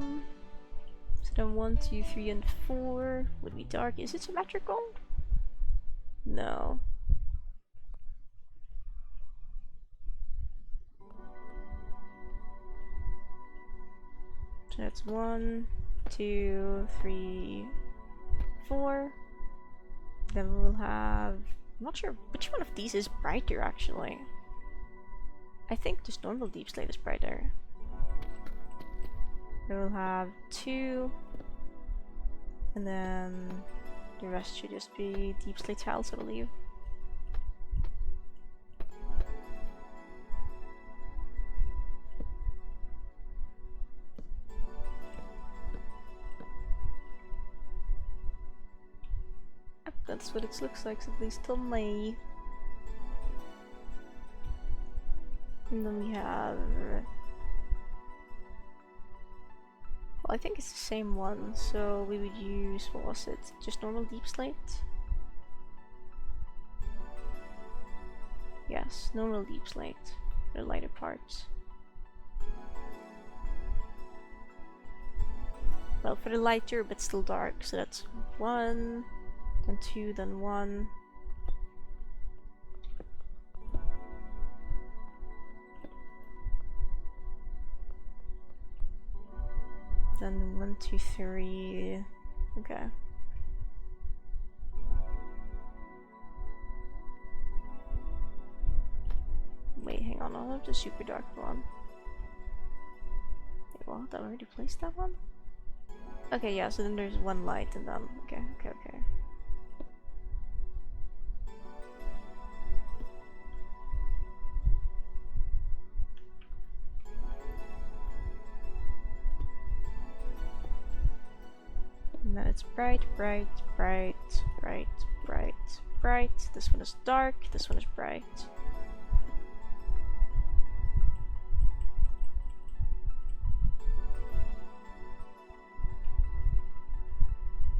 then 1, 2, 3, and 4 would be dark. Is it symmetrical? No. So that's 1, 2, 3, 4. Then we will have... I'm not sure which one of these is brighter actually. I think this normal deep slate is brighter. We will have 2. And then the rest should just be deep slate tiles, I believe. That's what it looks like, at least till May. And then we have... Well, I think it's the same one, so we would use, what was it? Just normal deep slate? Yes, normal deep slate for the lighter parts. Well, for the lighter but still dark, so that's 1, then 2, then 1. Then 1, 2, 3. Okay. Wait, hang on, I'll have the super dark one. Wait, what? I already placed that one? Okay, yeah, so then there's one light and then... Okay. And then it's bright, bright, bright, bright, bright, bright. This one is dark, this one is bright.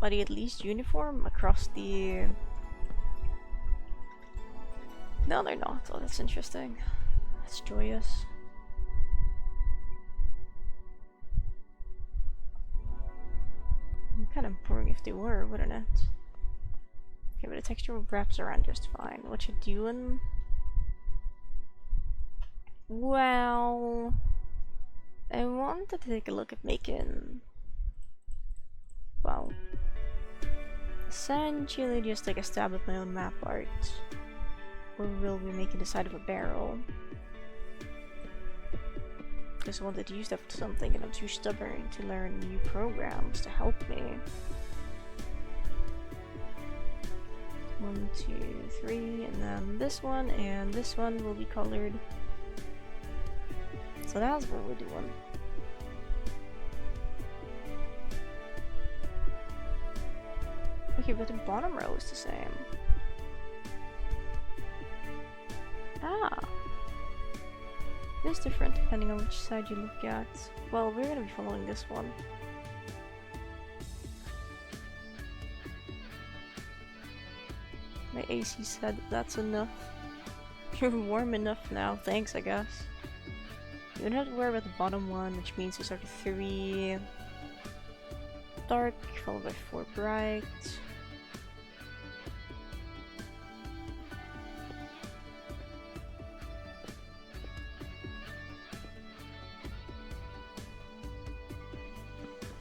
Are they at least uniform across the... No, they're not. Oh, that's interesting. That's joyous. Kind of boring if they were, wouldn't it? Okay, but the texture wraps around just fine. What you doing? Well... I wanted to take a look at making... Well... essentially just take a stab at my own map art. Or will we make it the side of a barrel? Because I wanted to use that for something and I'm too stubborn to learn new programs to help me. 1, 2, 3, and then this one and this one will be colored. So that's what we're doing. Okay, but the bottom row is the same. Ah! It is different depending on which side you look at. Well, we're gonna be following this one. My AC said that's enough. You're warm enough now, thanks I guess. You don't have to worry about the bottom one, which means you start with 3 dark, followed by 4 bright.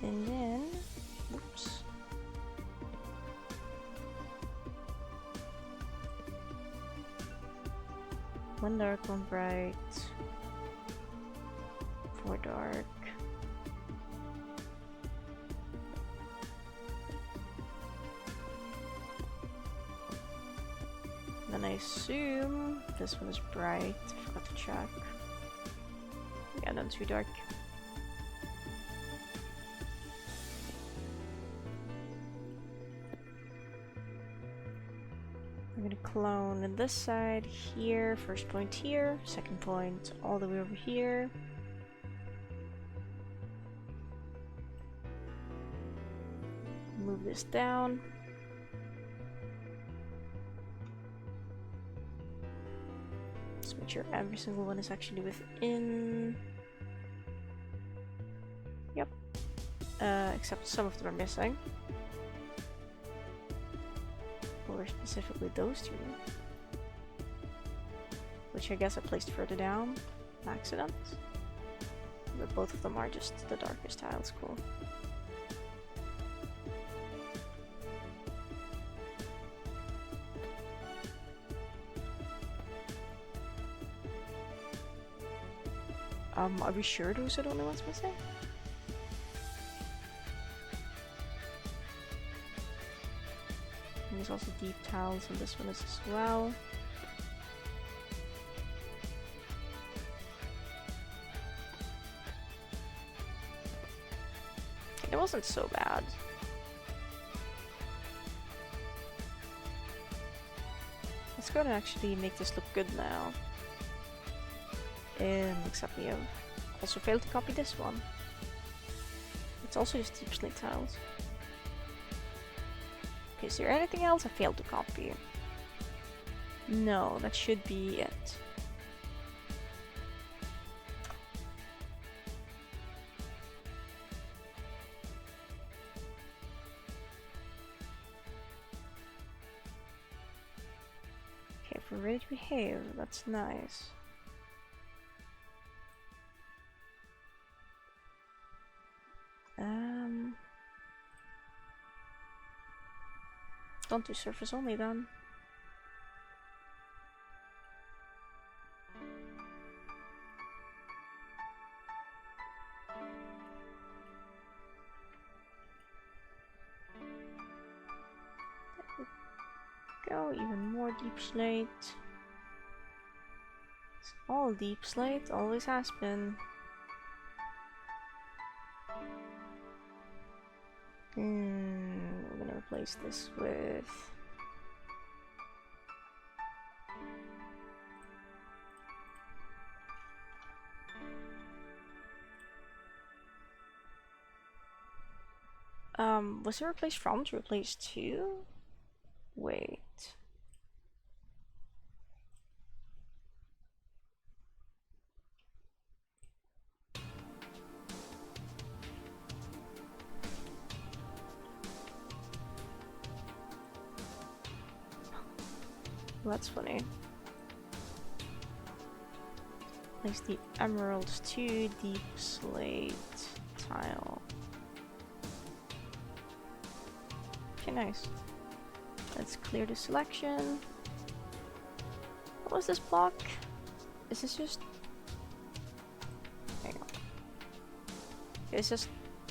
And then, oops. One dark, one bright. 4 dark. Then I assume this one is bright. I forgot to check. Yeah, none too dark. I'm gonna clone this side here, first point here, second point all the way over here. Move this down. Let's make sure every single one is actually within. Yep. Except some of them are missing. Or specifically those two. Which I guess I placed further down. Accident. But both of them are just the darkest tiles. Cool. Are we sure those are the only ones missing? And there's also deep tiles, and this one is as well. It wasn't so bad. gonna actually make this look good now. Except we have also failed to copy this one. It's also just deep slate tiles. Okay, is there anything else I failed to copy? No, that should be it. Okay, if we're ready to behave, that's nice. Don't do surface only then. Go, even more deep slate. It's all deep slate, always has been. We're gonna replace this with... was it replaced from to replace to? Wait. Well, that's funny. Place the emeralds to deep slate tile. Okay, nice. Let's clear the selection. What was this block? Is this just... Hang on. It's just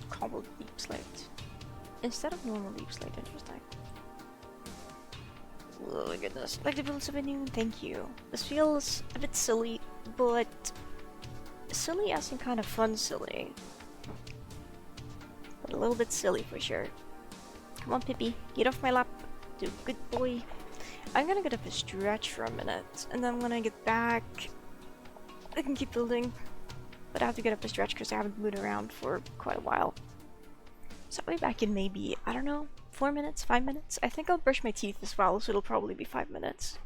cobbled deep slate. Instead of normal deep slate, interesting. Oh my goodness. Like the builds of a new, thank you. This feels a bit silly, but silly as in kind of fun silly. But a little bit silly for sure. Come on, Pippi, get off my lap. Do good boy. I'm gonna get up a stretch for a minute, and then when I get back, I can keep building. But I have to get up a stretch because I haven't moved around for quite a while. So I'll be back in maybe, I don't know, 4 minutes, 5 minutes? I think I'll brush my teeth as well, so it'll probably be 5 minutes.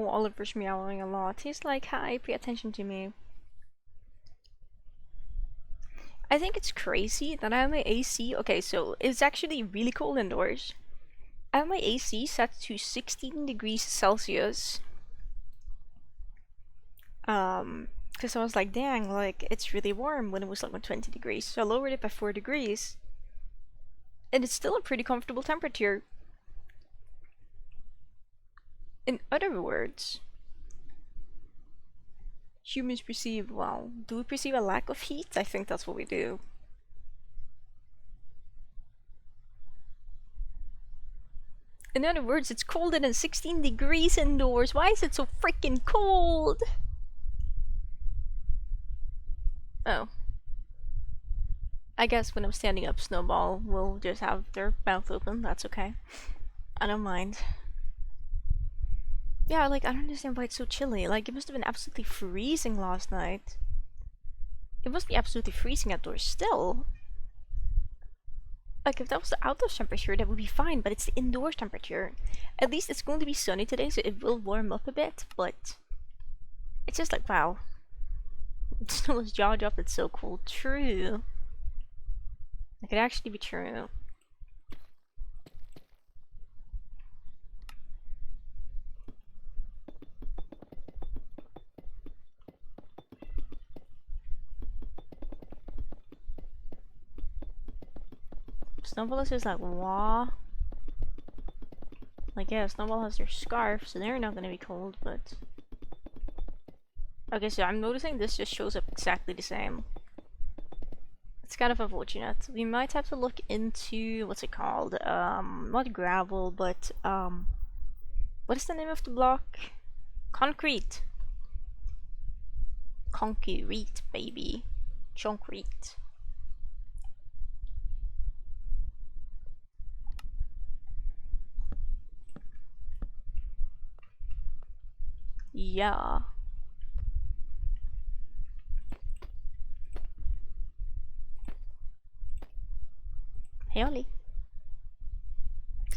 Oliver's meowing a lot. He's like, hi, pay attention to me. I think it's crazy that I have my AC. Okay, so it's actually really cold indoors. I have my AC set to 16 degrees Celsius. Because I was like, dang, like, it's really warm when it was like 20 degrees. So I lowered it by 4 degrees. And it's still a pretty comfortable temperature. In other words, humans perceive, well, do we perceive a lack of heat? I think that's what we do. In other words, it's colder than 16 degrees indoors. Why is it so freaking cold? Oh. I guess when I'm standing up, Snowball will just have their mouth open. That's okay. I don't mind. Yeah, like, I don't understand why it's so chilly. Like, it must have been absolutely freezing last night. It must be absolutely freezing outdoors still. Like, if that was the outdoors temperature, that would be fine, but it's the indoors temperature. At least it's going to be sunny today, so it will warm up a bit, but it's just like, wow. Snow's jaw dropped, it's so cool. True. It could actually be true. Snowball is just like, wah. Like, yeah, Snowball has their scarf, so they're not gonna be cold, but... Okay, so I'm noticing this just shows up exactly the same. It's kind of unfortunate. We might have to look into, what's it called? Not gravel, but, what is the name of the block? Concrete. Concrete, baby. Concrete. Yeah. Hey, Ollie.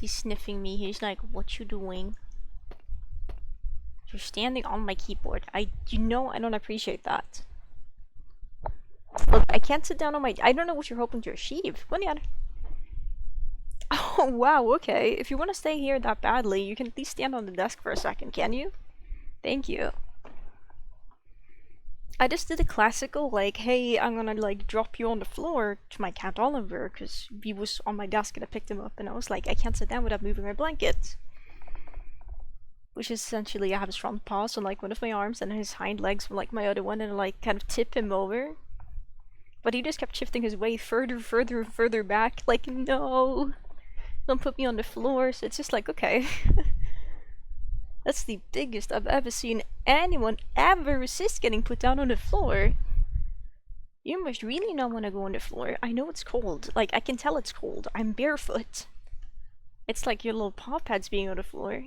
He's sniffing me. He's like, what you doing? You're standing on my keyboard. You know I don't appreciate that. Look, I can't sit down on my... I don't know what you're hoping to achieve. What the... Oh, wow, okay. If you want to stay here that badly, you can at least stand on the desk for a second, can you? Thank you. I just did a classical, like, hey, I'm gonna, like, drop you on the floor to my cat Oliver, because he was on my desk and I picked him up, and I was like, I can't sit down without moving my blanket. Which is essentially, I have his front paws on, like, one of my arms, and his hind legs on, like, my other one, and, like, kind of tip him over. But he just kept shifting his weight further back, like, no, don't put me on the floor, so it's just like, okay. That's the biggest I've ever seen anyone ever resist getting put down on the floor. You must really not want to go on the floor. I know it's cold. Like, I can tell it's cold. I'm barefoot. It's like your little paw pads being on the floor.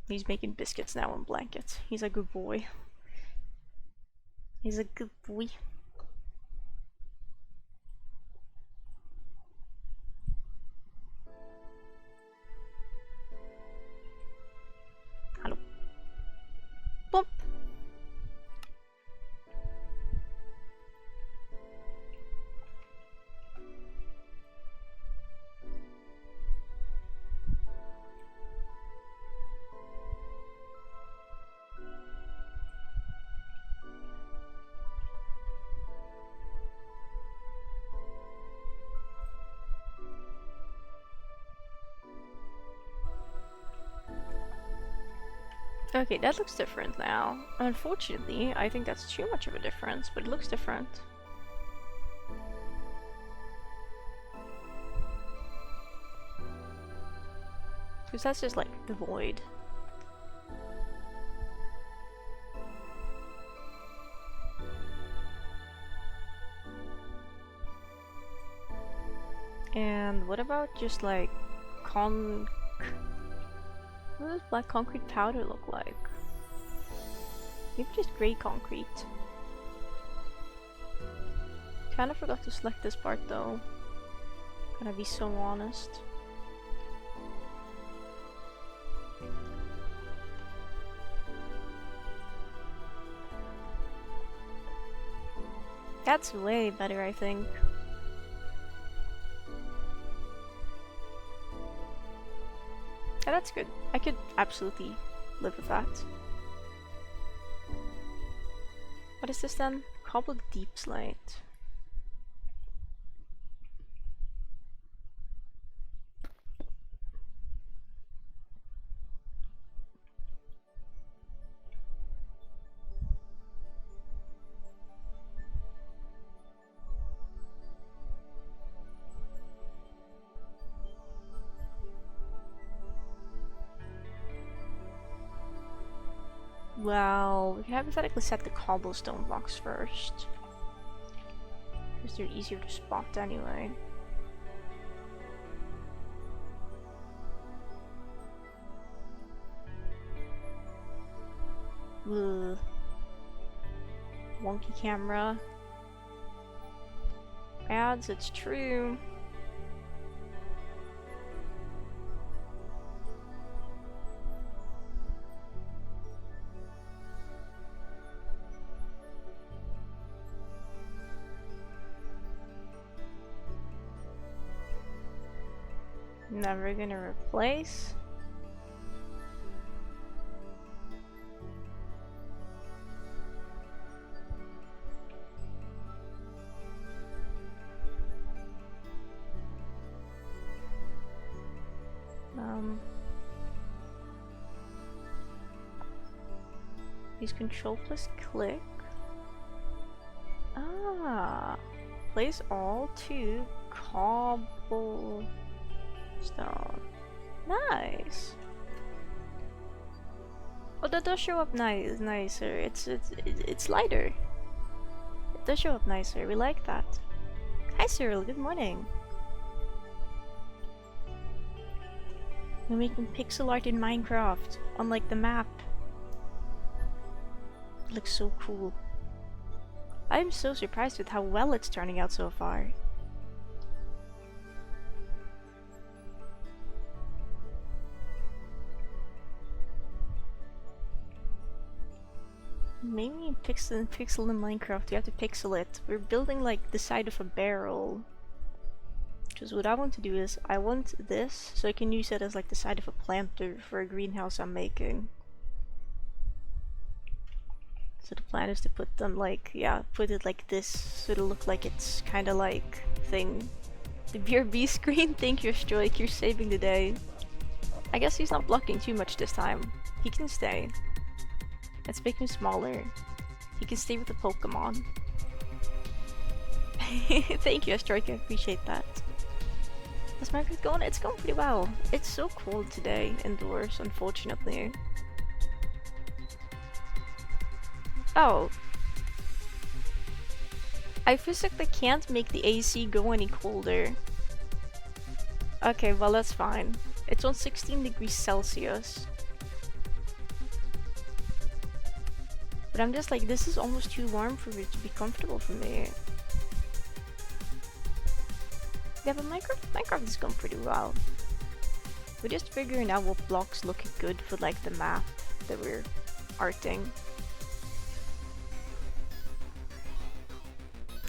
He's making biscuits now on blankets. He's a good boy. He's a good boy. Hello. Boop. Okay, that looks different now. Unfortunately, I think that's too much of a difference, but it looks different. Because that's just like the void. And what about just like what does black concrete powder look like? Maybe just gray concrete. kind of forgot to select this part though. Gonna be so honest. That's way better, I think. Yeah, that's good. I could absolutely live with that. What is this then? Cobbled deep slate. Well, we can hypothetically set the cobblestone blocks first, because they're easier to spot anyway. Ugh. Wonky camera. Ads, it's true. Never gonna replace. Use control plus click. Ah, place all to cobblestone. Nice. Oh, that does show up nicer. It's lighter. It does show up nicer. We like that. Hi, Cyril. Good morning. We're making pixel art in Minecraft, unlike the map. It looks so cool. I'm so surprised with how well it's turning out so far. Maybe in pixel in Minecraft you have to pixel it. We're building like the side of a barrel. Because what I want to do is, I want this so I can use it as like the side of a planter for a greenhouse I'm making. So the plan is to put them like, yeah, put it like this so it'll look like it's kinda like thing. The BRB screen, thank you Stroik, you're saving the day. I guess he's not blocking too much this time. He can stay. Let's make him smaller. He can stay with the Pokemon. Thank you Stroik, I appreciate that. How's Minecraft going? It's going pretty well. It's so cold today indoors, unfortunately. Oh. I physically can't make the AC go any colder. Okay, well that's fine. It's on 16 degrees Celsius. But I'm just like, this is almost too warm for it to be comfortable for me. Yeah, but Minecraft is going pretty well. We're just figuring out what blocks look good for like the map that we're arting.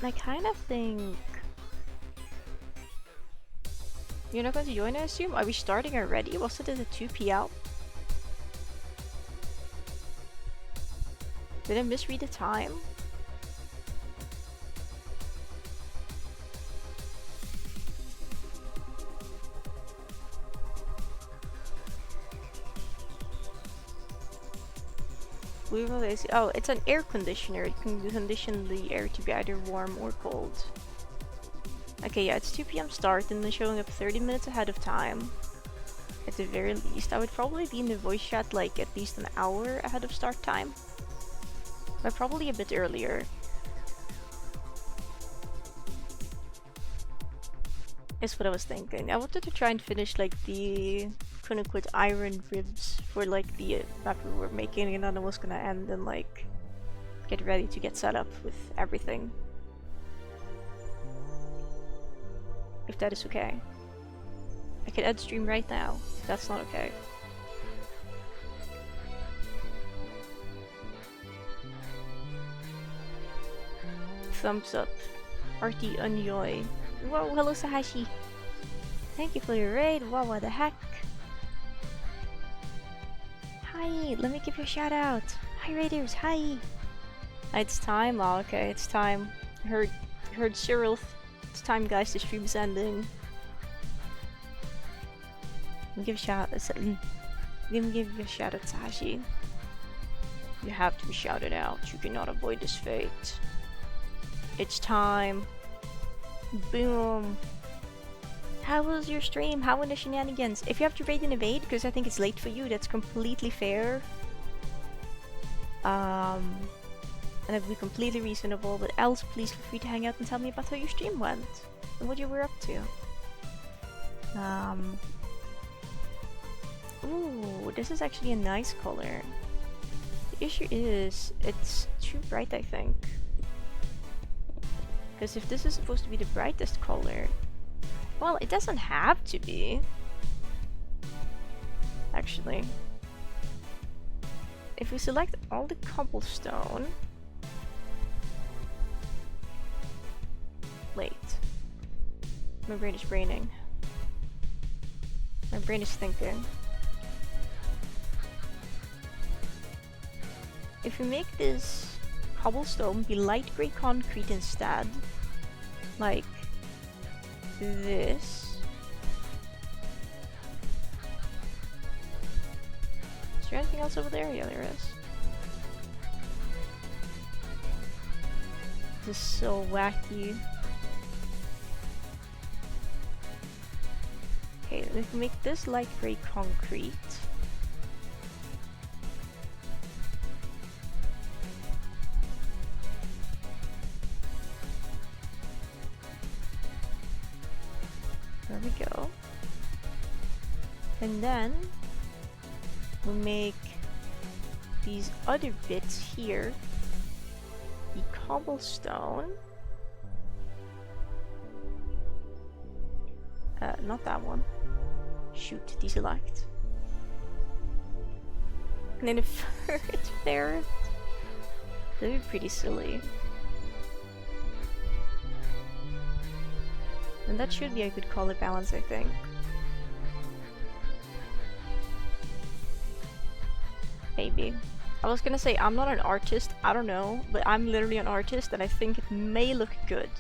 I kind of think... You're not going to join, I assume? Are we starting already? Was it at 2 p.m.? Did I misread the time? Oh, it's an air conditioner. It can condition the air to be either warm or cold. Okay, yeah, it's 2 p.m. start and then showing up 30 minutes ahead of time. At the very least. I would probably be in the voice chat like at least an hour ahead of start time. But probably a bit earlier. Is what I was thinking. I wanted to try and finish like the quote-unquote iron ribs for like the map we were making, and then I was gonna end and like get ready to get set up with everything. if that is okay. I could end stream right now, if that's not okay. Thumbs up. Artie Unyoy. Whoa, hello Sahashi. Thank you for your raid. Wow, what the heck? Hi, let me give you a shout out. Hi raiders, hi. It's time. Oh, okay, it's time. I heard Cyril. It's time, guys. The stream's ending. Give a shout. Give you a shout out, Sahashi. You have to be shouted out. You cannot avoid this fate. It's time. Boom. How was your stream? How were the shenanigans? If you have to raid and evade, because I think it's late for you, that's completely fair. And it'd be completely reasonable, but else please feel free to hang out and tell me about how your stream went and what you were up to. Ooh, this is actually a nice color. The issue is, it's too bright, I think. Because if this is supposed to be the brightest color, well, it doesn't have to be. Actually. If we select all the cobblestone... Wait. My brain is braining. My brain is thinking. If we make this cobblestone be light gray concrete instead, like this. Is there anything else over there? Yeah, there is. This is so wacky. Okay, if we make this light gray concrete. There we go. And then we'll make these other bits here the cobblestone. Not that one. Shoot, deselect. And then a ferret ferret. That'd be pretty silly. And that should be a good color balance, I think. Maybe. I was gonna say, I'm not an artist, I don't know, but I'm literally an artist and I think it may look good.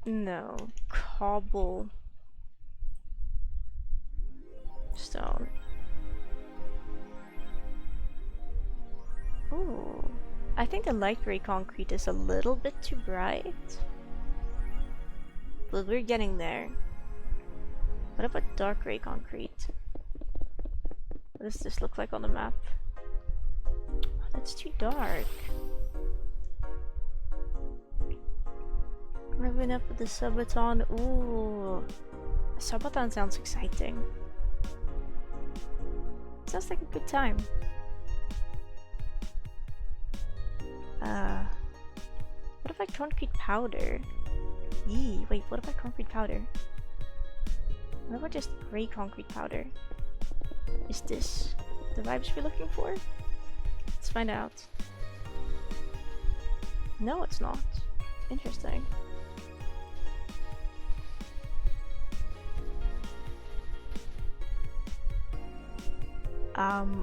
No. Cobble... stone. Ooh. I think the light gray concrete is a little bit too bright. But we're getting there. What about dark gray concrete? What does this look like on the map? Oh, that's too dark. Ribbon up with the Subathon. Ooh. Subathon sounds exciting. Sounds like a good time. What if I concrete powder? Yee, wait, what about concrete powder? What about just gray concrete powder? Is this the vibes we're looking for? Let's find out. No, it's not. Interesting.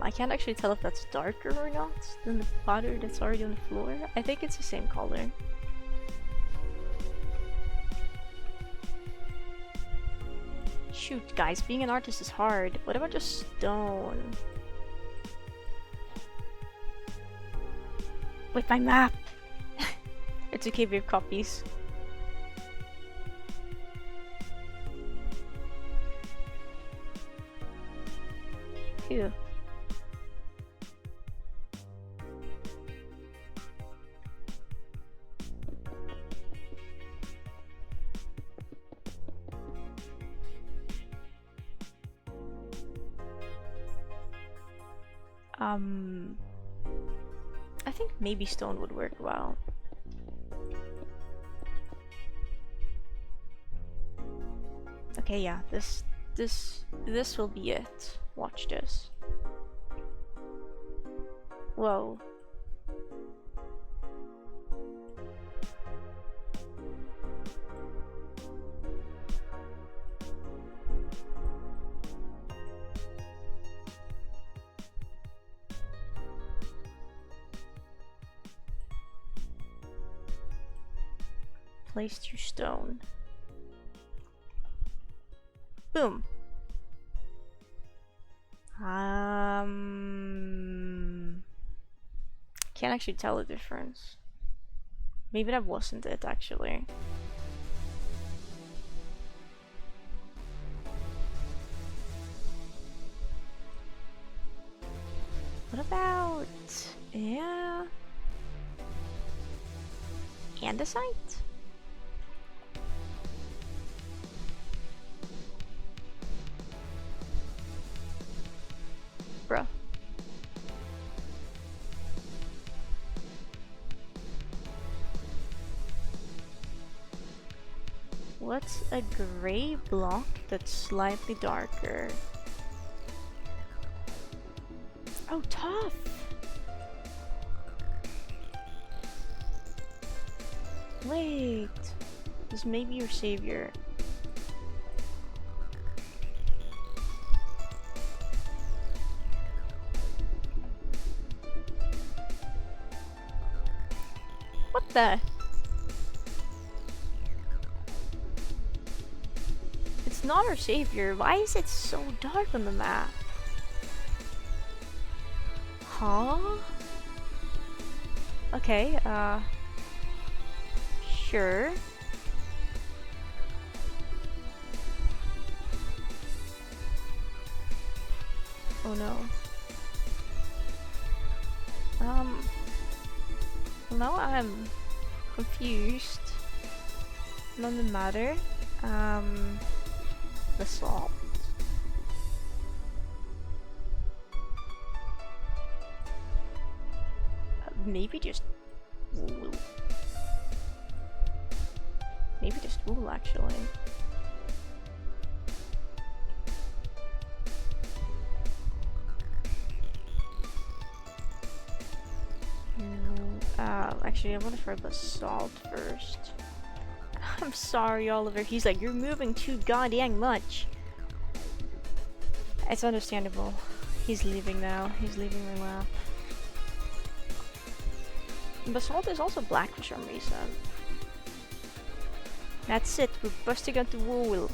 I can't actually tell if that's darker or not than the powder that's already on the floor. I think it's the same color. Shoot, guys, being an artist is hard. What about just stone? Wait, my map! It's okay, we have copies. Phew. I think maybe stone would work well. Okay, yeah, this will be it. Watch this. Whoa. Place 2 stone. Boom. Can't actually tell the difference. Maybe that wasn't it actually. What about, yeah, andesite? Bruh. What's a gray block that's slightly darker? Oh, tough! Wait, this may be your savior. What the? It's not our savior. Why is it so dark on the map? Huh? Okay, sure. Oh no. Now I'm confused. None the matter. Basalt. Maybe just wool. Maybe just wool actually. Actually, I want to try basalt first. I'm sorry, Oliver. He's like, you're moving too goddamn much. It's understandable. He's leaving now. He's leaving my lap. Basalt is also black for some reason. That's it. We're busting out the wool.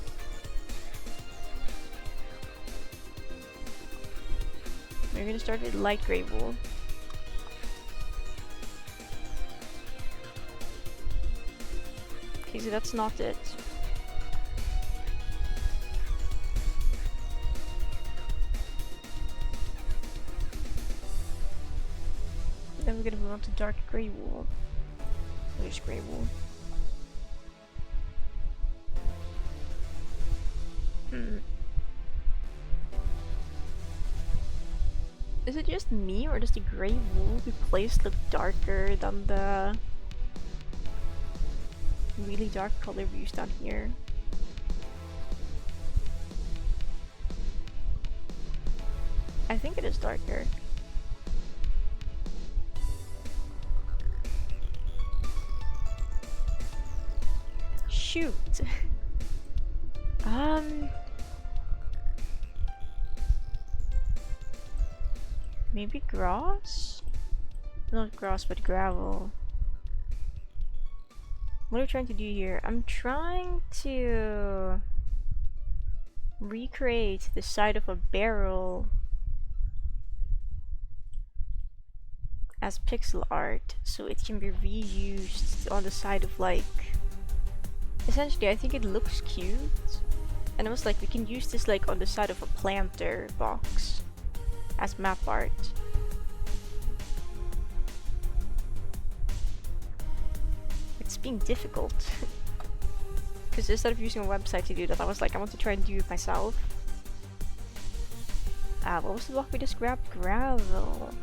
We're gonna start with light gray wool. Okay, so that's not it. Then we're gonna move on to dark gray wool. There's gray wool. Is it just me, or does the gray wool we placed look darker than the really dark color we used down here? I think it is darker. Shoot. Maybe grass? Not grass, but gravel. What are you trying to do here? I'm trying to recreate the side of a barrel as pixel art so it can be reused on the side of, like, essentially I think it looks cute, and I was like, we can use this like on the side of a planter box as map art. It's being difficult because instead of using a website to do that, I was like, I want to try and do it myself. What was the block we just grabbed? Gravel.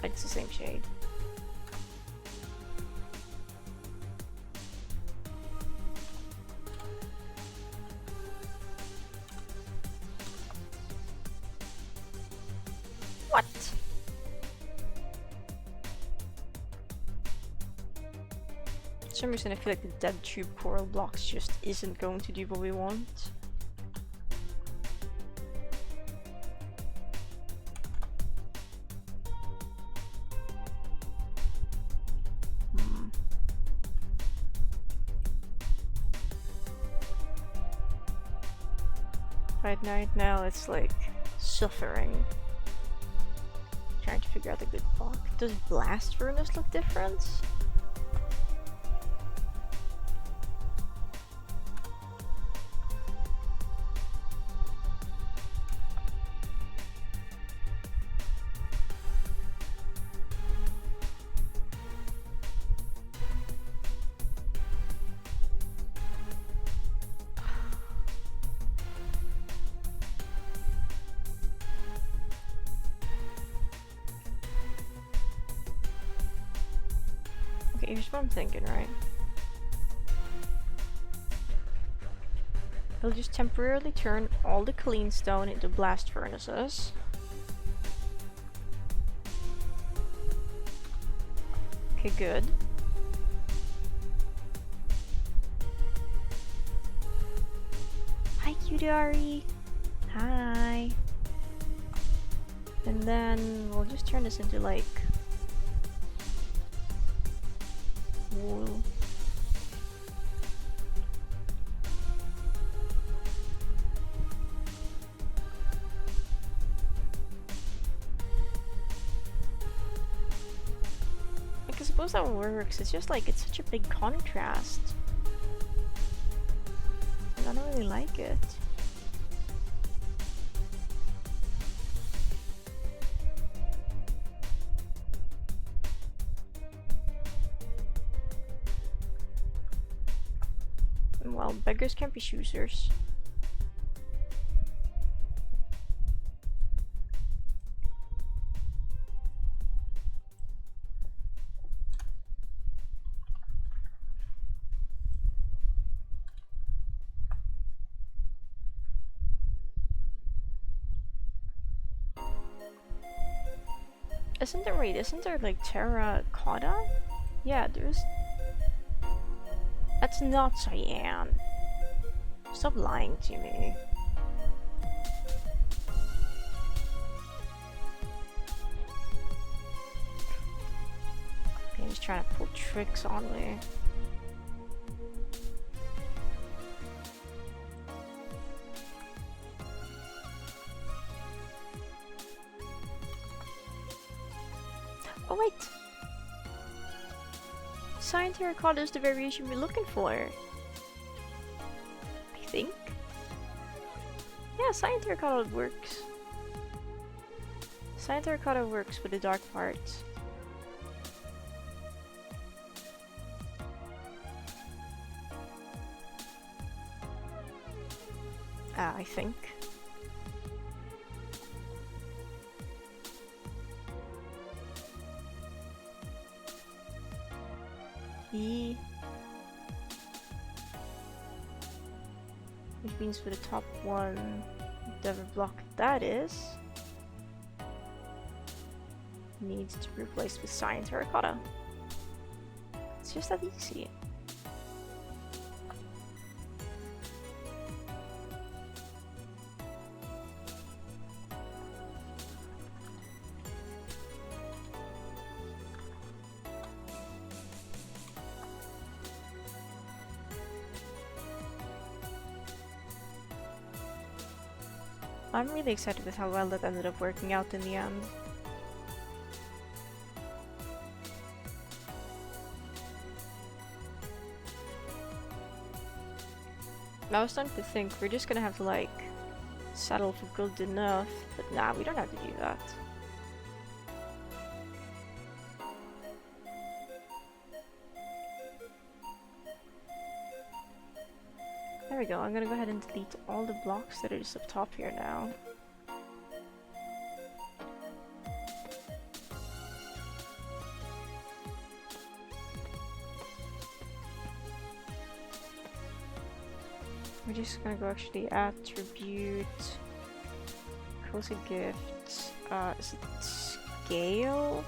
It's the same shade. What? For some reason I feel like the dead tube coral blocks just isn't going to do what we want. Right now it's like suffering. Trying to figure out the good block. Does Blast Furnace look different? Here's what I'm thinking, right? We'll just temporarily turn all the clean stone into blast furnaces. Okay, good. Hi, Cutari. Hi. And then we'll just turn this into like wool. Like, I suppose that works. It's just like it's such a big contrast. And I don't really like it. Well, beggars can't be choosers. Isn't there like terracotta? Yeah, there's... That's not cyan. Stop lying to me. Okay, he's trying to pull tricks on me. Oh wait! Cyan terracotta is the variation we're looking for. I think. Yeah, cyan terracotta works. Cyan terracotta works with the dark parts. I think. E. Which means for the top one, whatever block that is, needs to be replaced with cyan terracotta. It's just that easy. I'm really excited with how well that ended up working out in the end. I was starting to think we're just gonna have to like settle for good enough, but nah, we don't have to do that. we go. I'm gonna go ahead and delete all the blocks that are just up top here now. We're just gonna go actually attribute, cozy gifts, is it scale?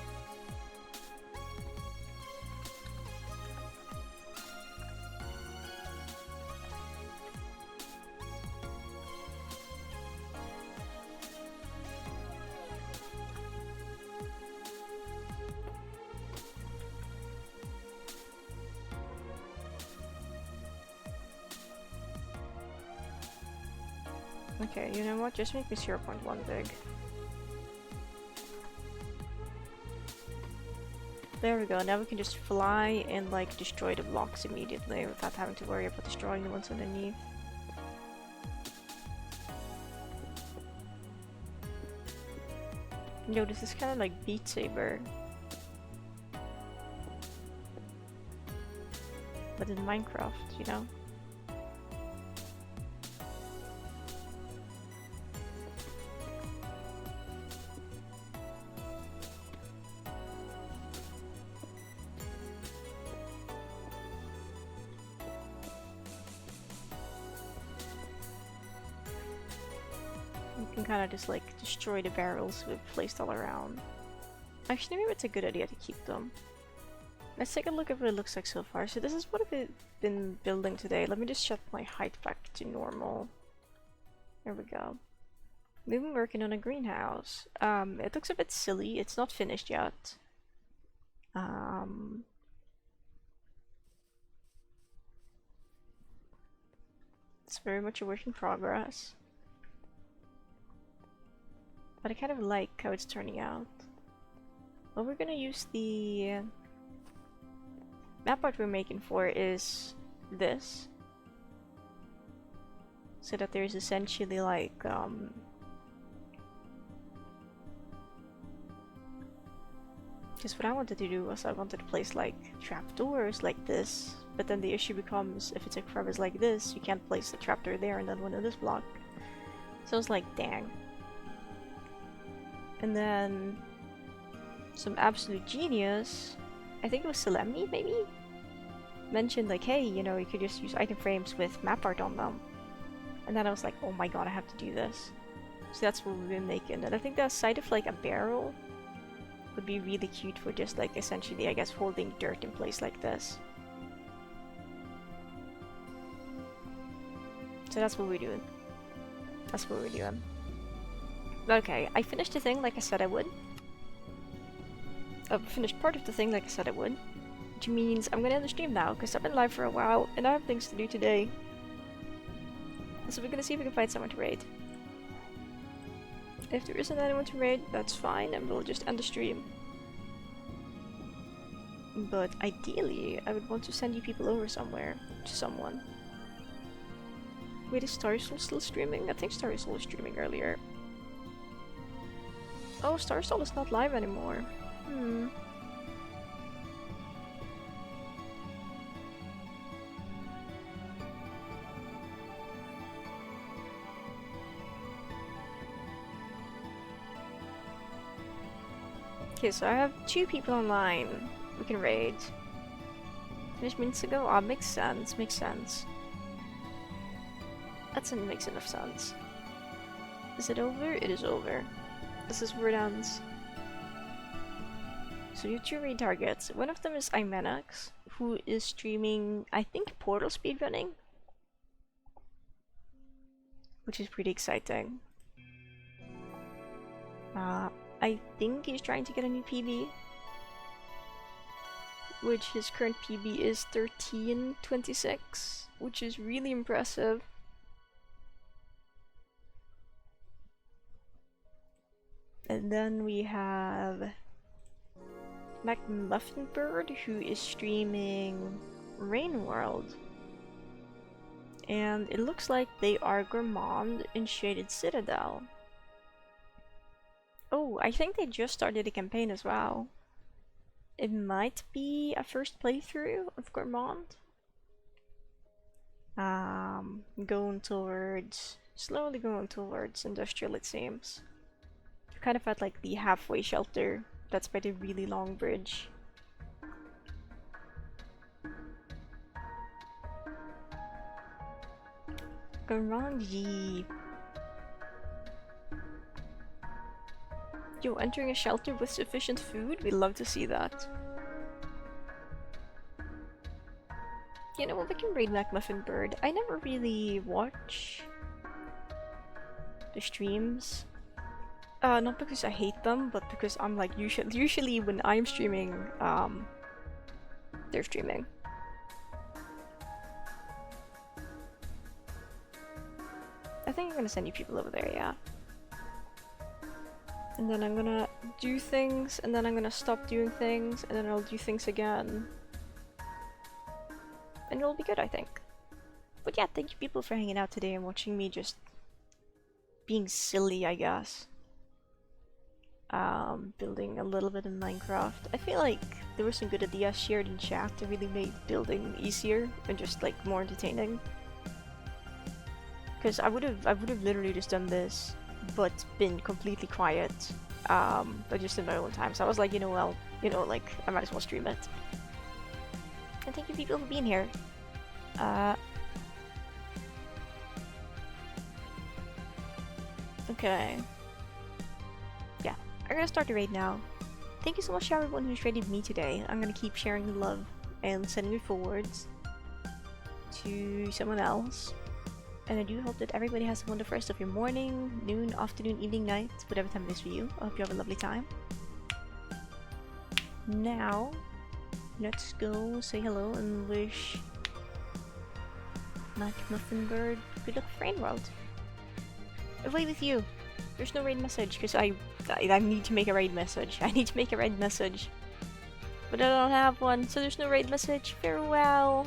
Okay, you know what? Just make me 0.1 big. There we go. Now we can just fly and like destroy the blocks immediately without having to worry about destroying the ones underneath. Yo, this is kind of like Beat Saber, but in Minecraft, you know? You can kind of just like destroy the barrels we've placed all around. Actually, maybe it's a good idea to keep them. Let's take a look at what it looks like so far. So this is what I've been building today. Let me just set my height back to normal. There we go. We've been working on a greenhouse. It looks a bit silly. It's not finished yet. It's very much a work in progress. But I kind of like how it's turning out. What we're gonna use the map art we're making for is this. So that there's essentially like because what I wanted to do was I wanted to place like trapdoors like this, but then the issue becomes if it's a crevice like this, you can't place the trapdoor there and then one on this block. So I was like, dang. And then some absolute genius, I think it was Solemni maybe, mentioned like, hey, you know, you could just use item frames with map art on them. And then I was like, oh my god, I have to do this. So that's what we've been making. And I think the sight of like a barrel would be really cute for just like essentially, I guess, holding dirt in place like this. So that's what we're doing. That's what we're doing. Okay, I finished the thing like I said I would. I finished part of the thing like I said I would. Which means I'm gonna end the stream now, because I've been live for a while, and I have things to do today. So we're gonna see if we can find someone to raid. If there isn't anyone to raid, that's fine, and we'll just end the stream. But ideally, I would want to send you people over somewhere, to someone. Wait, is Starsoul still streaming? I think Starsoul was streaming earlier. Oh, Starsoul is not live anymore. Okay, so I have 2 people online we can raid. Finished minutes ago? Ah, makes sense, makes sense. That makes enough sense. Is it over? It is over. This is where it ends. So you 2 raid targets. One of them is Imanax, who is streaming, I think, Portal speedrunning, which is pretty exciting. I think he's trying to get a new PB, which his current PB is 13:26, which is really impressive. And then we have McMuffinbird, who is streaming Rain World. And it looks like they are Gourmand in Shaded Citadel. Oh, I think they just started a campaign as well. It might be a first playthrough of Gourmand. Going towards, slowly going towards industrial it seems. Kind of at like the halfway shelter that's by the really long bridge. Garangi. Yo, entering a shelter with sufficient food? We'd love to see that. You know what, we can raid McMuffin Bird. I never really watch the streams. Not because I hate them, but because I'm like, usually when I'm streaming, they're streaming. I think I'm gonna send you people over there, yeah. And then I'm gonna do things, and then I'm gonna stop doing things, and then I'll do things again. And it'll be good, I think. But yeah, thank you people for hanging out today and watching me just being silly, I guess. Building a little bit in Minecraft. I feel like there were some good ideas shared in chat that really made building easier and just like more entertaining. Because I would have literally just done this, but been completely quiet. But just in my own time. So I was like, like I might as well stream it. And thank you people for being here. Okay. Yeah, I'm gonna start the raid now. Thank you so much to everyone who's raided me today. I'm gonna keep sharing the love and sending it forwards to someone else. And I do hope that everybody has a wonderful rest of your morning, noon, afternoon, evening, night, whatever time it is for you. I hope you have a lovely time. Now, let's go say hello and wish McMuffin Bird good luck for Rain World. Away with you! There's no raid message because I need to make a raid message. I need to make a raid message. But I don't have one, so there's no raid message. Farewell!